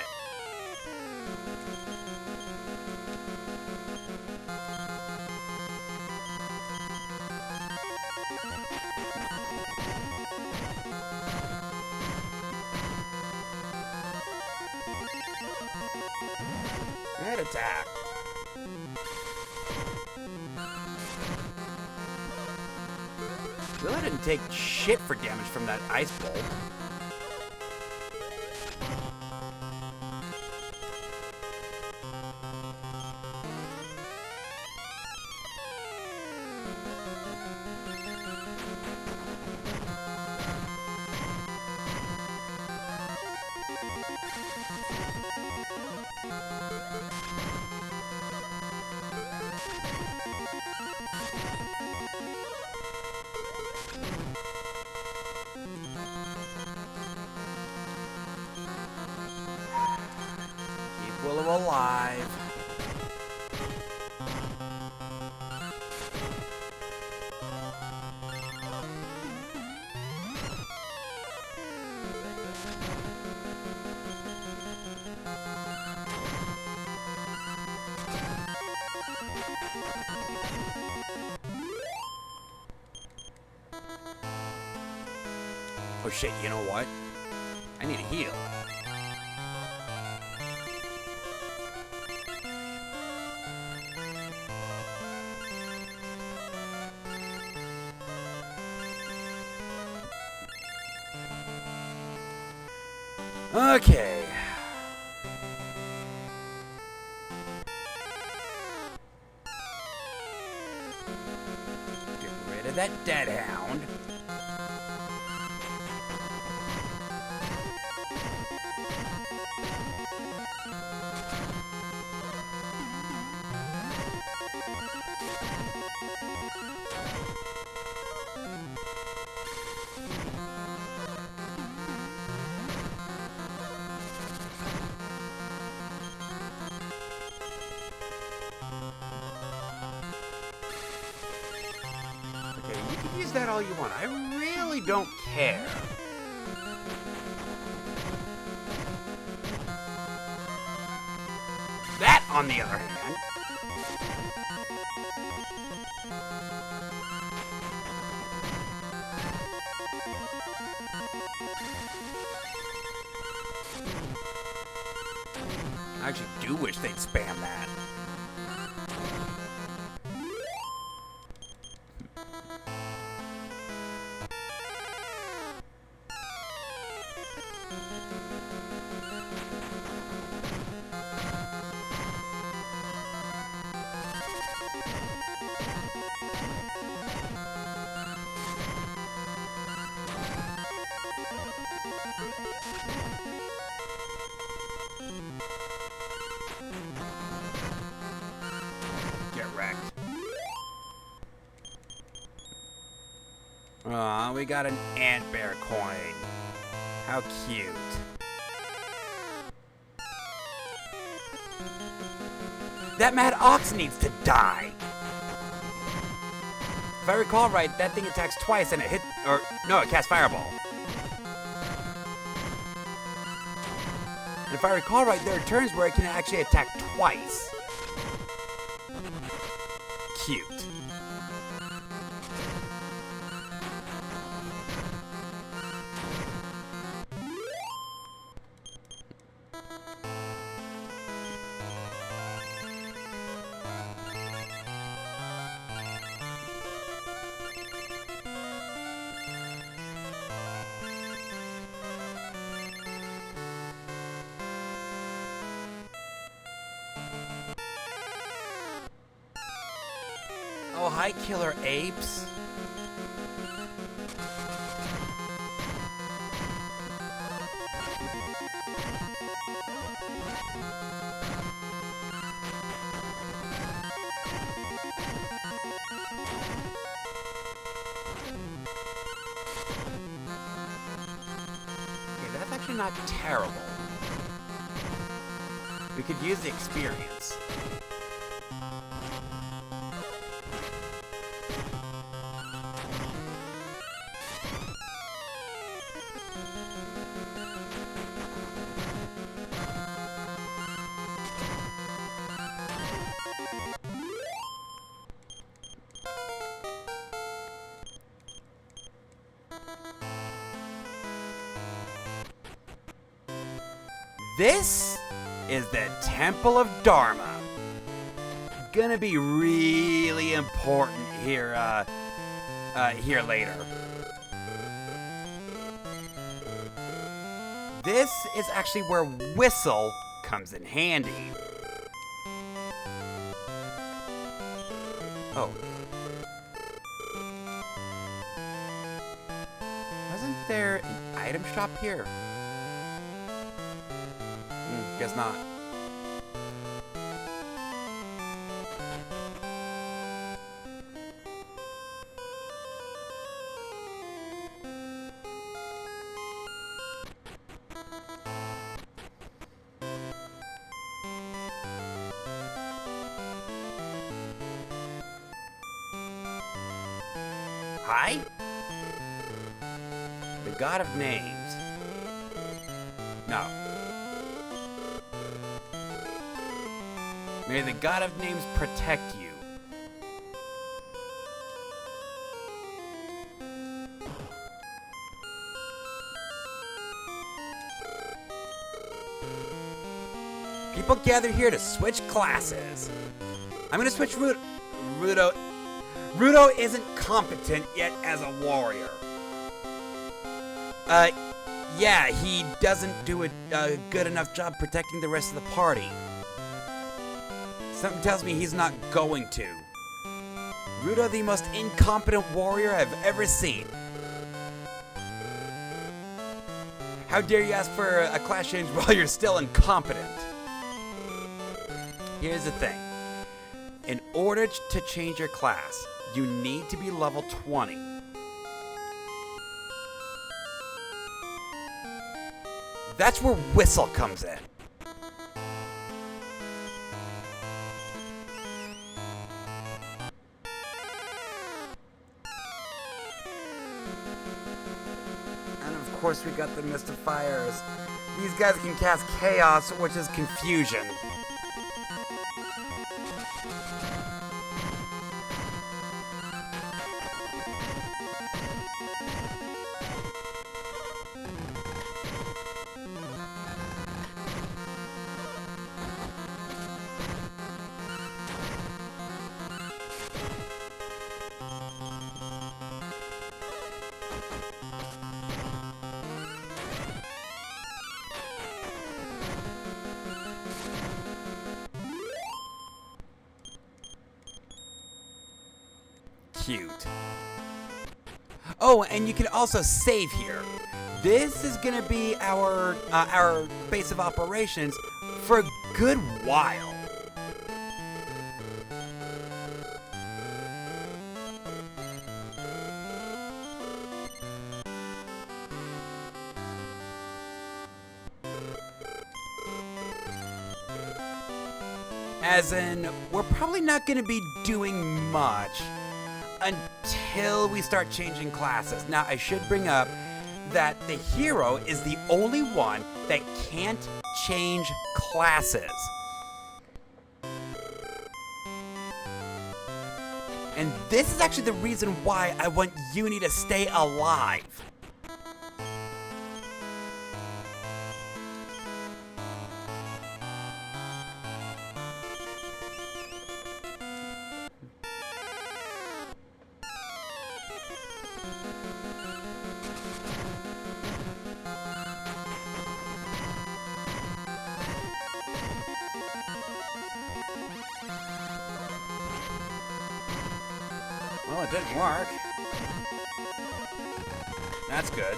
Great attack. Willa didn't take shit for damage from that Ice Bolt. Willow alive. Oh shit, you know what? I need a heal. Okay. Get rid of that dead hound. Okay, you can use that all you want. I really don't care. That, on the other hand... I actually do wish they'd spam that. Get wrecked. Aw, we got an ant bear coin. How cute. That mad ox needs to die. If I recall right, that thing attacks twice and it hit, or no, it casts fireball. And if I recall right, there are turns where it can actually attack twice. Cute. Oh, hi, killer apes. Okay, that's actually not terrible. We could use the experience. This is the Temple of Dharma. Gonna be really important here, here later. This is actually where Whistle comes in handy. Oh. Wasn't there an item shop here? Guess not. Hi? The God of Names. No. May the God of Names protect you. People gather here to switch classes. I'm gonna switch Rudo. Rudo isn't competent yet as a warrior. Yeah, he doesn't do a good enough job protecting the rest of the party. Something tells me he's not going to. Ruda, the most incompetent warrior I've ever seen. How dare you ask for a class change while you're still incompetent? Here's the thing. In order to change your class, you need to be level 20. That's where Whistle comes in. And of course we got the Mystifiers. These guys can cast Chaos, which is confusion. Cute. Oh, and you can also save here. This is gonna be our base of operations for a good while. As in, we're probably not gonna be doing much until we start changing classes. Now, I should bring up that the hero is the only one that can't change classes. And this is actually the reason why I want Uni to stay alive. Well, it didn't work. That's good.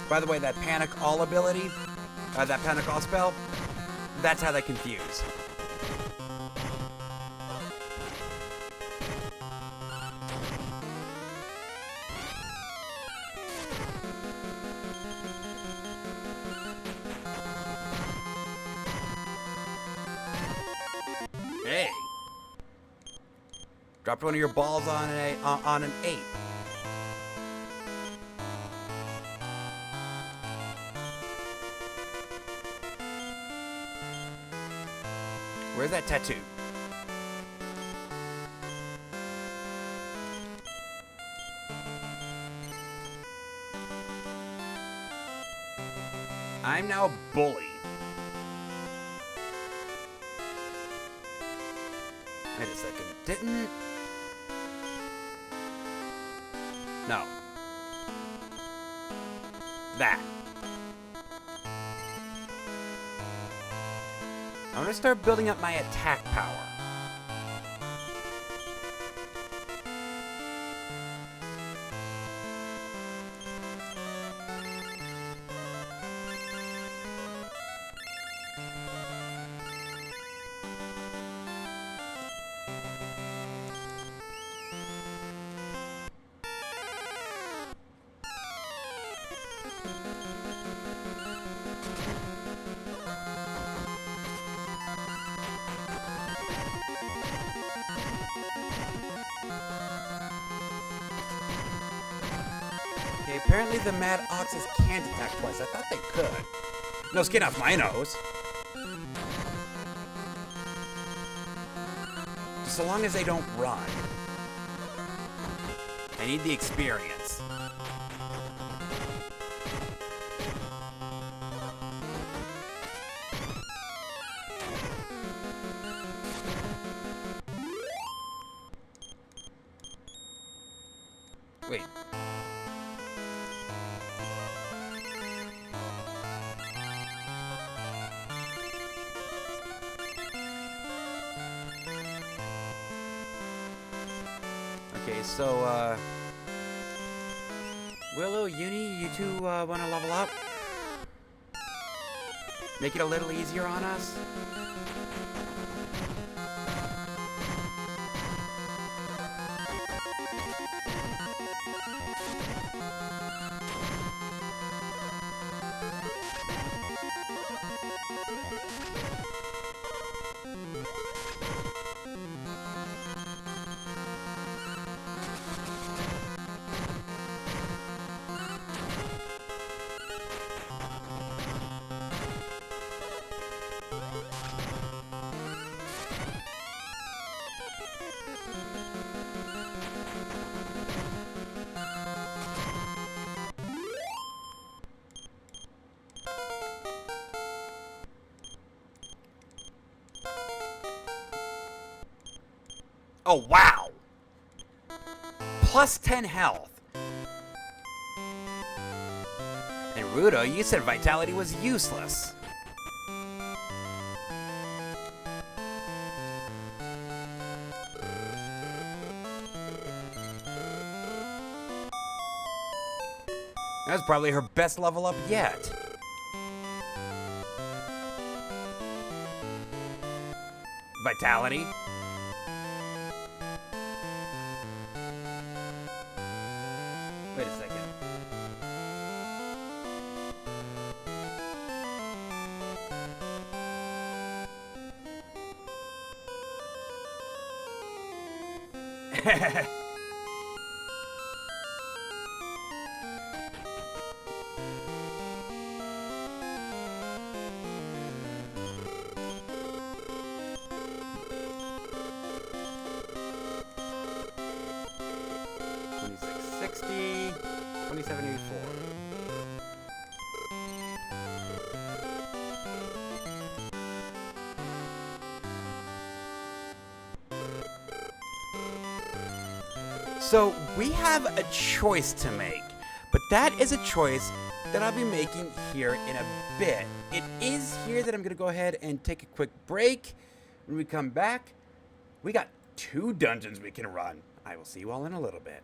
By the way, that Panic All ability, that Panic All spell, that's how they confuse. Hey! Dropped one of your balls on an ape. Where's that tattoo? I'm now a bully. Wait a second. Didn't... No. That. I'm gonna start building up my attack power. Okay, apparently the Mad Oxes can't attack twice. I thought they could. No skin off my nose. Just so long as they don't run. I need the experience. Wait. Okay, so, Willow, Uni, you two, wanna level up? Make it a little easier on us? Oh, wow! Plus 10 health. And Rudo, you said vitality was useless. That was probably her best level up yet. Vitality. Wait a second. $26.60, $27.84. So we have a choice to make, but that is a choice that I'll be making here in a bit. It is here that I'm going to go ahead and take a quick break. When we come back, we got 2 dungeons we can run. I will see you all in a little bit.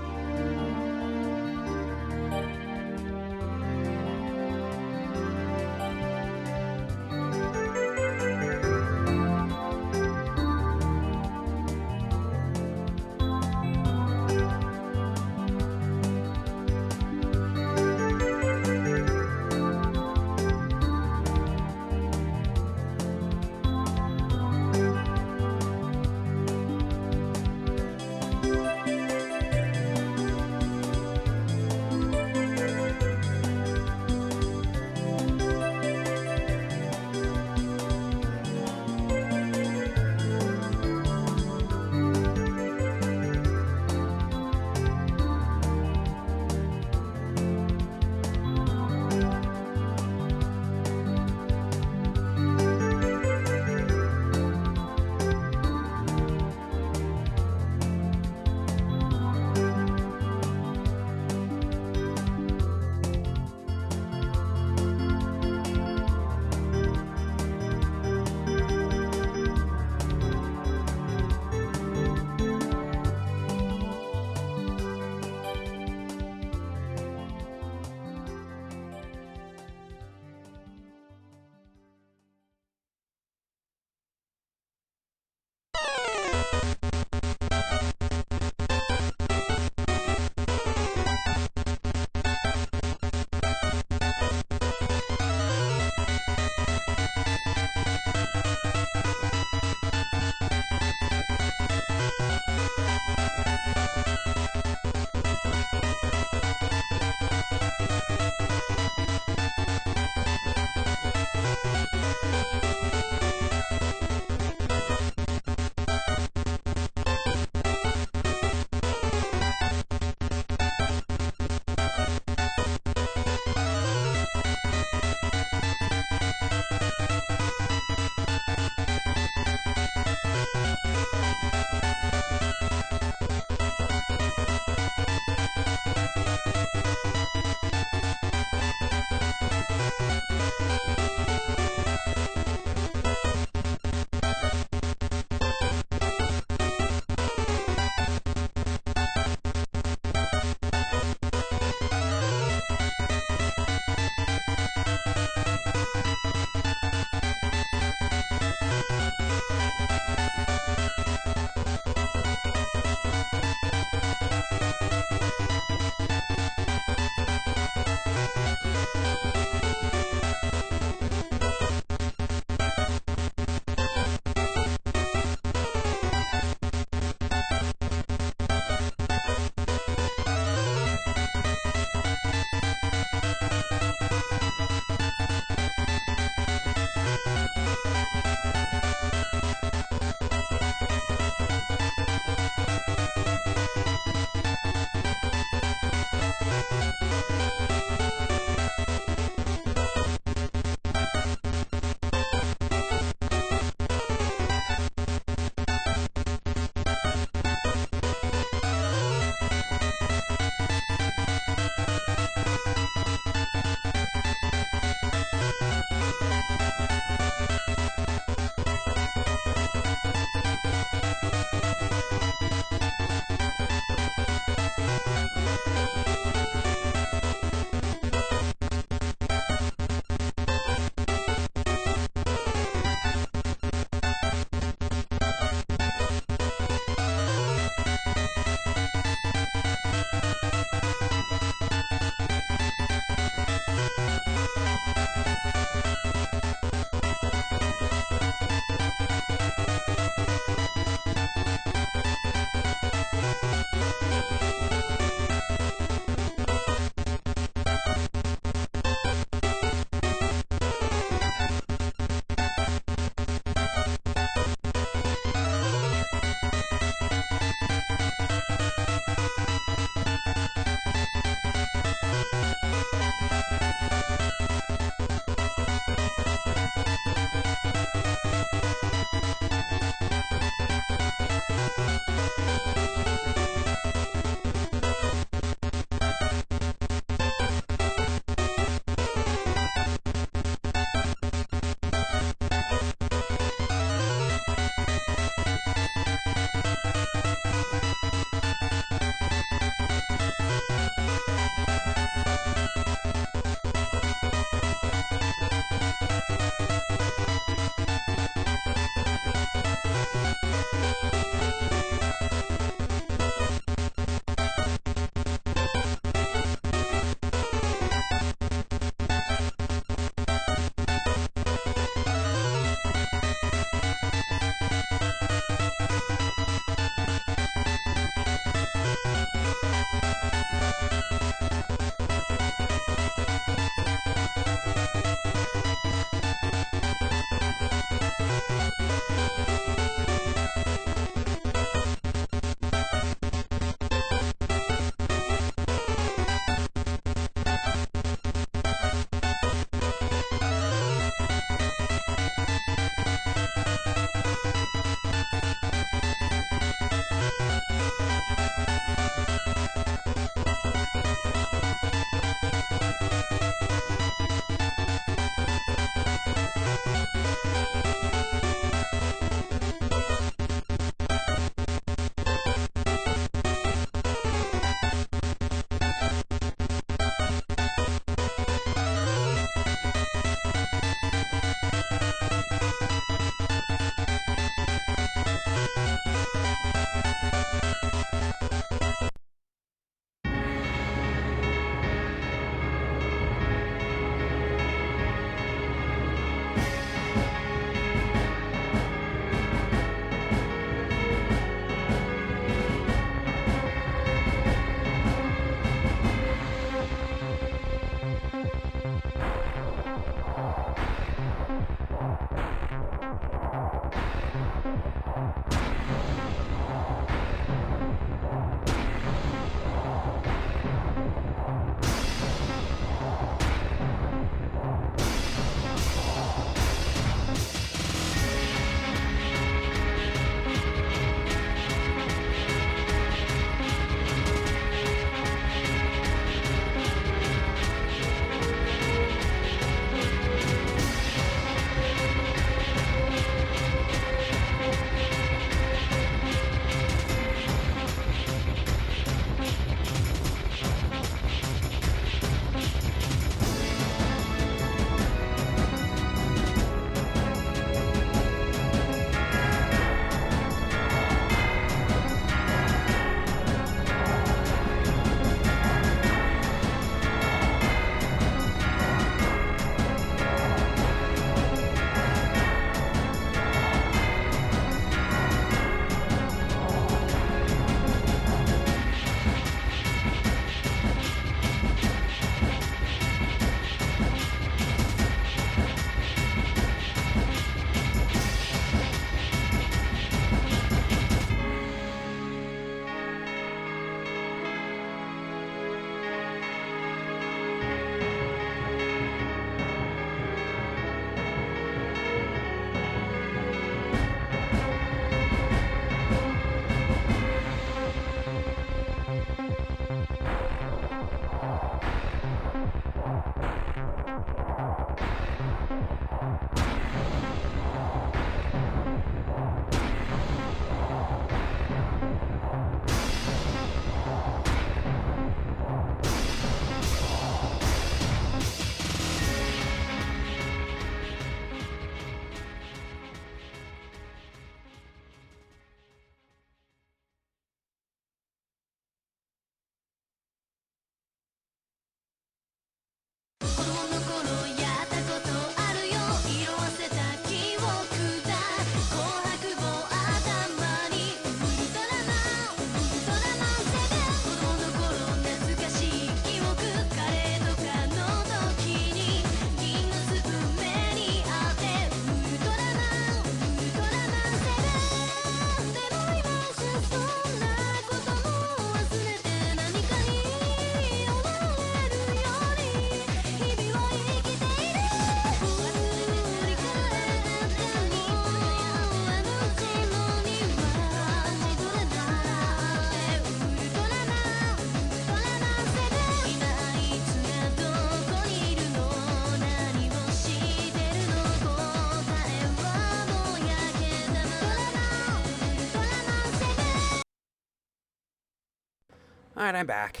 Alright, I'm back.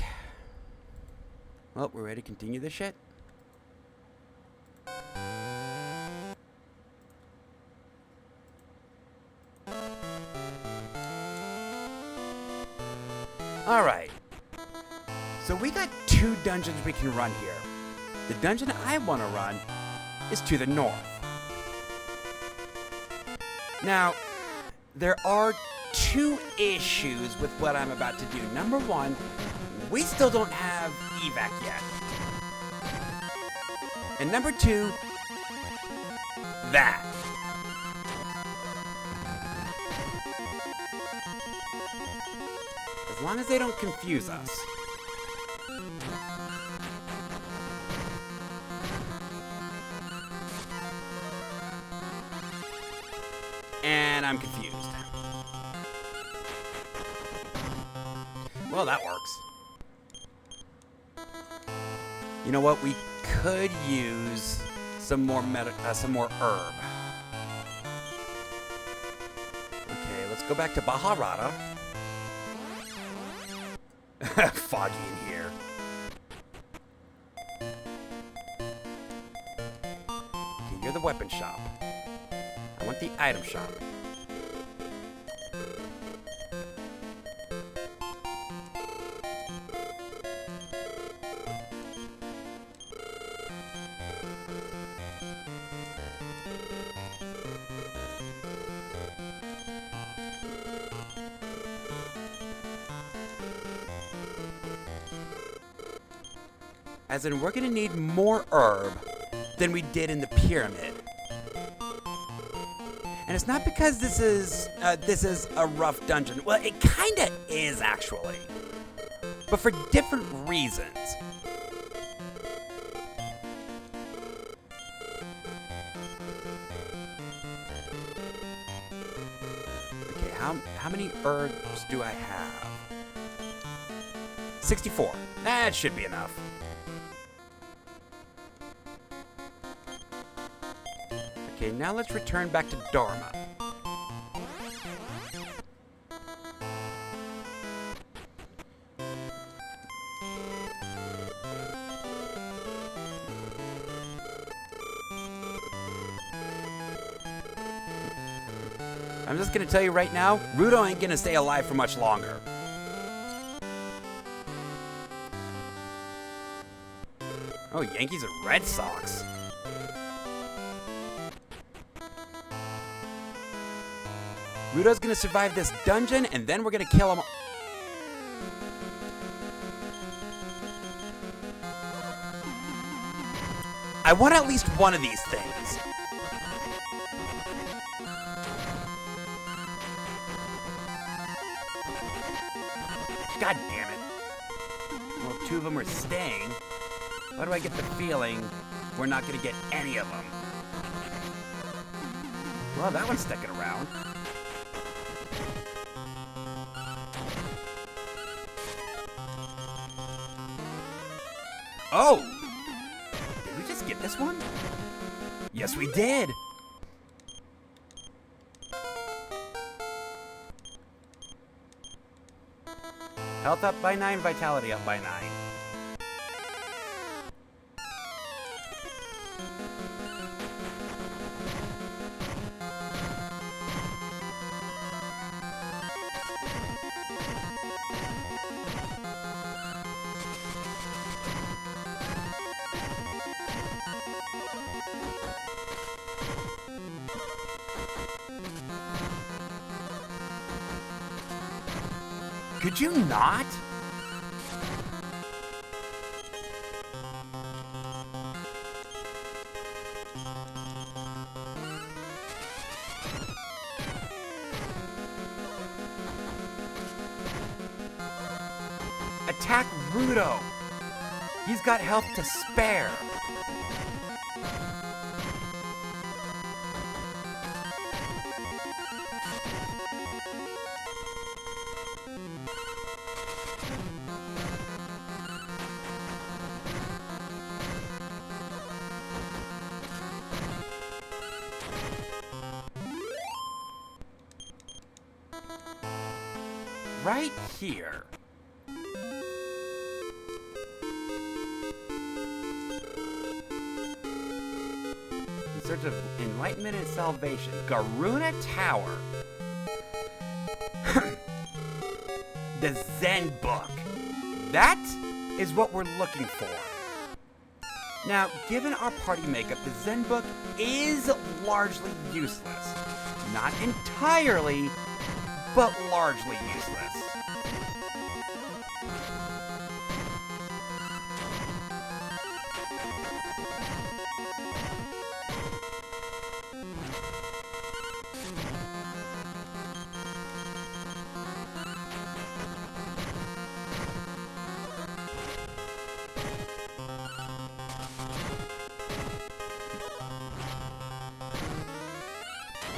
Well, we're ready to continue this shit? Alright. So we got 2 dungeons we can run here. The dungeon I want to run is to the north. Now, there are 2 issues with what I'm about to do. Number 1, we still don't have evac yet. And number 2, that. As long as they don't confuse us. And I'm confused. Well, that works. You know what? We could use some more herb. Okay, let's go back to Baharata. Foggy in here. Okay, you're the weapon shop. I want the item shop. As in, we're gonna need more herb than we did in the pyramid. And it's not because this is a rough dungeon. Well, it kinda is, actually. But for different reasons. Okay, how many herbs do I have? 64. That should be enough. Okay, now let's return back to Dharma. I'm just gonna tell you right now, Rudo ain't gonna stay alive for much longer. Oh, Yankees and Red Sox. Rudo's gonna survive this dungeon, and then we're gonna kill him. I want at least one of these things. God damn it. Well, 2 of them are staying. Why do I get the feeling we're not gonna get any of them? Well, that one's sticking around. Oh! Did we just get this one? Yes, we did! Health up by 9, vitality up by 9. Could you not? Attack Rudo! He's got health to spare! Right here. of enlightenment and salvation. Garuna Tower. The Zen book. That is what we're looking for. Now, given our party makeup, the Zen book is largely useless. Not entirely, but largely useless.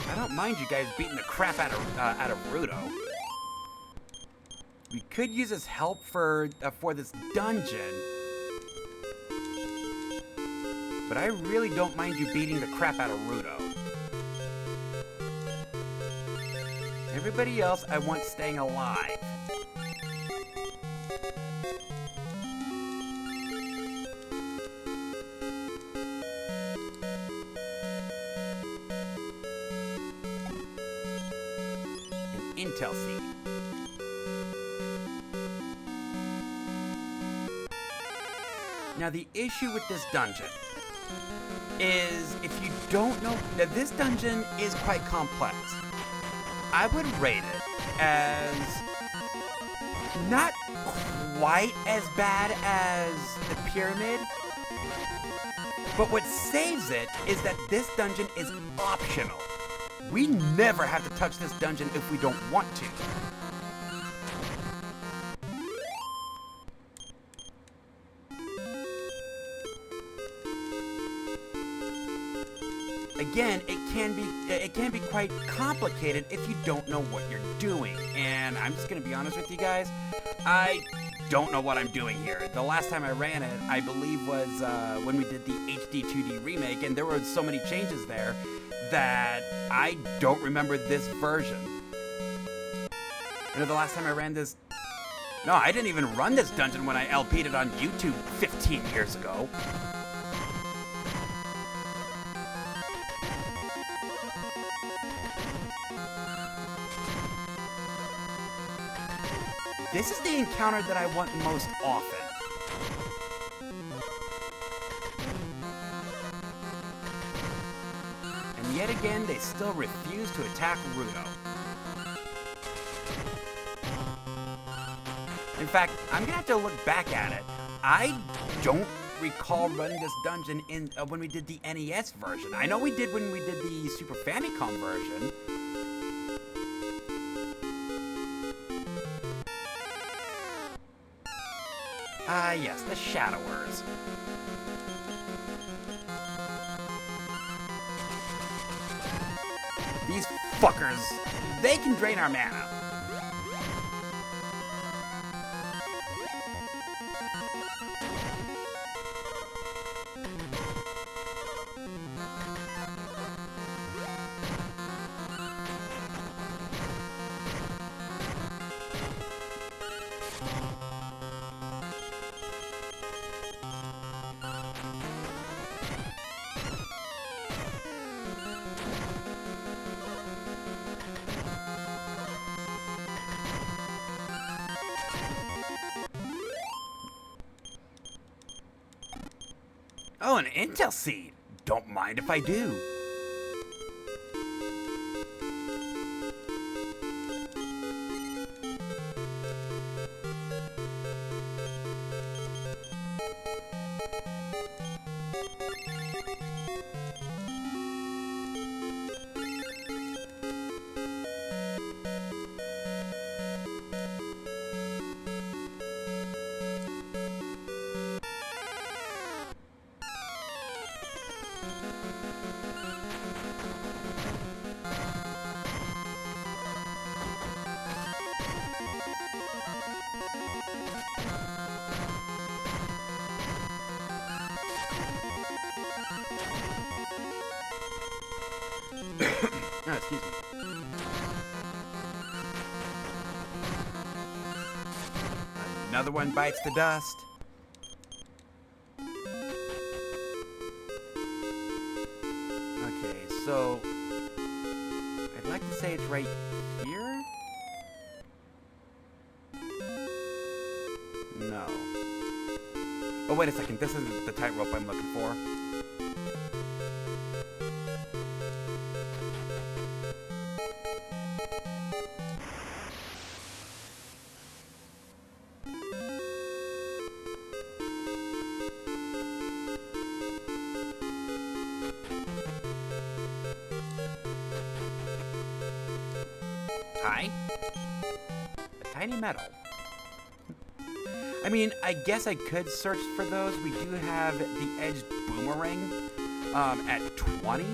I don't mind you guys beating the crap out of Rudo. We could use his help for this dungeon, but I really don't mind you beating the crap out of Rudo. Everybody else, I want staying alive. Intel seed. Now the issue with this dungeon is if you don't know that this dungeon is quite complex. I would rate it as not quite as bad as the pyramid, but what saves it is that this dungeon is optional. We never have to touch this dungeon if we don't want to. Again, it can be quite complicated if you don't know what you're doing. And I'm just gonna be honest with you guys, I don't know what I'm doing here. The last time I ran it, I believe was when we did the HD 2D remake, and there were so many changes there that I don't remember this version. You know, the last time I ran this... No, I didn't even run this dungeon when I LP'd it on YouTube 15 years ago. This is the encounter that I want most often. And yet again, they still refuse to attack Rudo. In fact, I'm gonna have to look back at it. I don't recall running this dungeon in when we did the NES version. I know we did when we did the Super Famicom version. Ah, yes, the Shadowers. These fuckers, they can drain our mana. Oh, an intel seed. Don't mind if I do. Oh, excuse me. Another one bites the dust. Okay, So, I'd like to say it's right here? No. Oh, wait a second. This isn't the tightrope I'm looking for. Hi? A tiny medal. I mean, I guess I could search for those. We do have the edged boomerang at 20.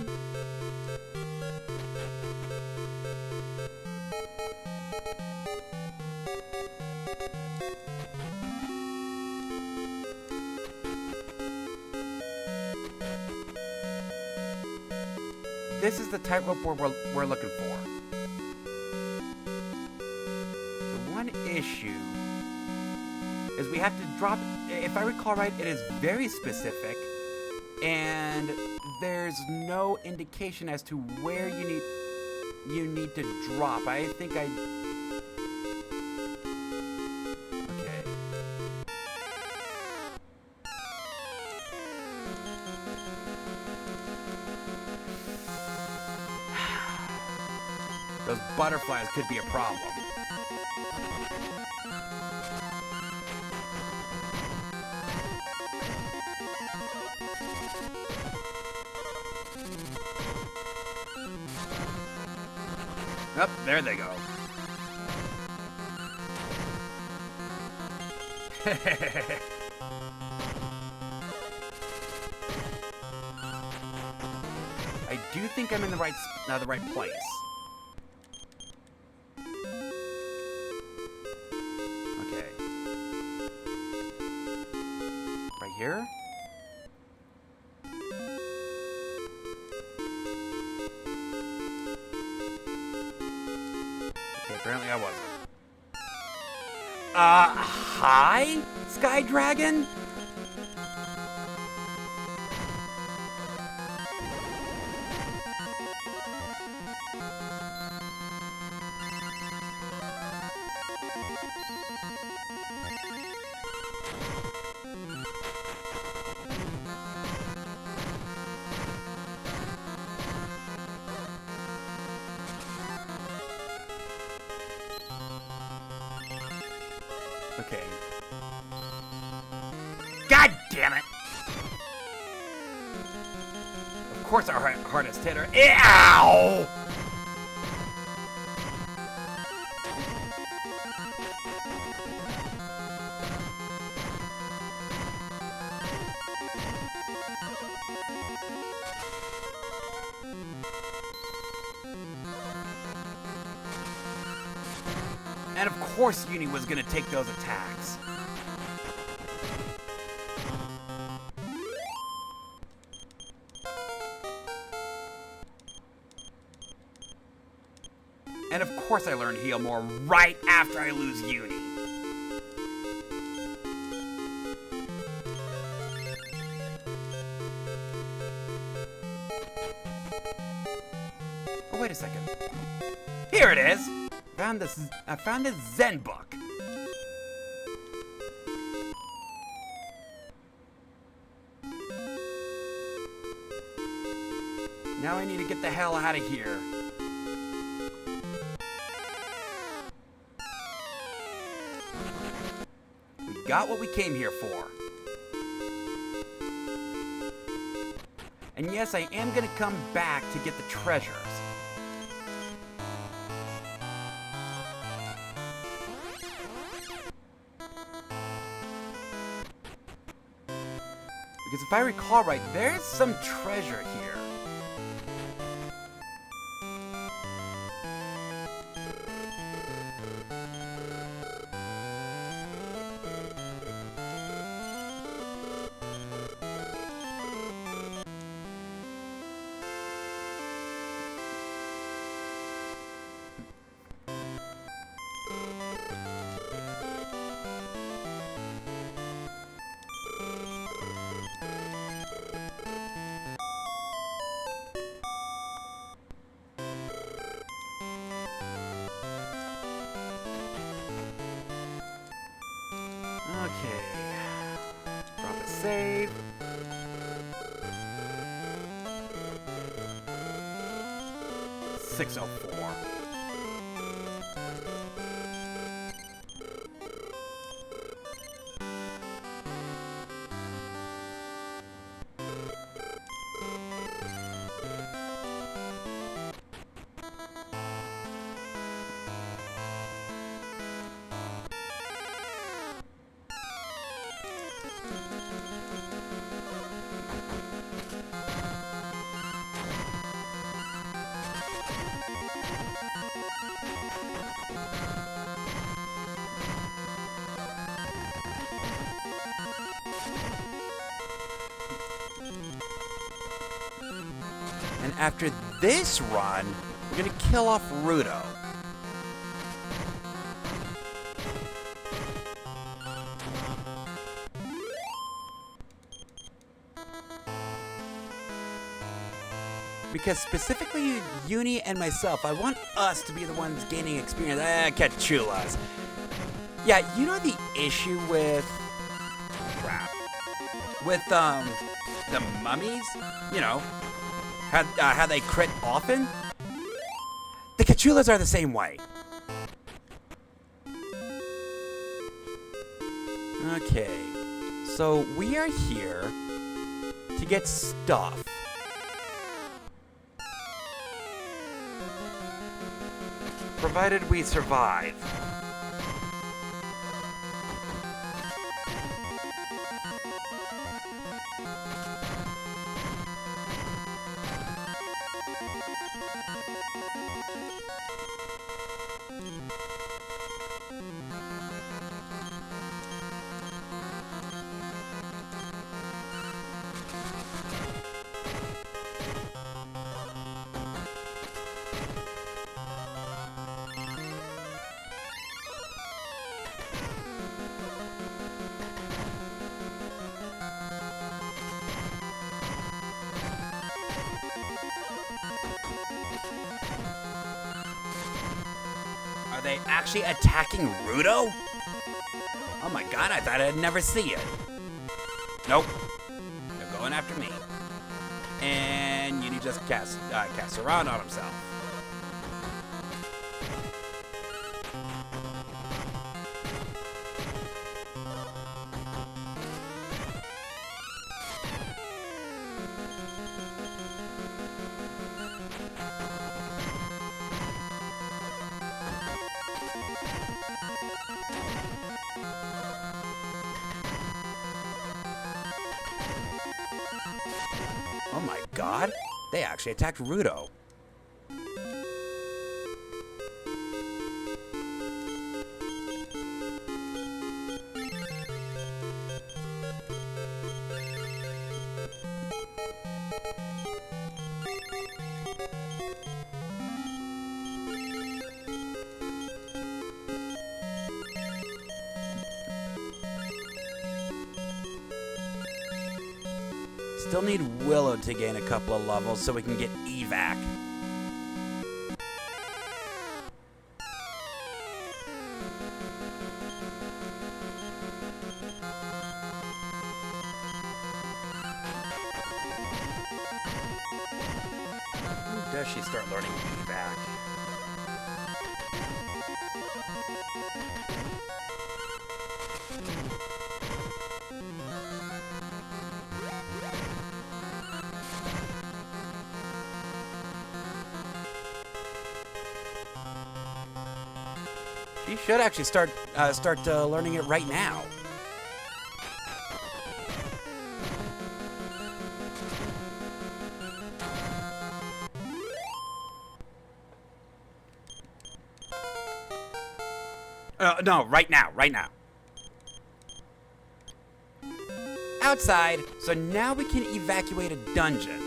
This is the tightrope we're looking for. The one issue is we have to drop, if I recall right, it is very specific, and there's no indication as to where you need to drop. I think I... Okay. Those butterflies could be a problem. Up, there they go. I do think I'm in the right place. Okay. Right here? Apparently I wasn't. Hi? Sky Dragon? Okay. God damn it! Of course our hardest hitter. Ow! And of course Uni was gonna take those attacks. And of course I learned Heal More right after I lose Uni. Oh, wait a second. Here it is! I found this Zen book. Now I need to get the hell out of here. We got what we came here for. And yes, I am gonna come back to get the treasures. Because if I recall right, there's some treasure here. 604. And after this run, we're gonna kill off Rudo. Because specifically Uni and myself, I want us to be the ones gaining experience. Cachulas. Yeah, you know the issue with... crap. With, the mummies? You know, how they crit often? The Cachulas are the same way. Okay, so we are here to get stuff. Provided we survive. Are they actually attacking Rudo? Oh my god, I thought I'd never see it. Nope. They're going after me. And Uni just cast around on himself. Oh my god, they actually attacked Rudo. Still need Willow to gain a couple of levels so we can get evac. When does she start learning evac? She should actually start learning it right now. No, right now, right now. Outside, so now we can evacuate a dungeon.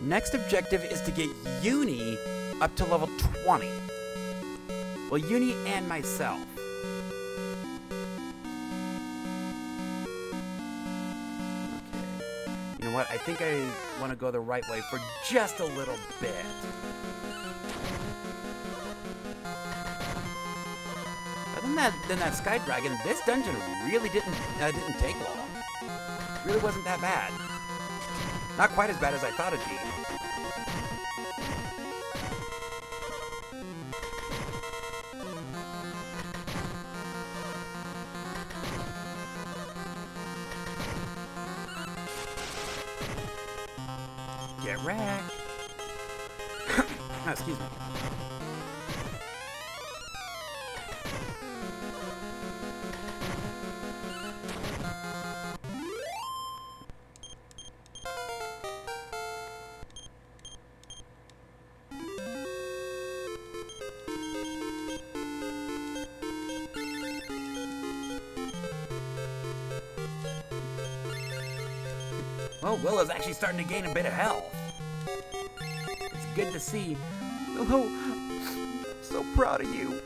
Next objective is to get Uni up to level 20. Well, Uni and myself. Okay. You know what? I think I want to go the right way for just a little bit. than that Sky Dragon, this dungeon really didn't take long. Really wasn't that bad. Not quite as bad as I thought it'd be. Get wrecked. Oh, excuse me. Oh, Willow's actually starting to gain a bit of health. It's good to see. Willow, I'm so proud of you.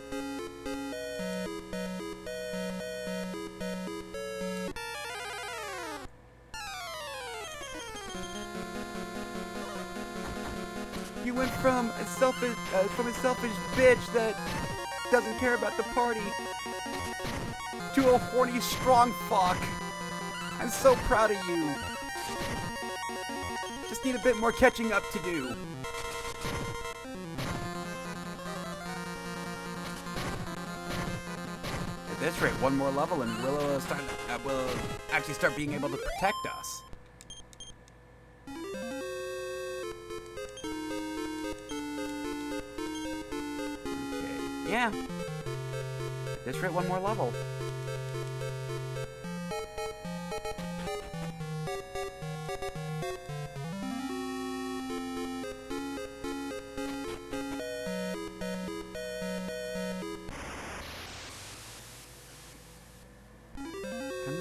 You went from a selfish bitch that doesn't care about the party to a horny, strong fuck. I'm so proud of you. Just need a bit more catching up to do. At this rate, one more level and Willow will actually start being able to protect us. Okay, yeah. At this rate, one more level.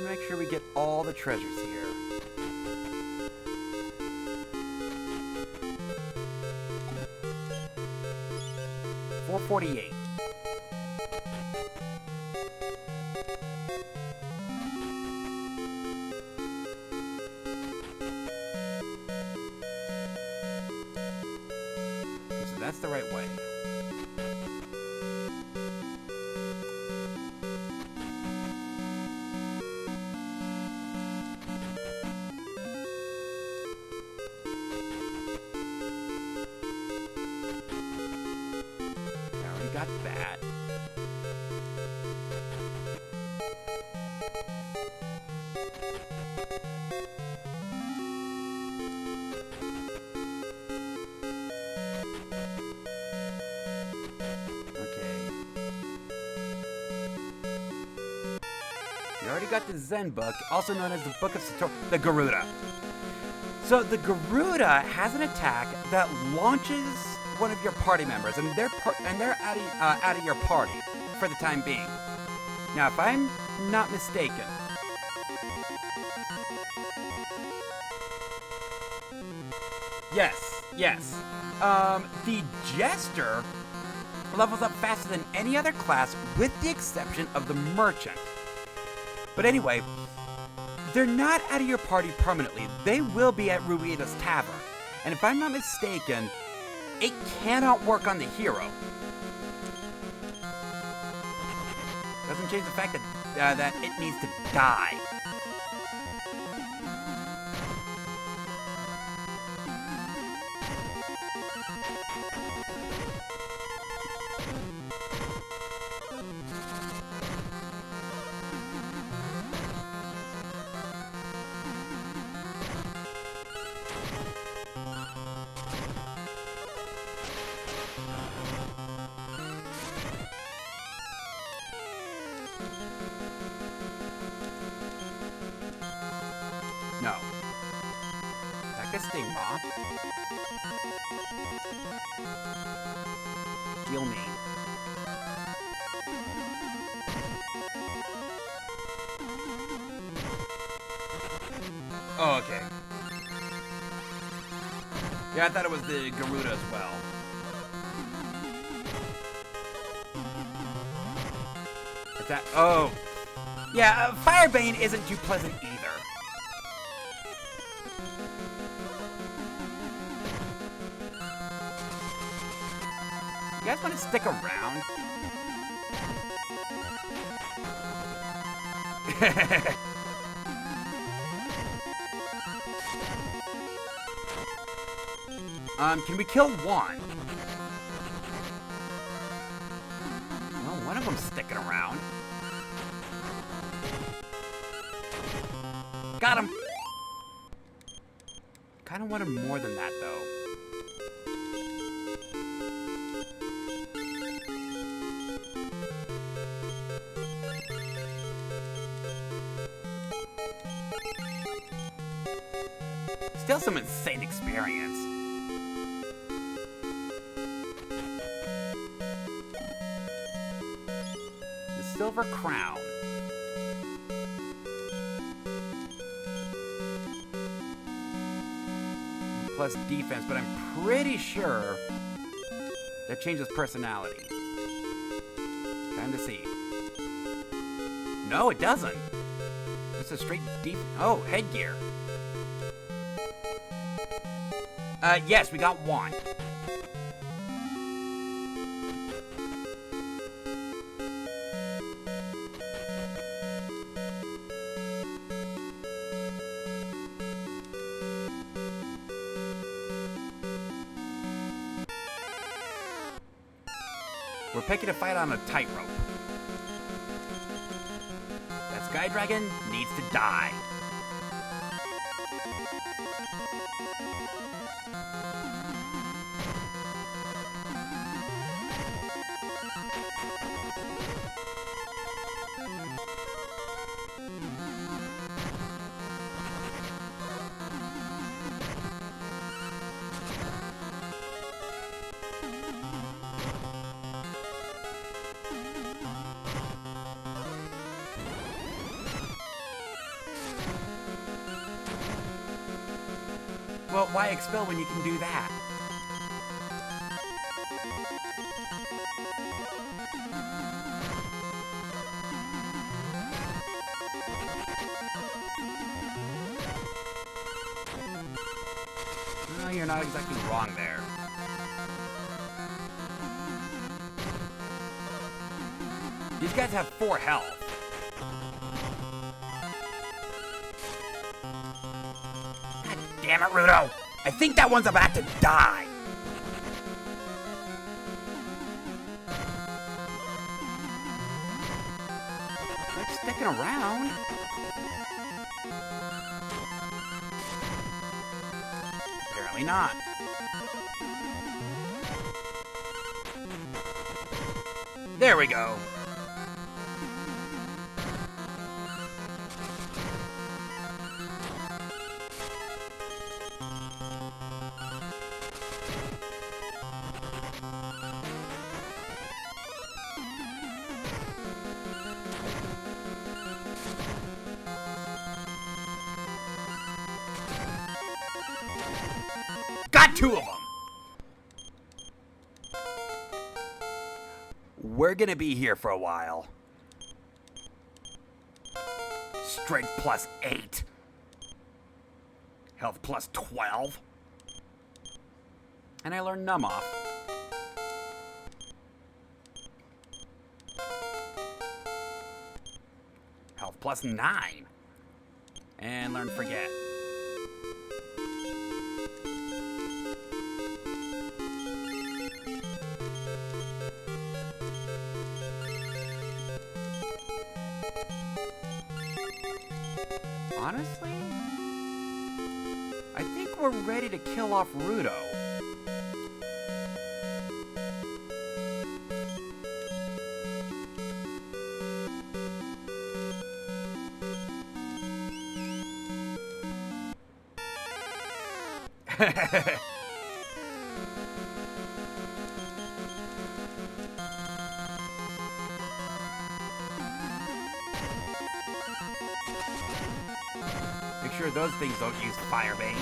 Make sure we get all the treasures here. $448. Okay, so that's the right way. Got that. Okay. We already got the Zen book, also known as the Book of Sator, the Garuda. So the Garuda has an attack that launches one of your party members, and they're out of your party for the time being. Now, if I'm not mistaken, yes, the Jester levels up faster than any other class, with the exception of the Merchant. But anyway, they're not out of your party permanently. They will be at Ruida's Tavern, and if I'm not mistaken, it cannot work on the hero. Doesn't change the fact that it needs to die. No. Is that good sting moth? Heal me. Oh, okay. Yeah, I thought it was the Garuda as well. What's that? Oh. Yeah, Firebane isn't too pleasant either. You guys want to stick around? Can we kill one? Well, one of them's sticking around. Got him! Kinda wanted more than that, though. Still some insane experience. The Silver Crown. Plus defense, but I'm pretty sure that changes personality. Time to see. No, it doesn't. It's a straight defense. Oh, headgear. Yes, we got one. We're picking a fight on a tightrope. That Sky Dragon needs to die. Well, why expel when you can do that? No, you're not exactly wrong there. These guys have 4 health. Damn it, Rudo! I think that one's about to die! They're sticking around. Apparently not. There we go. Got 2 of them! We're gonna be here for a while. Strength plus 8. Health plus 12. And I learned Numb Off. Health plus 9. And learn Forget. Honestly, I think we're ready to kill off Rudo. Make sure those things don't use Firebane.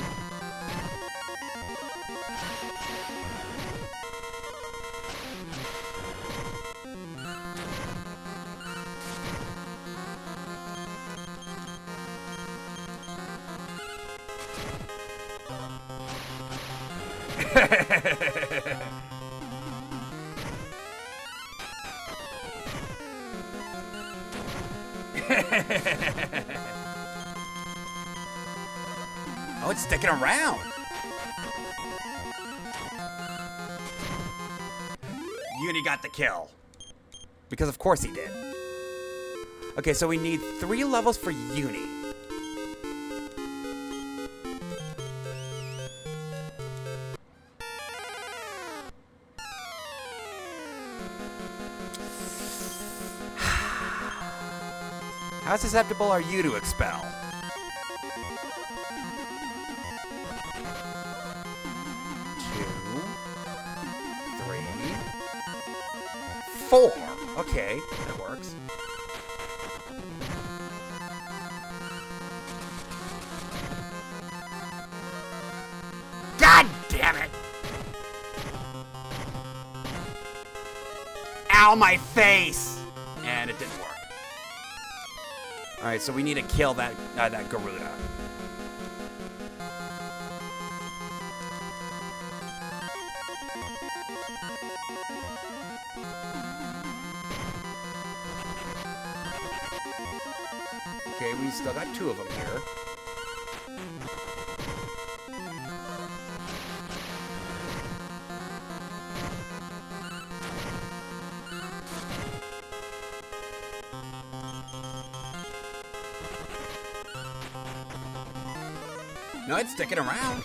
it's sticking around. Uni got the kill. Because of course he did. Okay, so we need 3 levels for Uni. How susceptible are you to expel? Two, 3, 4. Okay, that works. God damn it! Ow, my face! And it didn't work. Alright, so we need to kill that Garuda. Okay, we still got 2 of them here. No, it's sticking around.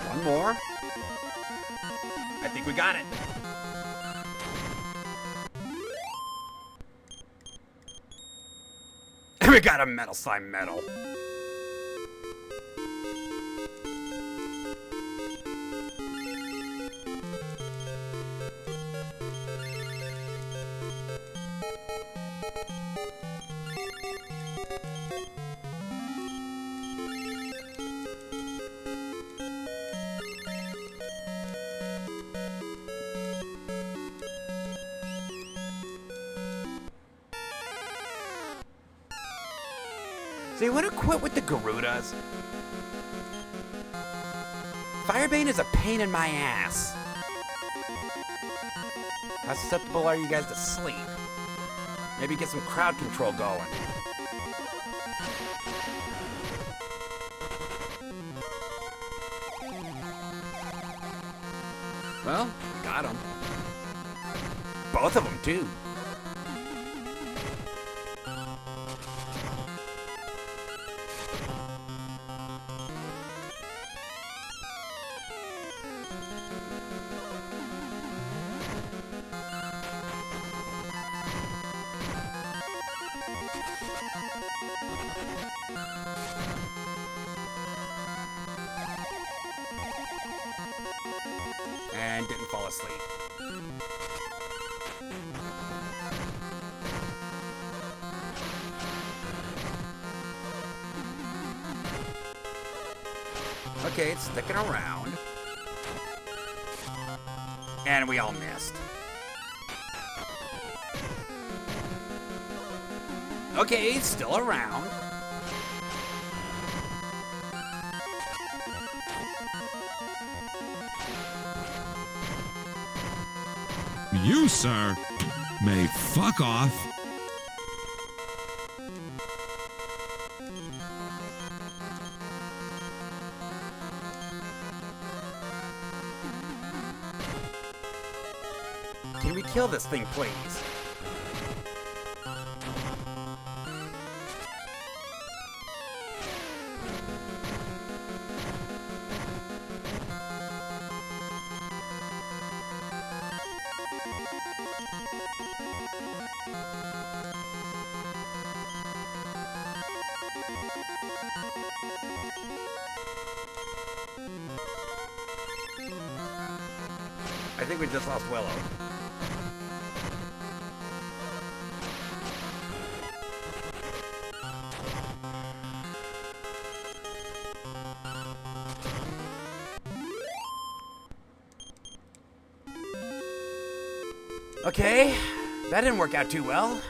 One more. I think we got it. We got a metal slime medal. So you want to quit with the Garudas? Firebane is a pain in my ass. How susceptible are you guys to sleep? Maybe get some crowd control going. Well, got him. Both of them, too. And didn't fall asleep. Okay, it's sticking around. And we all missed. Okay, it's still around. You, sir, may fuck off. Can we kill this thing, please? I think we just lost Willow. Okay, that didn't work out too well.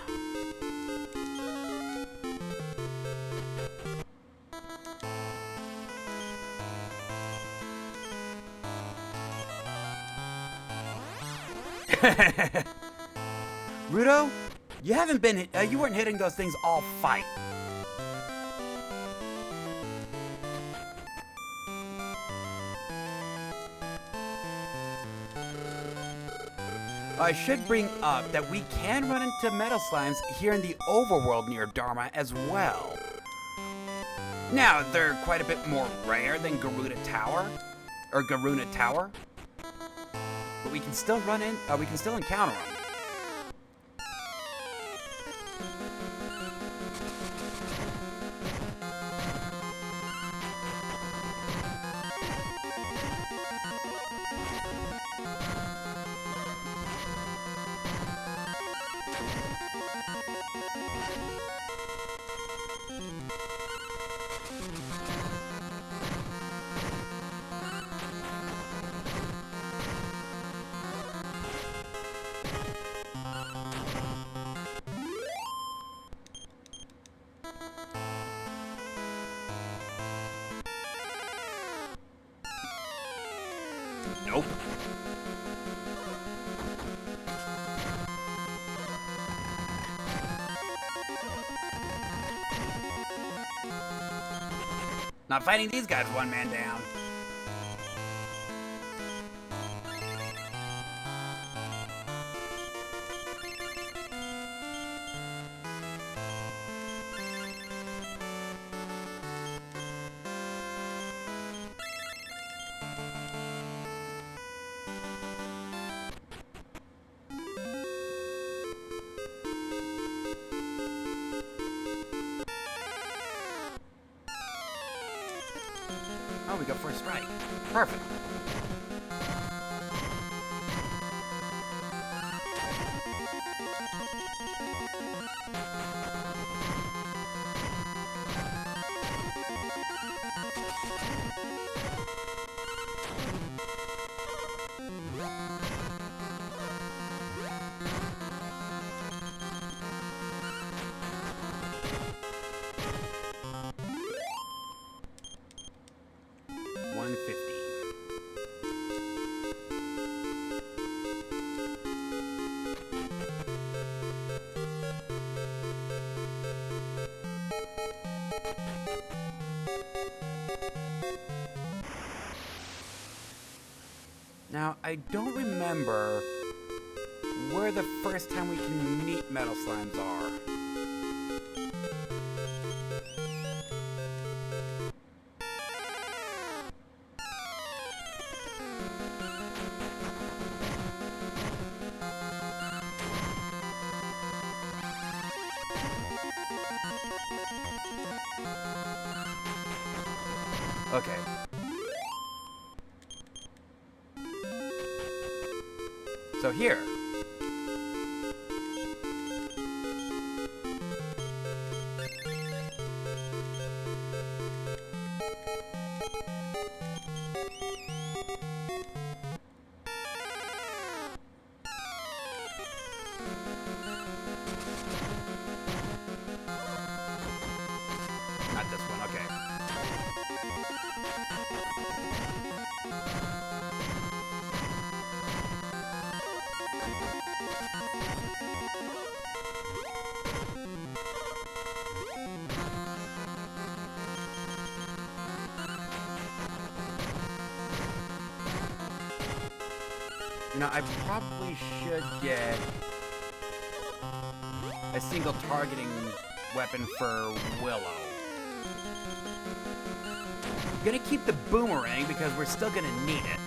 Rudo, You haven't been, you weren't hitting those things all fight. I should bring up that we can run into metal slimes here in the overworld near Dharma as well. Now, they're quite a bit more rare than Garuna Tower, but we can still we can still encounter them. Nope. Not fighting these guys one man down. Oh, we go first strike. Perfect. Now, I don't remember where the first time we can meet metal slimes are. Okay. So here. Not this one, okay. You know, I probably should get a single targeting weapon for Willow. I'm gonna keep the boomerang because we're still gonna need it.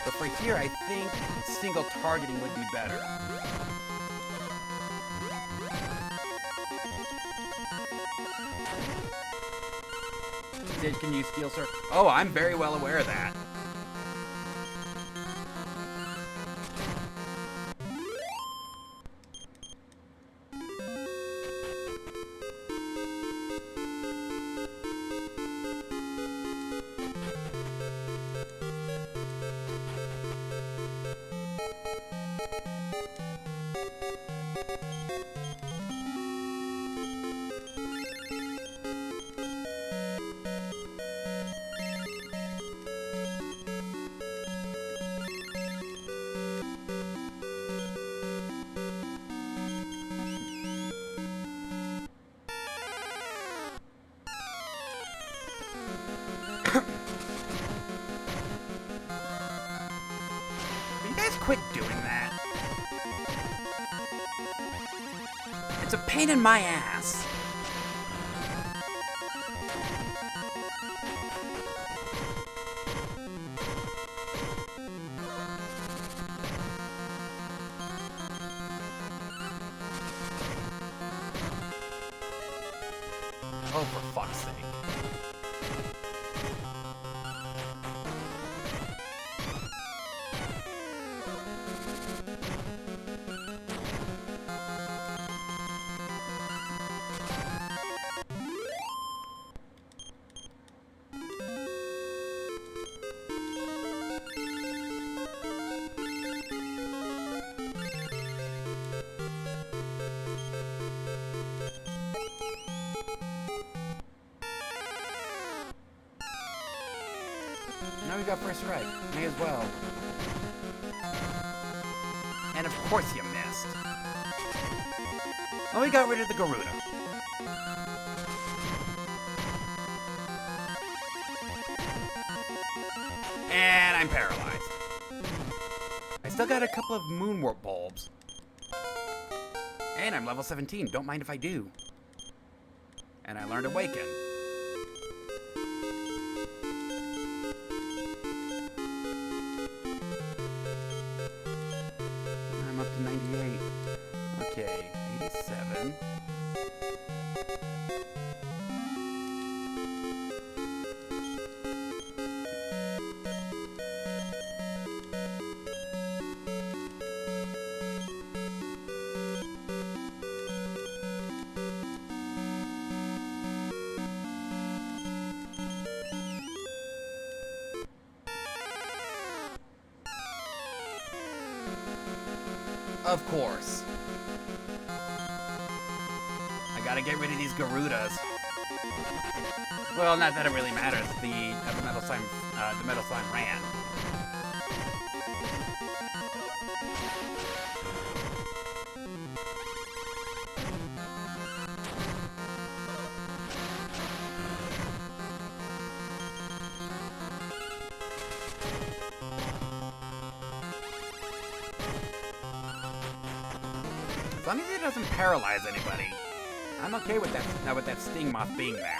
But for here, I think single targeting would be better. Sid, can you steal, sir? Oh, I'm very well aware of that. quit doing that? It's a pain in my ass. Oh, for fuck's sake. Now we got first strike. May as well. And of course you missed. Well, we got rid of the Garuda. And I'm paralyzed. I still got a couple of moonwarp bulbs. And I'm level 17. Don't mind if I do. And I learned Awaken. I'm up to 98. Okay, 87. Of course. I gotta get rid of these Garudas. Well, not that it really matters. The metal slime ran. As long as it doesn't paralyze anybody, I'm okay with that sting moth being there.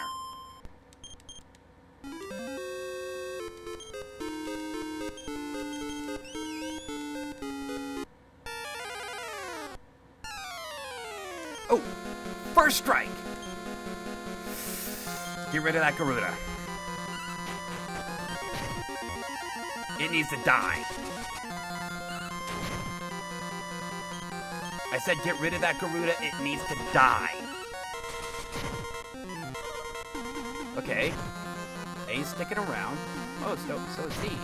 Oh, first strike. Get rid of that Garuda. It needs to die. I said get rid of that Garuda, it needs to die. Okay. A's sticking around. Oh, so is he.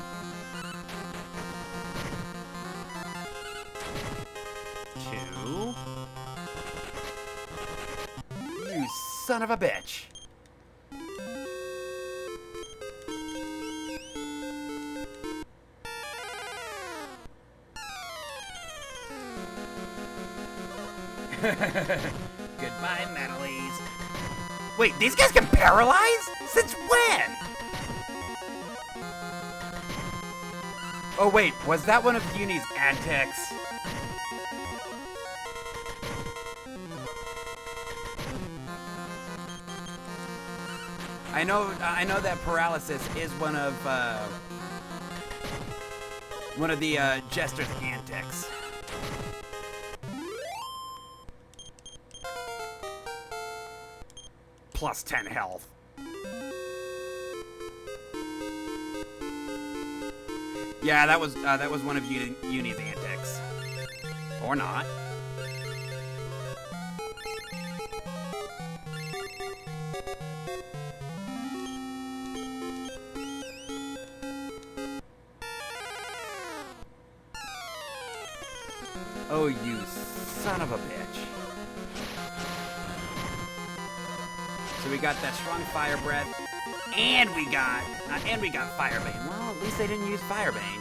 Two. You son of a bitch. Goodbye, Metalies. Wait, these guys can paralyze? Since when? Oh wait, was that one of Uni's antics? I know that paralysis is one of the Jester's antics. Plus 10 health. Yeah, that was one of Uni's antics. Or not. Oh, you son of a bitch. So we got that strong fire breath, and we got Firebane. Well, at least they didn't use Firebane.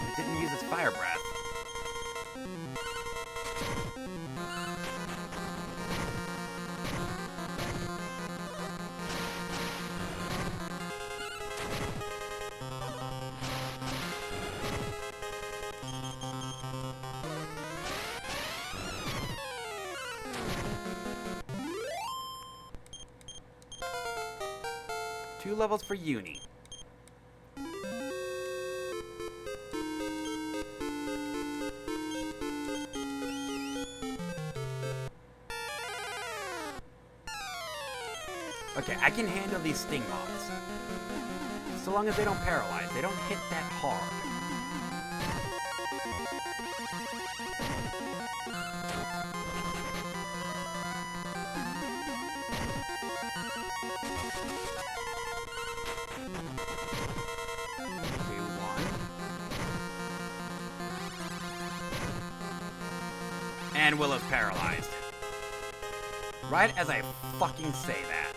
It didn't use its fire breath. 2 levels for Uni. Okay, I can handle these sting moths. So long as they don't paralyze. They don't hit that hard. Okay, 1. And Willow's paralyzed. Right as I fucking say that.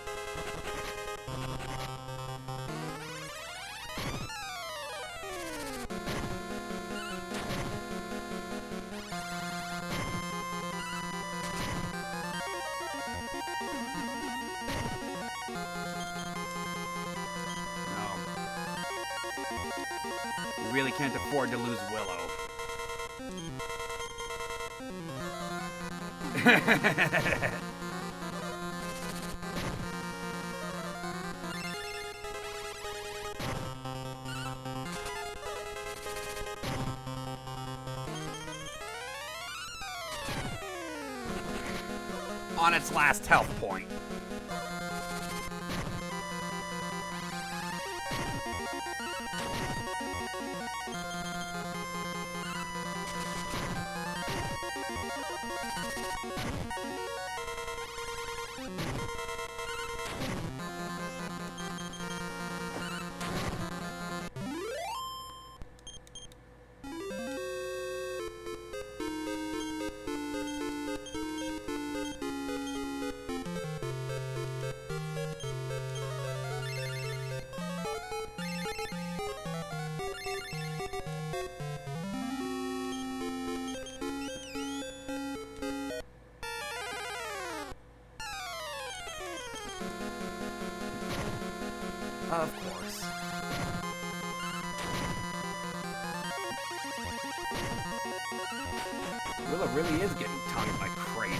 You really can't afford to lose Willow. On its last health point. Of course. Willow really is getting tongued like crazy.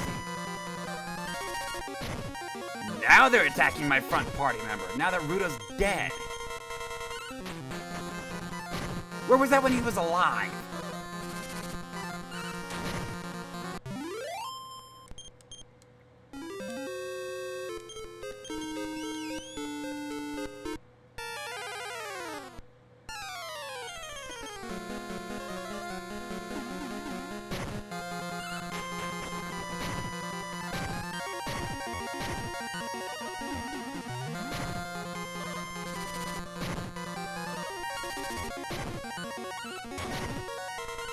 Now they're attacking my front party member, now that Ruto's dead. Where was that when he was alive?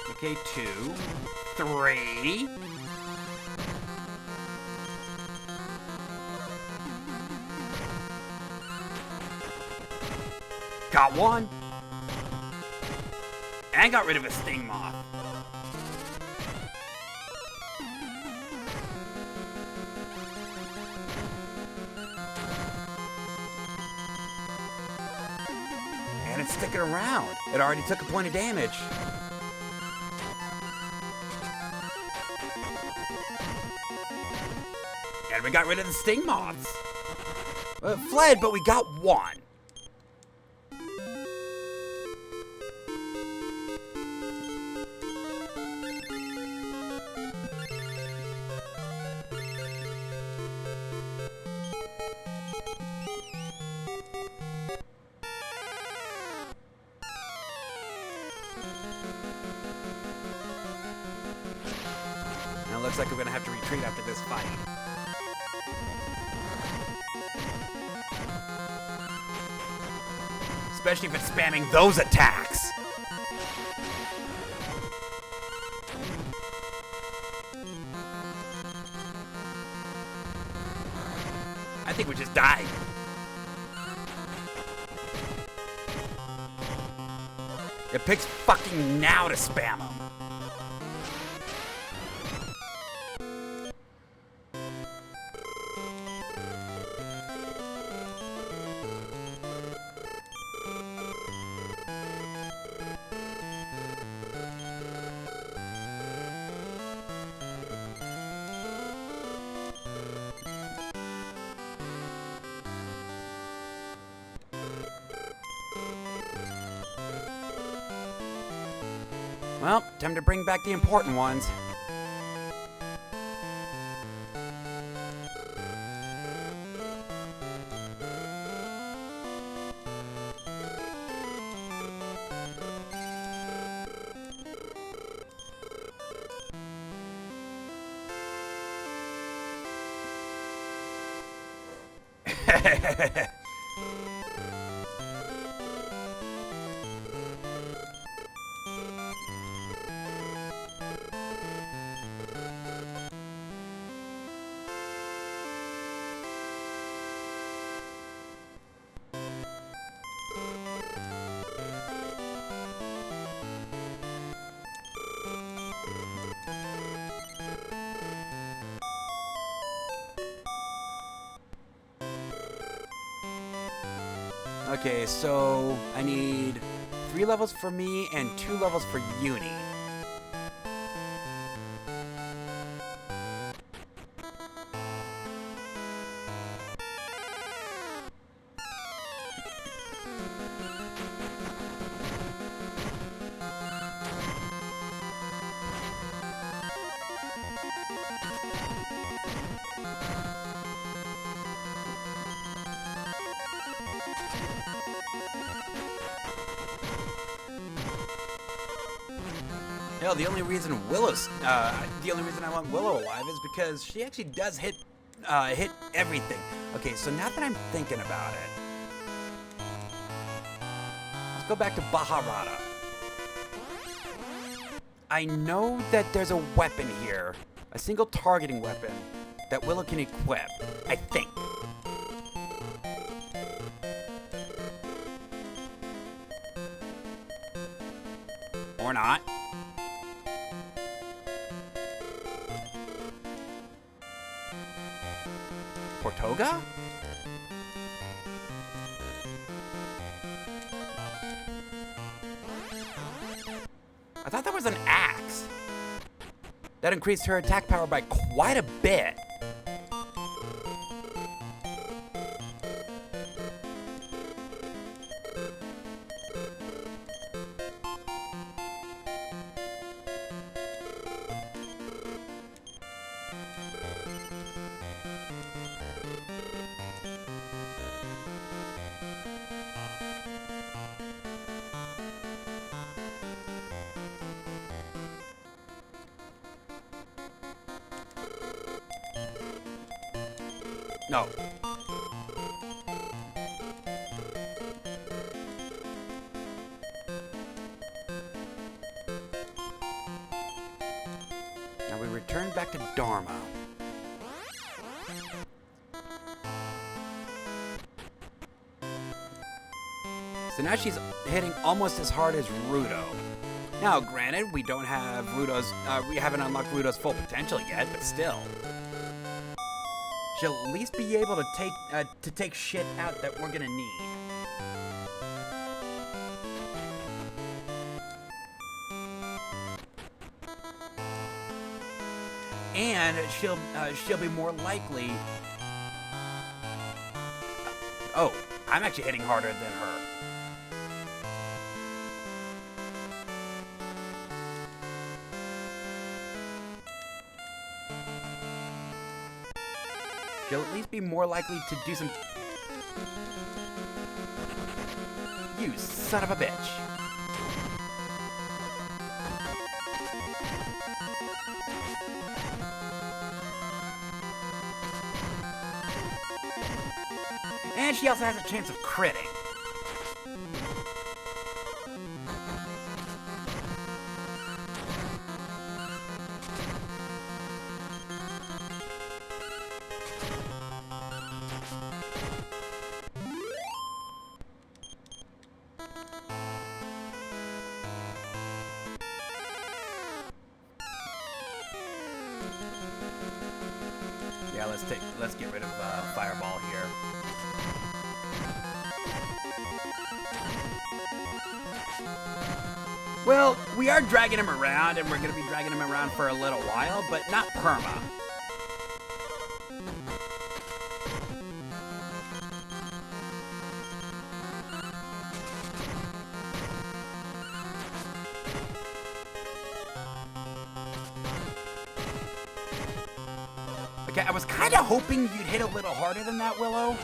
Okay, 2, 3. Got 1. And got rid of a sting moth. And it's sticking around. It already took a point of damage. And we got rid of the sting moths. Fled, but we got 1. Now it looks like we're gonna have to retreat after this fight. Especially if it's spamming those attacks. I think we just died. It picks fucking now to spam them. Well, time to bring back the important ones. Okay, so I need 3 levels for me and 2 levels for Uni. Hell, the only reason I want Willow alive is because she actually does hit everything. Okay, so now that I'm thinking about it, let's go back to Baharata. I know that there's a weapon here, a single targeting weapon that Willow can equip. I think. Or not. Portoga? I thought that was an axe. That increased her attack power by quite a bit. No. Now we return back to Dharma. So now she's hitting almost as hard as Rudo. Now, granted, we don't have Rudo's, we haven't unlocked Rudo's full potential yet, but still. She'll at least be able to take shit out that we're gonna need. And she'll be more likely. Oh, I'm actually hitting harder than her. She'll at least be more likely to do some... You son of a bitch. And she also has a chance of critting. Yeah, let's get rid of Fireball here. Well, we are dragging him around, and we're gonna be dragging him around for a little while, but not perma. I was kind of hoping you'd hit a little harder than that, Willow.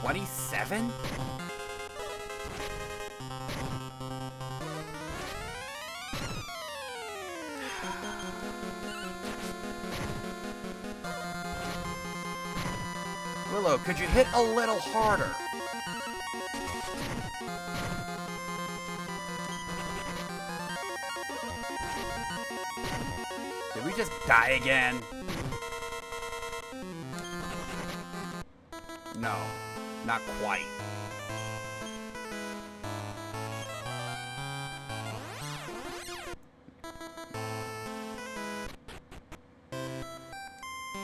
$27? Willow, could you hit a little harder? Did we just die again? No, not quite.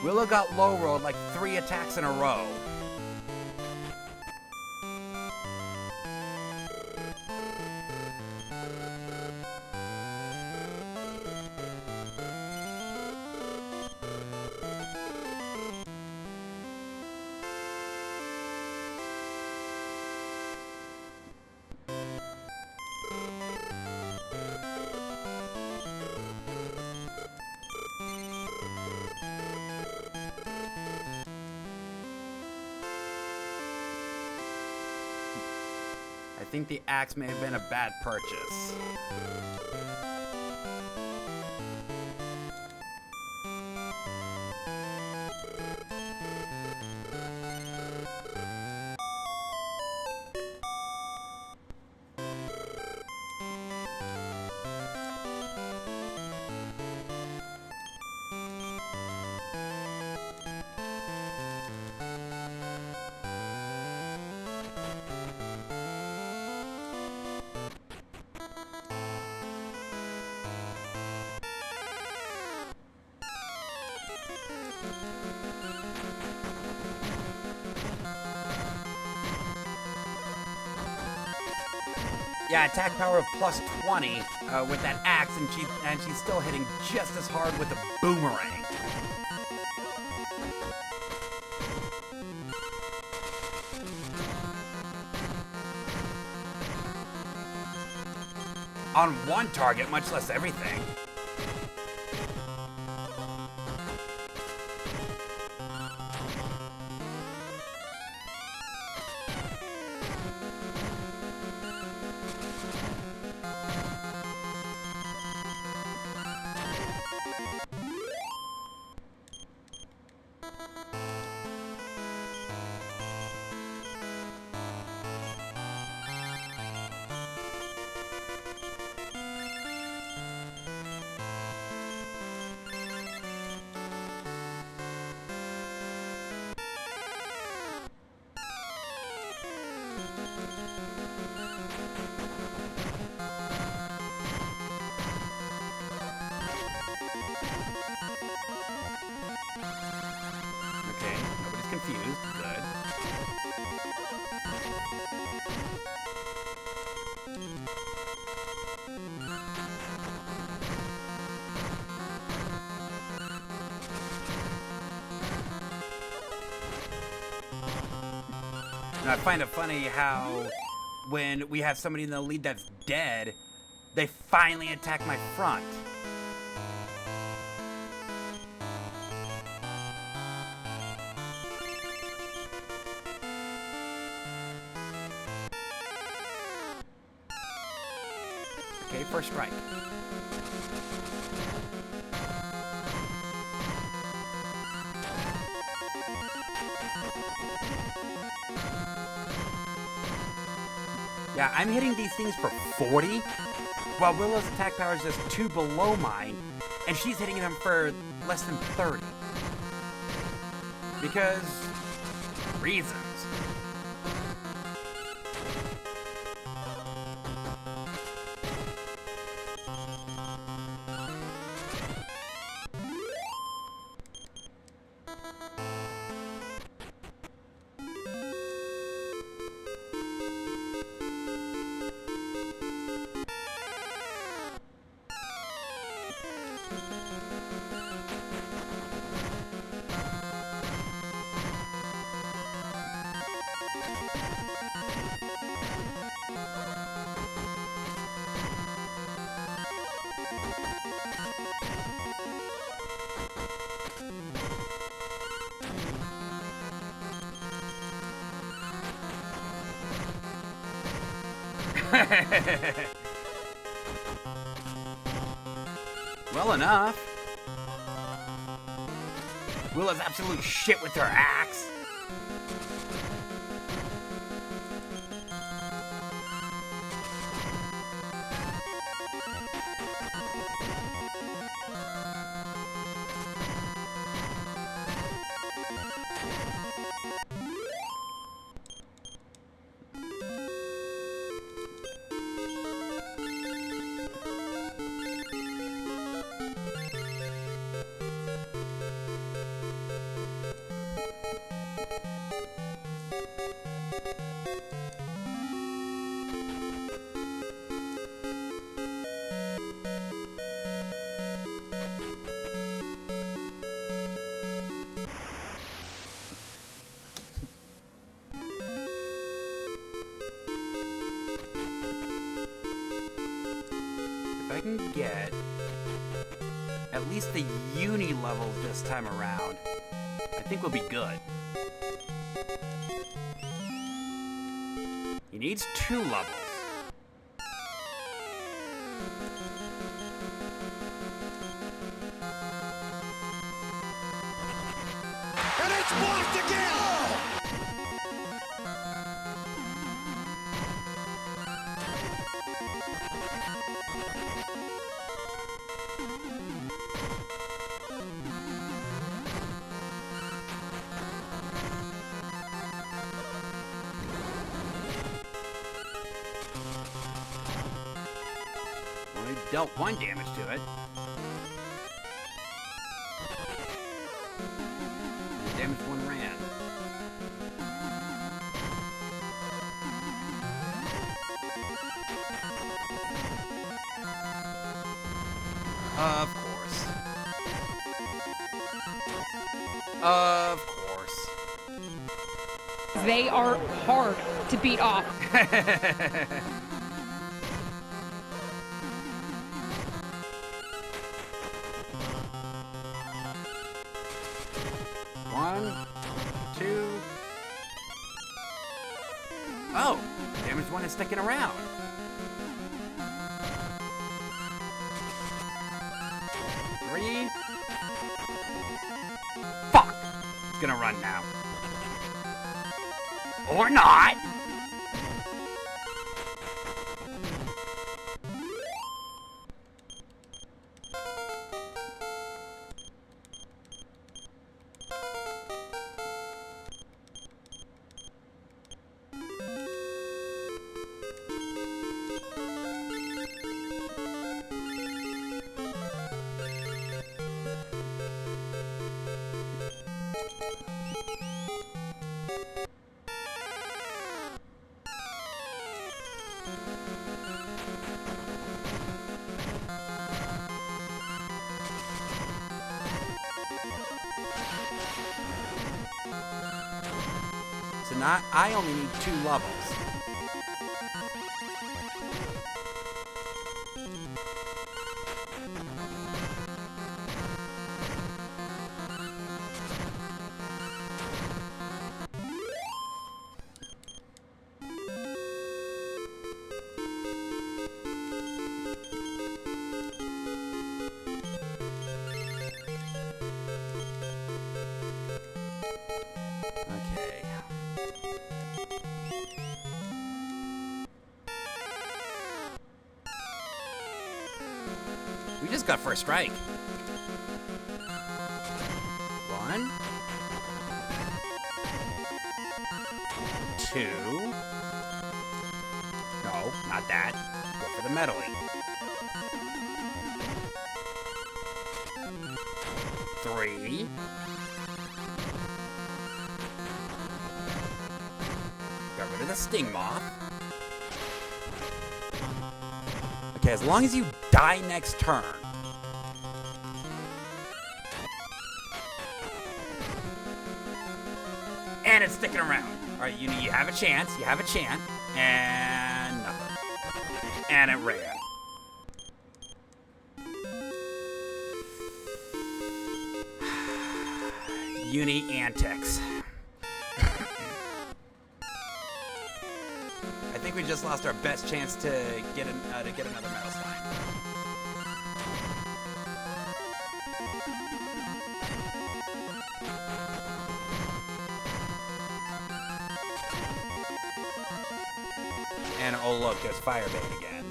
Willow got low rolled like 3 attacks in a row. I think the axe may have been a bad purchase. Yeah, attack power of plus 20 with that axe, and she's still hitting just as hard with the boomerang. On one target, much less everything. Confused. Good. And I find it funny how when we have somebody in the lead that's dead, they finally attack my front. Okay, first strike. Yeah, I'm hitting these things for 40, while Willow's attack power is just 2 below mine, and she's hitting them for less than 30. Because reasons. Well enough. Willa's absolute shit with her axe. If I can get at least the uni levels this time around, I think we'll be good. He needs 2 levels. And it's blocked again! Only dealt 1 damage to it. The damage 1 ran. Of course. Of course. They are hard to beat off. One, 2. Oh, damage 1 is sticking around. 3. Fuck! It's gonna run now. Or not! So now I only need 2 levels. Okay. We just got first strike. 1, 2. No, not that. Go for the meddling. 3. Got rid of the sting moth. Okay, as long as you die next turn. And it's sticking around. Alright, you have a chance. You have a chance. And nothing. And it ran. Uni antics. I think we just lost our best chance to get another metal slime. And oh look, there's Firebane again.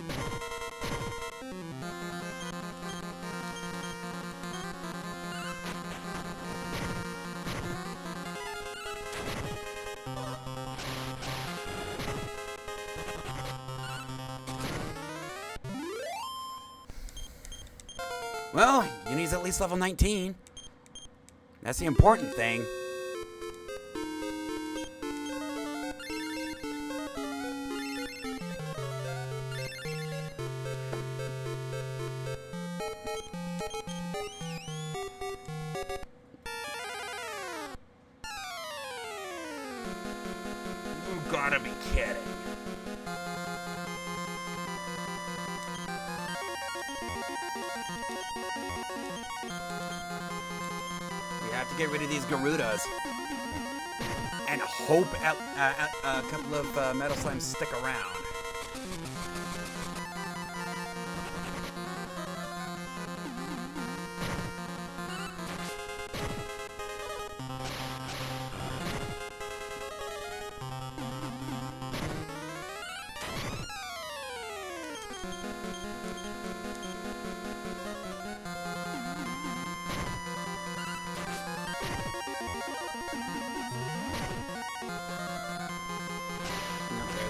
Well, Uni's at least level 19. That's the important thing. You gotta be kidding. We have to get rid of these Garudas. And hope a couple of metal slimes stick around.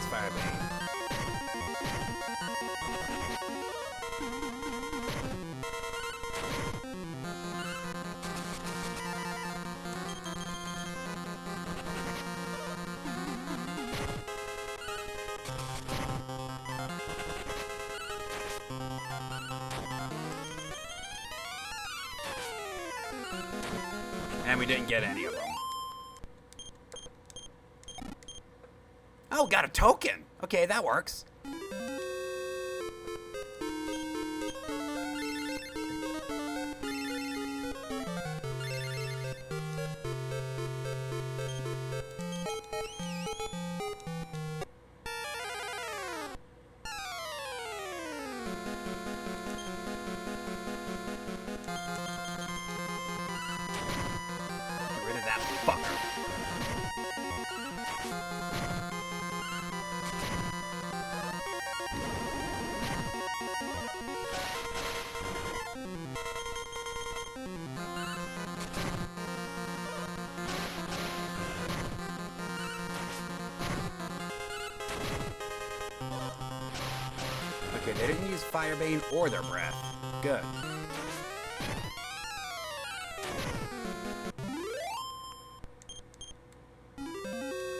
Firebane. And we didn't get any of them. Oh, got a token. Okay, that works. Get rid of that fucker. Okay, they didn't use Firebane or their breath. Good.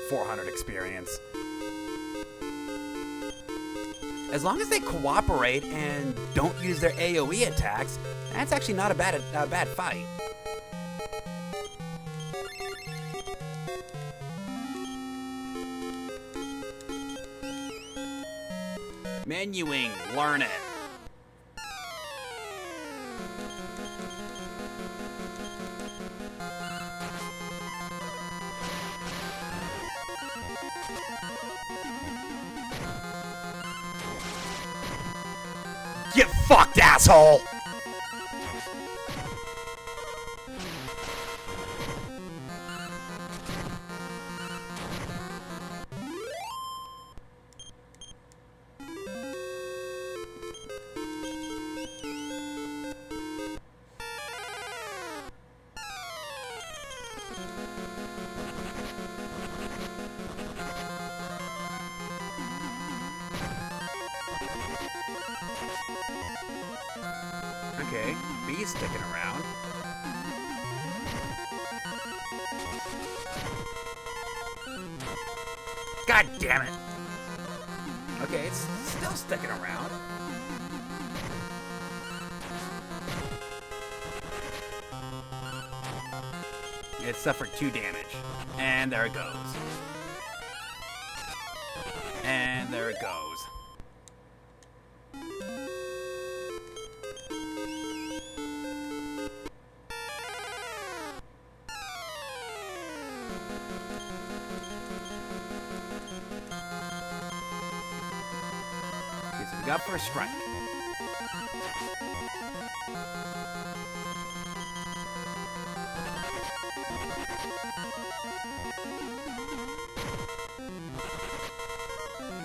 $400 experience. As long as they cooperate and don't use their AoE attacks, that's actually not a bad fight. Menuing, learn it. Get fucked, asshole! Okay, B's sticking around. God damn it! Okay, it's still sticking around. It suffered 2 damage. And there it goes. And there it goes. Look out for a strike.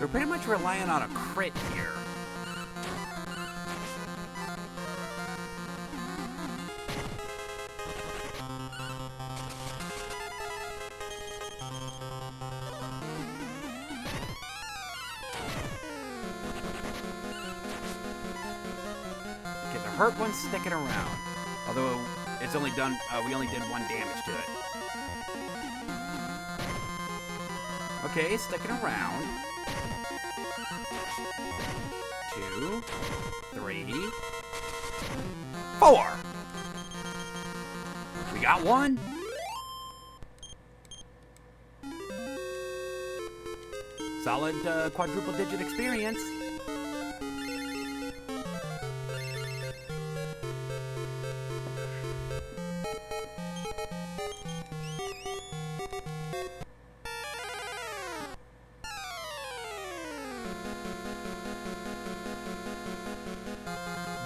We're pretty much relying on a crit here. Okay, the hurt one's sticking around. Although it's only done, we only did 1 damage to it. Okay, sticking around. 2, 3, 4. We got 1. Solid quadruple digit experience.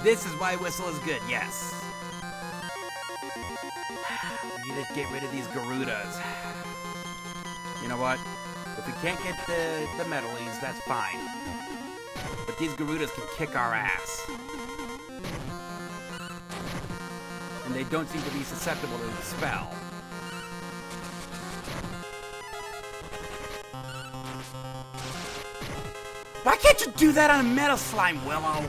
This is why Whistle is good, yes. We need to get rid of these Garudas. You know what? If we can't get the medalies, that's fine. But these Garudas can kick our ass. And they don't seem to be susceptible to the spell. Why can't you do that on a Metal Slime, Willow?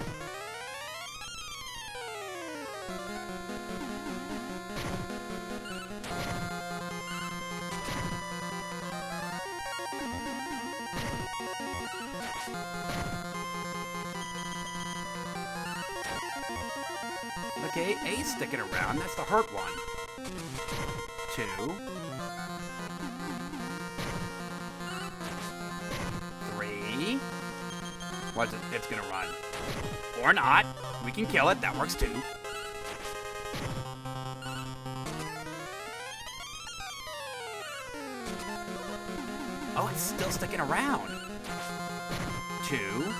Okay, A's sticking around. That's the hurt one. 2. 3. What's it? It's gonna run. Or not. We can kill it. That works too. Oh, it's still sticking around. 2.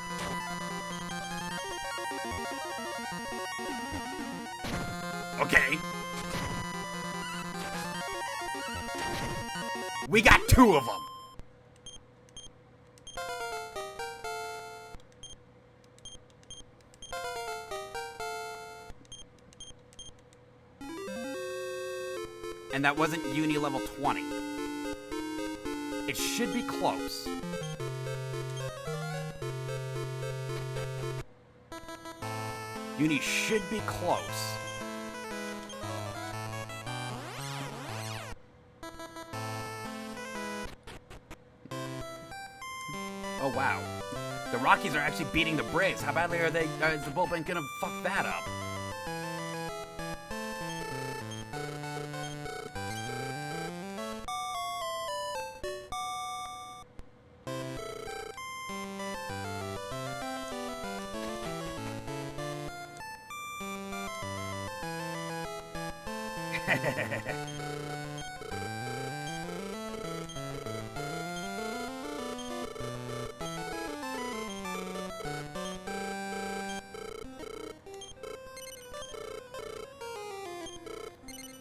Okay. We got 2 of them. And that wasn't Uni level 20. It should be close. Uni should be close. Oh, wow. The Rockies are actually beating the Braves. How badly are they? Is the bullpen gonna fuck that up?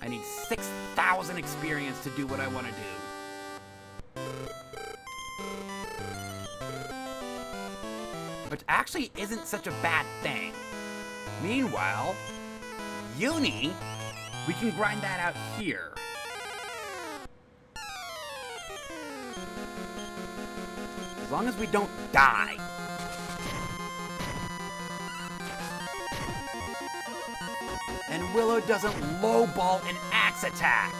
I need 6,000 experience to do what I want to do. Which actually isn't such a bad thing. Meanwhile, Uni, we can grind that out here. As long as we don't die. And Willow doesn't lowball an axe attack.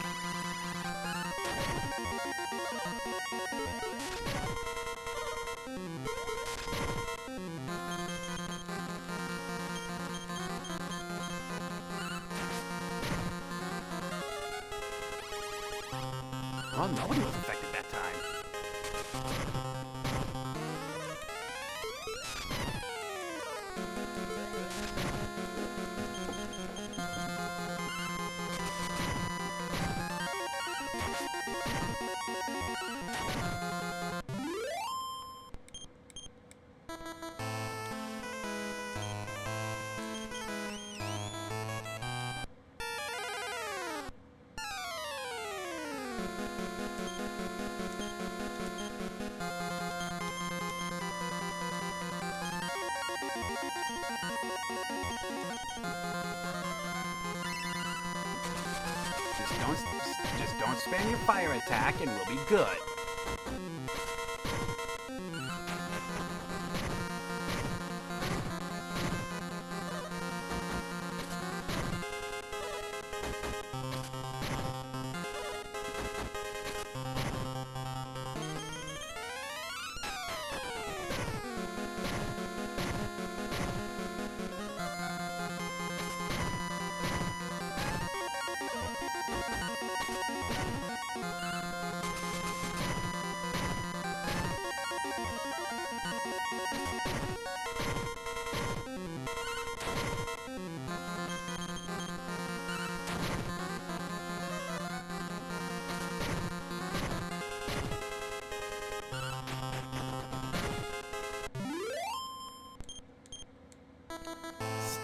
Well, nobody was affected that time. Just don't spam your fire attack and we'll be good.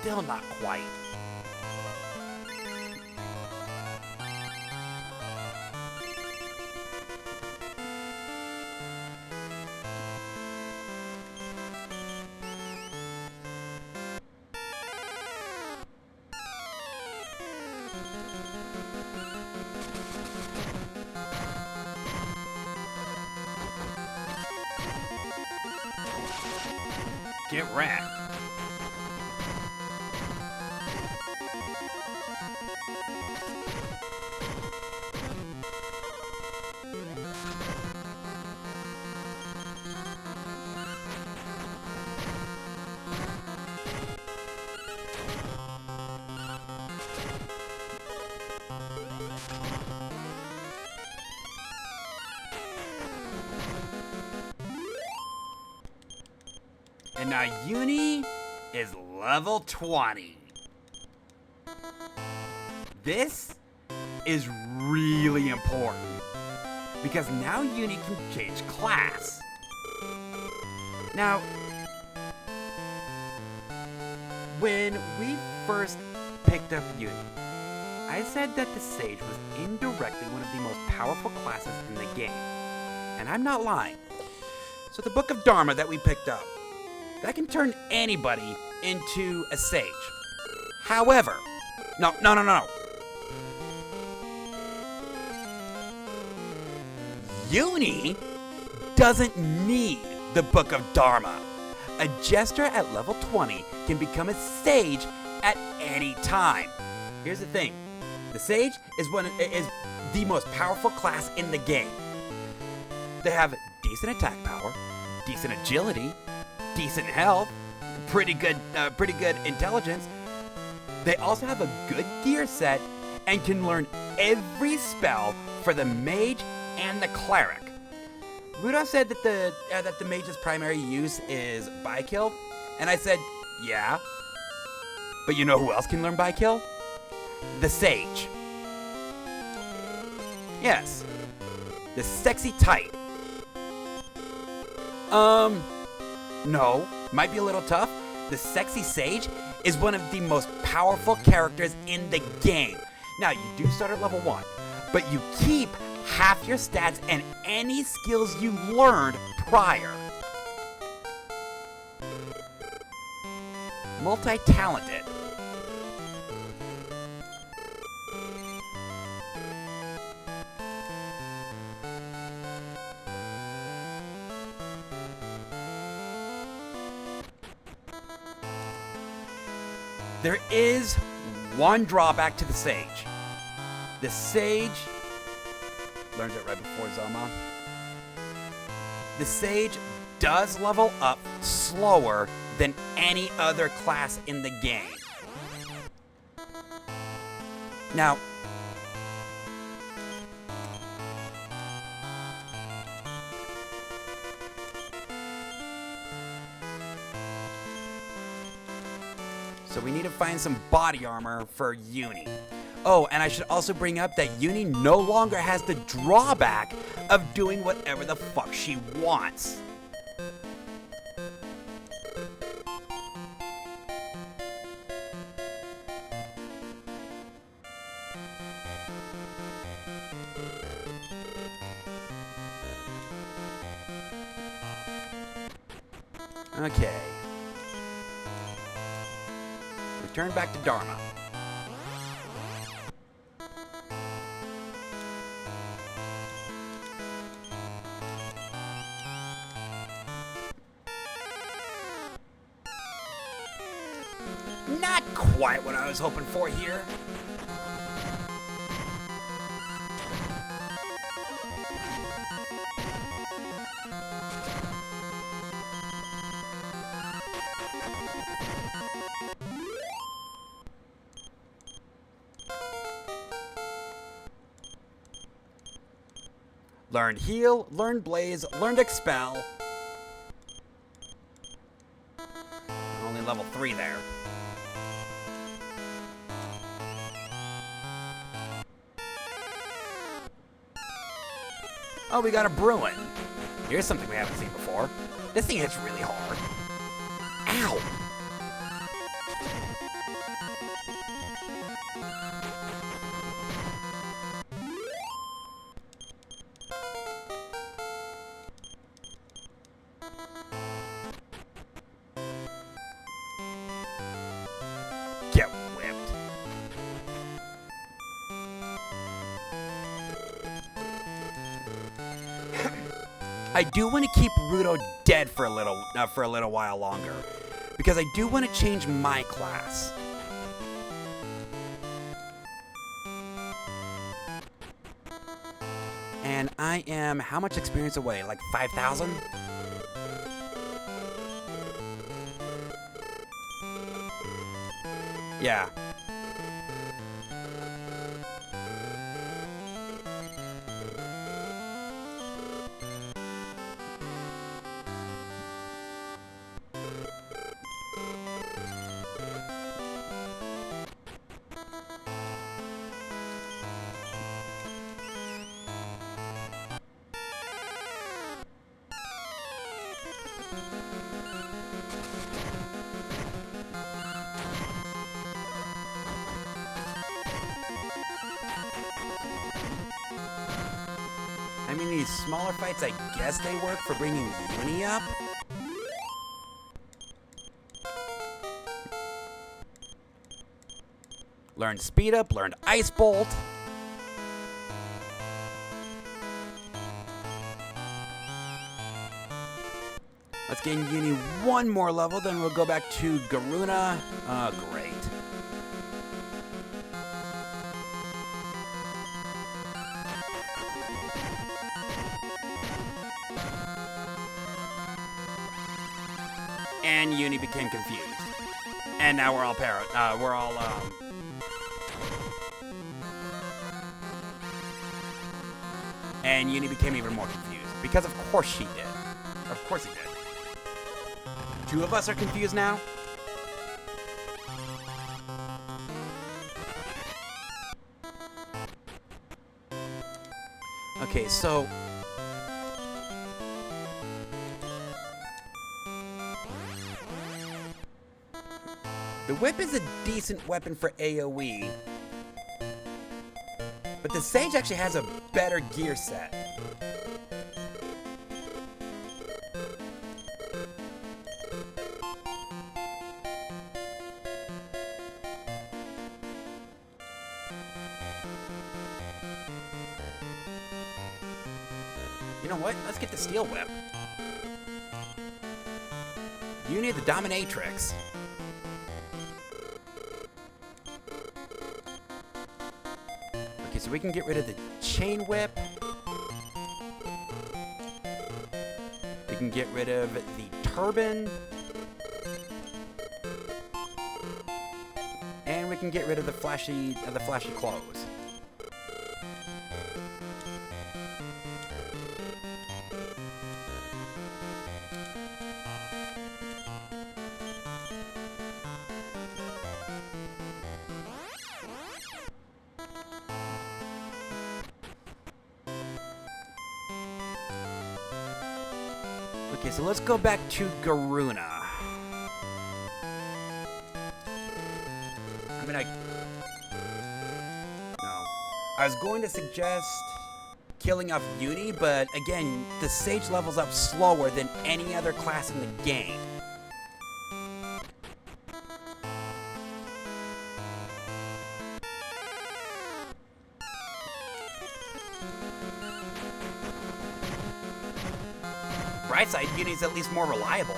Still not quite. Get wrecked. And now Uni is level 20. This is really important because now Uni can change class. Now, when we first picked up Uni, I said that the Sage was indirectly one of the most powerful classes in the game. And I'm not lying. So the Book of Dharma that we picked up, that can turn anybody into a Sage. However, no. Uni doesn't need the Book of Dharma. A Jester at level 20 can become a Sage at any time. Here's the thing. The Sage is the most powerful class in the game. They have decent attack power, decent agility, decent health, pretty good intelligence. They also have a good gear set and can learn every spell for the mage and the cleric. Rudolph said that the mage's primary use is by kill, and I said, yeah. But you know who else can learn by kill? The Sage. Yes, the sexy type. No, might be a little tough. The Sexy Sage is one of the most powerful characters in the game. Now, you do start at level 1, but you keep half your stats and any skills you learned prior. Multi-talented. There is one drawback to the Sage. The Sage learns it right before Zoma. The Sage does level up slower than any other class in the game. Now, so we need to find some body armor for Uni. Oh, and I should also bring up that Uni no longer has the drawback of doing whatever the fuck she wants. Okay. Return back to Dharma. Not quite what I was hoping for here. Learned heal, learned blaze, learned expel. Only level 3 there. Oh, we got a Bruin. Here's something we haven't seen before. This thing hits really hard. Ow! Get whipped. I do want to keep Rudo dead for a little while longer, because I do want to change my class. And I am how much experience away? Like 5,000? Yeah. I mean, these smaller fights, I guess they work for bringing Uni up. Learned Speed Up, learned Ice Bolt. Let's gain Uni one more level, then we'll go back to Garuna. Great. And Uni became confused. And now we're all and Uni became even more confused. Because of course she did. Of course he did. Two of us are confused now? Okay, so... the whip is a decent weapon for AoE. But the Sage actually has a better gear set. You know what? Let's get the Steel Whip. You need the Dominatrix. Okay, so we can get rid of the Chain Whip. We can get rid of the Turban. And we can get rid of the flashy clothes. Okay, so let's go back to Garuna. I mean, no. I was going to suggest killing off Uni, but again, the Sage levels up slower than any other class in the game. Bright side, Uni's at least more reliable.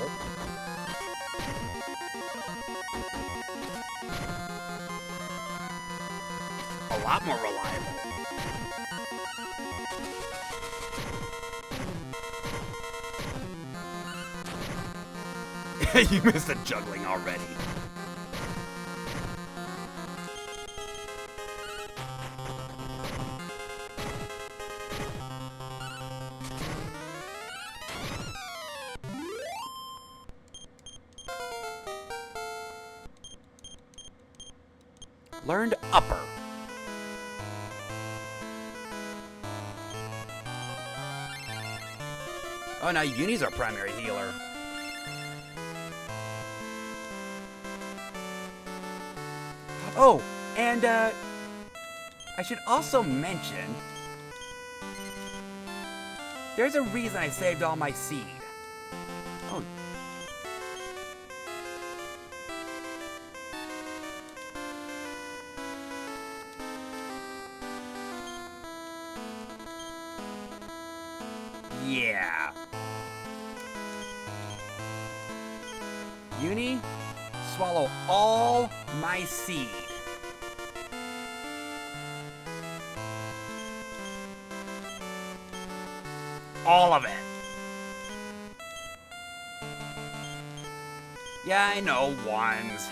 lot more reliable. You missed the juggling already. Learned upper. Oh, now Uni's our primary healer. Oh, and I should also mention, there's a reason I saved all my seed. Oh. Yeah. Uni, swallow all my seed. All of it. Yeah, I know, ones.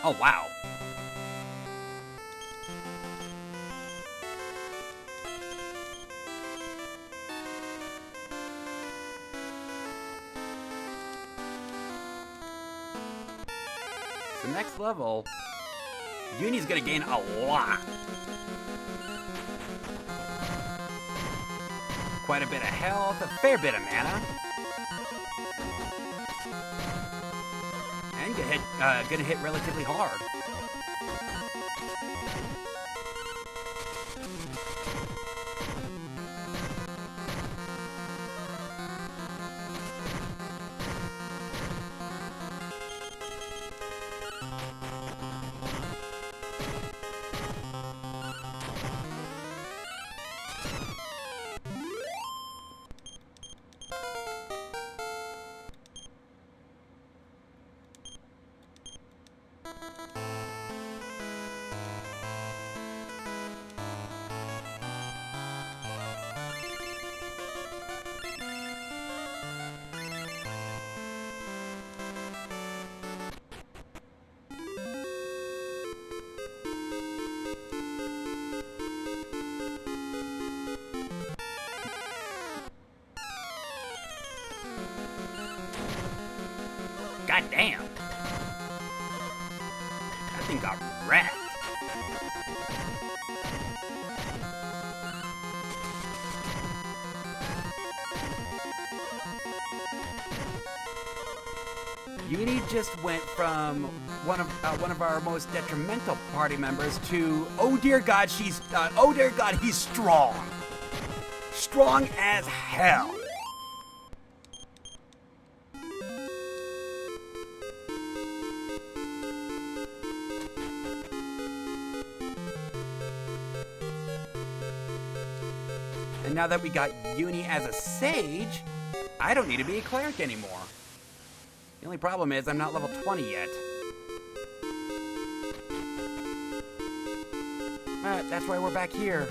Oh, wow. So next level, Uni's gonna gain a lot. Quite a bit of health, a fair bit of mana. And gonna hit relatively hard. God damn. That thing got wrecked. Uni just went from one of our most detrimental party members to, oh dear God, he's strong. Strong as hell. And now that we got Uni as a sage, I don't need to be a cleric anymore. The only problem is I'm not level 20 yet. That's why we're back here.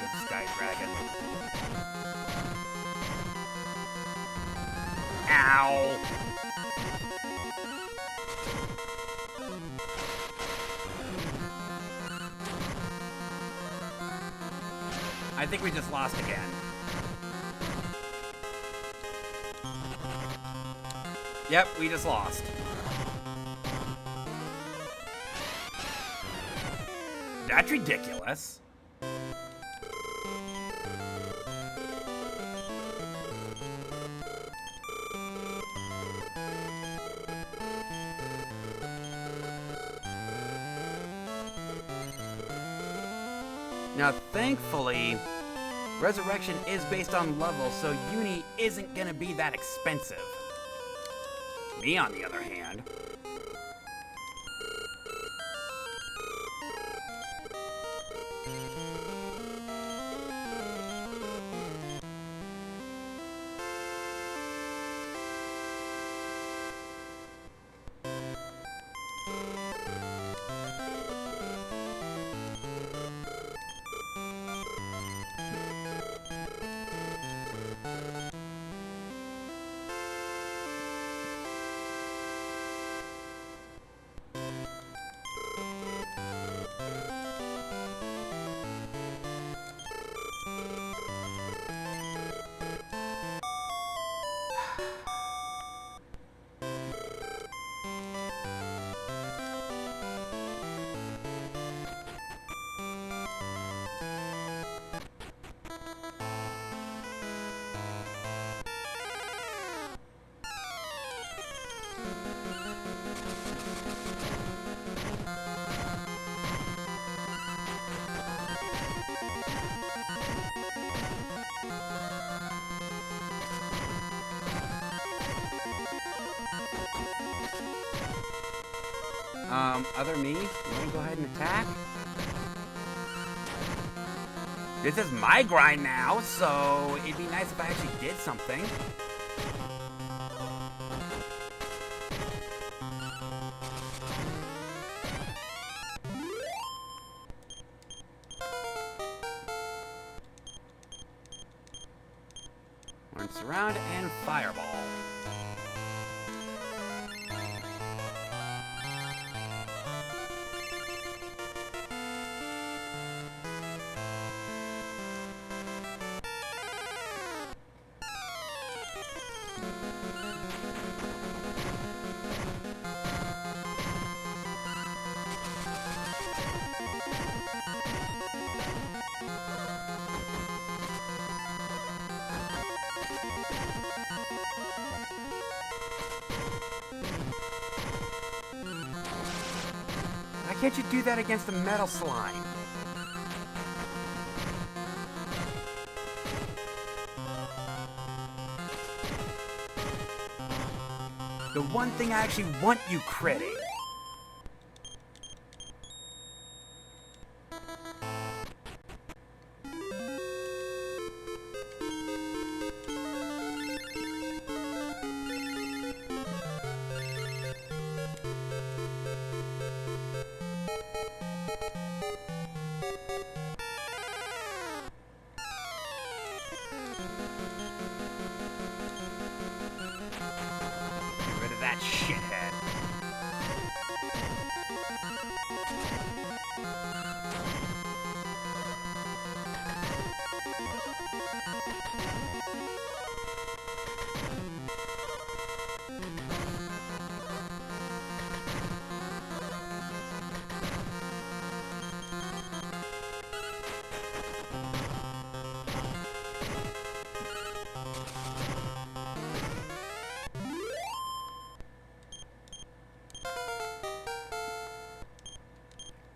rid of Sky Dragon. Ow! I think we just lost again. Yep, we just lost. That's ridiculous. Now, thankfully, Resurrection is based on level, so Uni isn't gonna be that expensive. Me, on the other hand. Other me, you want to go ahead and attack? This is my grind now, so it'd be nice if I actually did something. Learn Surround and Fireball. Why can't you do that against the metal slime? The one thing I actually want you critting. That shithead.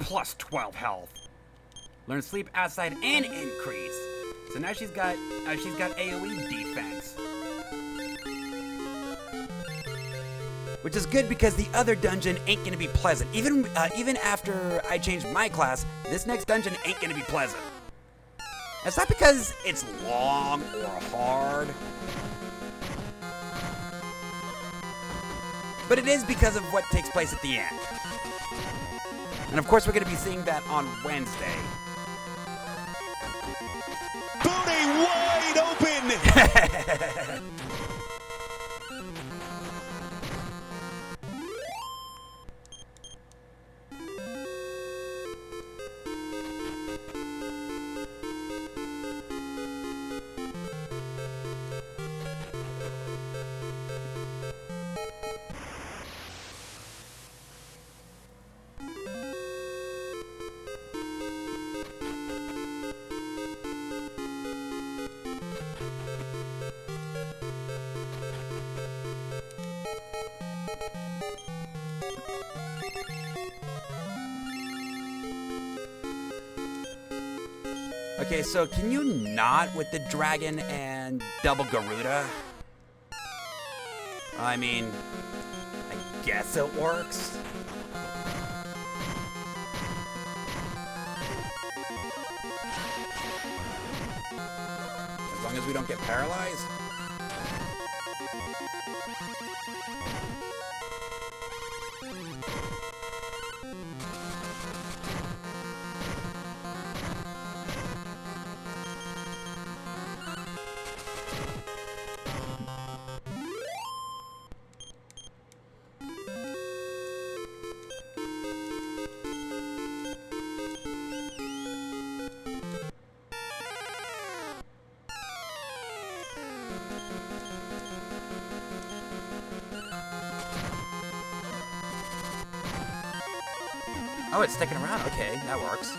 Plus 12 health. Learn Sleep Outside and increase. So now she's got AoE defense. Which is good because the other dungeon ain't gonna be pleasant. Even after I change my class, this next dungeon ain't gonna be pleasant. It's not because it's long or hard, but it is because of what takes place at the end. And of course, we're going to be seeing that on Wednesday. Okay, so can you not with the dragon and double Garuda? I mean, I guess it works. As long as we don't get paralyzed. Oh, it's sticking around. Okay, that works.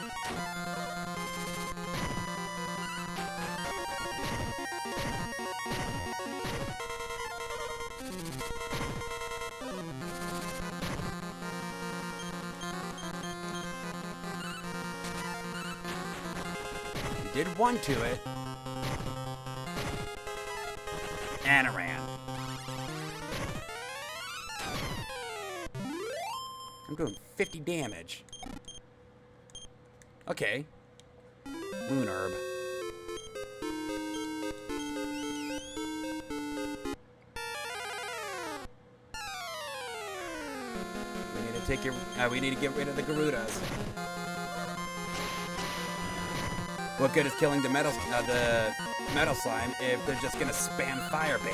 You did one to it. And it ran. I'm doing 50 damage. Okay. Moon Herb. We need to take your. We need to get rid of the Garudas. What good is killing the metal slime if they're just gonna spam fire bait?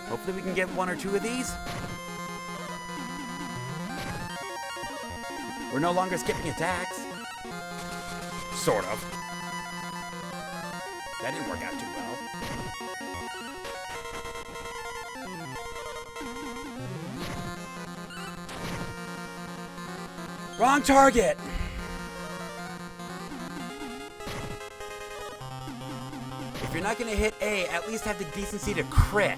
Hopefully we can get one or two of these. We're no longer skipping attacks. Sort of. That didn't work out too well. Wrong target! If you're not gonna hit A, at least have the decency to crit.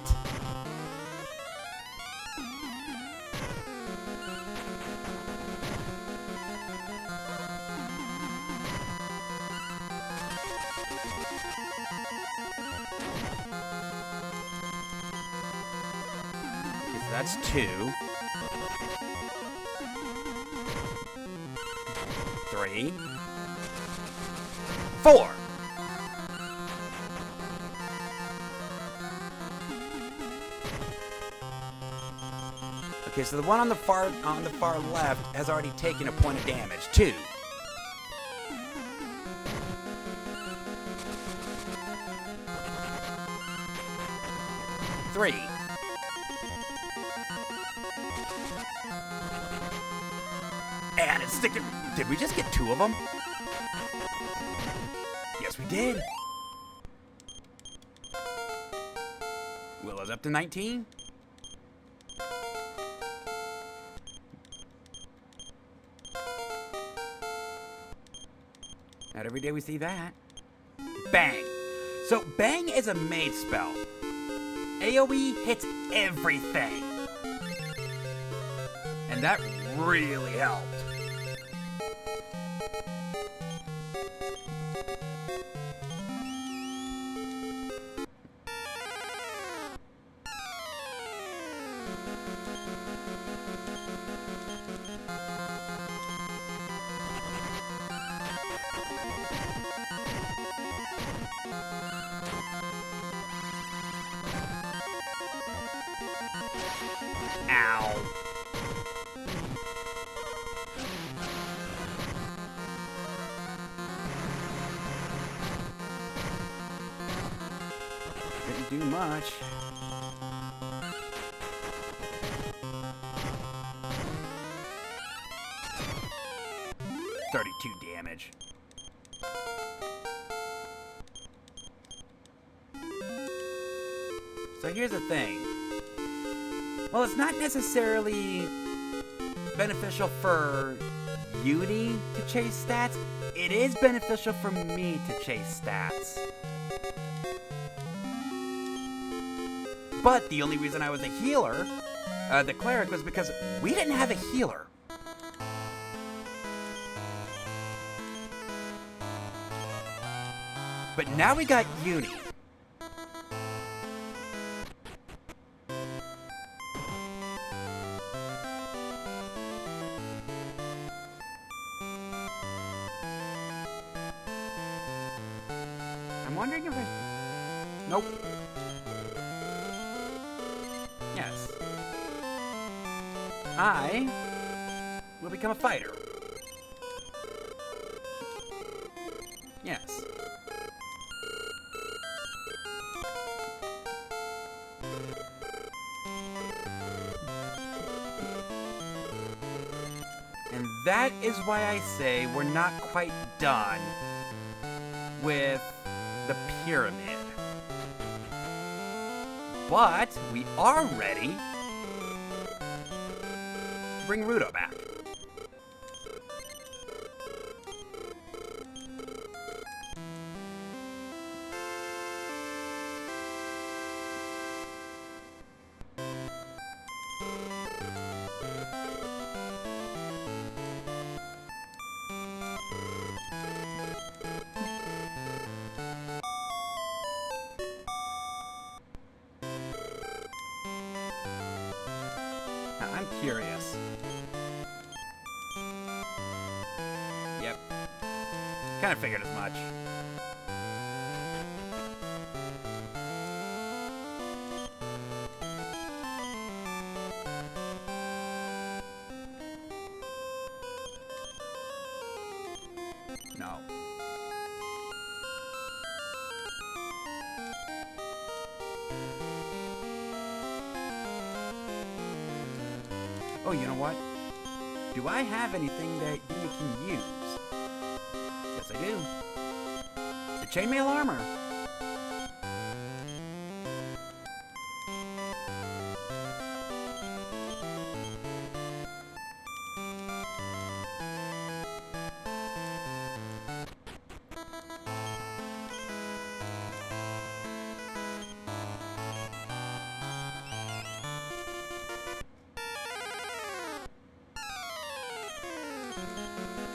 That's 2. 3. 4. Okay, so the one on the far left has already taken a point of damage. 2. 3. And it's sticking. Did we just get 2 of them? Yes, we did. Willow's up to 19. Not every day we see that. Bang. So Bang is a mage spell. AoE hits everything. And that really helped. Ow. Didn't do much. $32 damage. So here's the thing. Well, it's not necessarily beneficial for Uni to chase stats. It is beneficial for me to chase stats. But the only reason I was a healer, the cleric, was because we didn't have a healer. But now we got Uni. I'm wondering if there's... Nope. Yes. I will become a fighter. Yes. And that is why I say we're not quite done with the pyramid. But we are ready to bring Rudo back. Now, I'm curious. Yep. Kind of figured as much. No. Oh, you know what? Do I have anything that you can use? Yes, I do. The chainmail armor.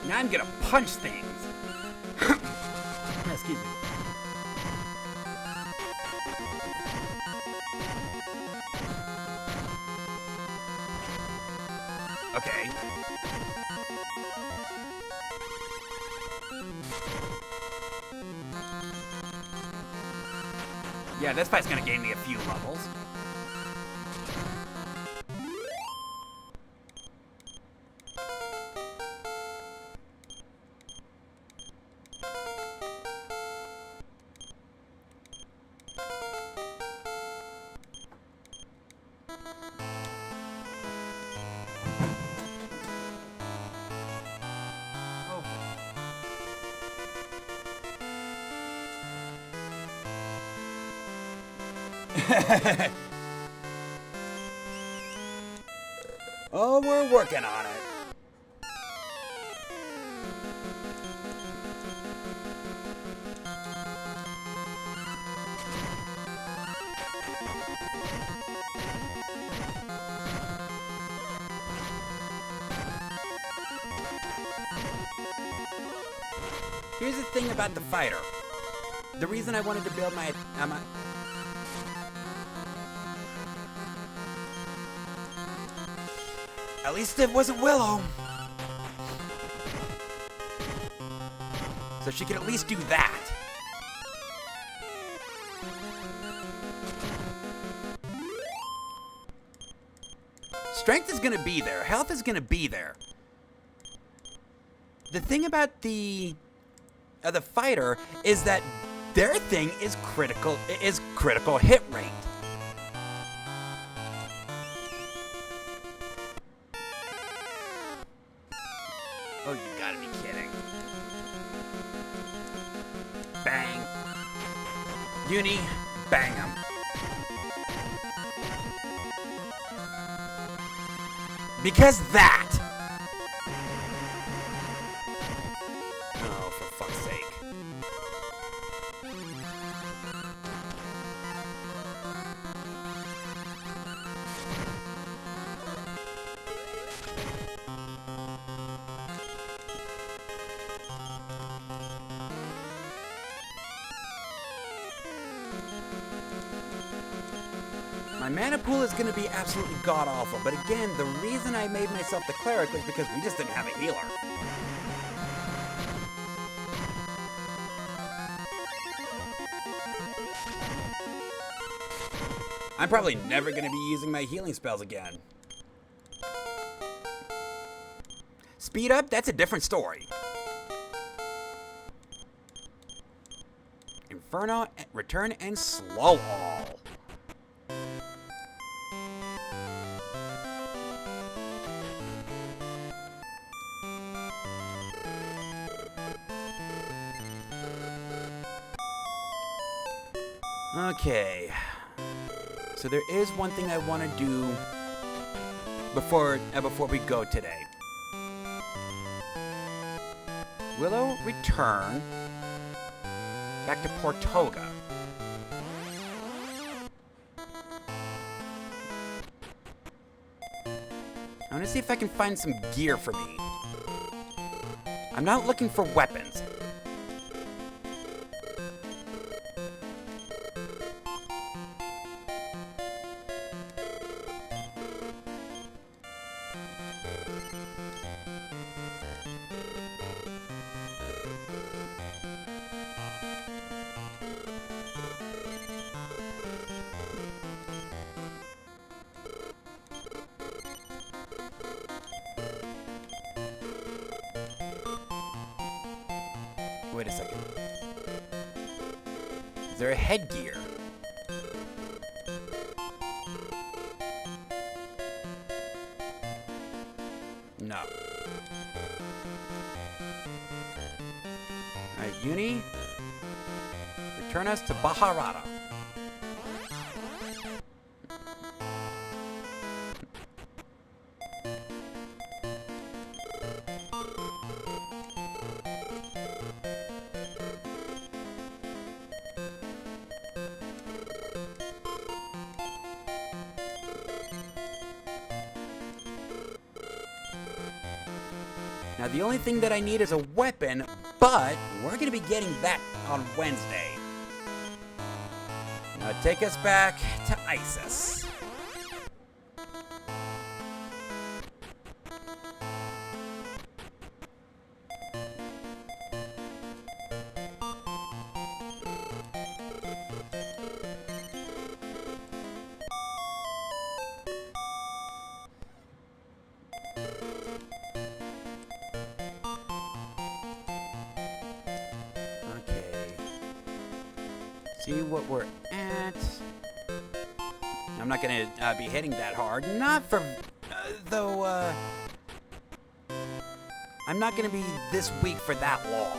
Now I'm gonna punch things. Excuse me. Okay. Yeah, this fight's gonna gain me a few levels. Oh, we're working on it. Here's the thing about the fighter. The reason I wanted to build my... At least it wasn't Willow. So she could at least do that. Strength is gonna be there. Health is gonna be there. The thing about the fighter is that their thing is critical hit rate. Oh, you gotta be kidding. Bang. Uni, bang him. Because that! Oh, for fuck's sake. My mana pool is going to be absolutely god-awful, but again, the reason I made myself the cleric was because we just didn't have a healer. I'm probably never going to be using my healing spells again. Speed up? That's a different story. Inferno, return, and slow all. Okay, so there is one thing I want to do before we go today. Willow, return back to Portoga. I want to see if I can find some gear for me. I'm not looking for weapons. Wait a second. Is there a headgear? No. Alright, Uni. Return us to Baharata. Now, the only thing that I need is a weapon, but we're going to be getting that on Wednesday. Now, take us back to Isis. See what we're at. I'm not gonna be hitting that hard. Not for, though, I'm not gonna be this weak for that long.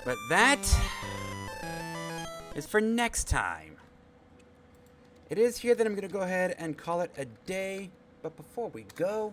But that is for next time. It is here that I'm going to go ahead and call it a day. But before we go,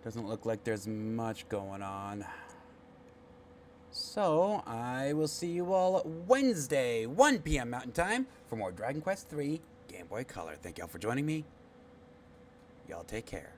Doesn't look like there's much going on. So, I will see you all Wednesday, 1 p.m. Mountain Time, for more Dragon Quest III Game Boy Color. Thank y'all for joining me. Y'all take care.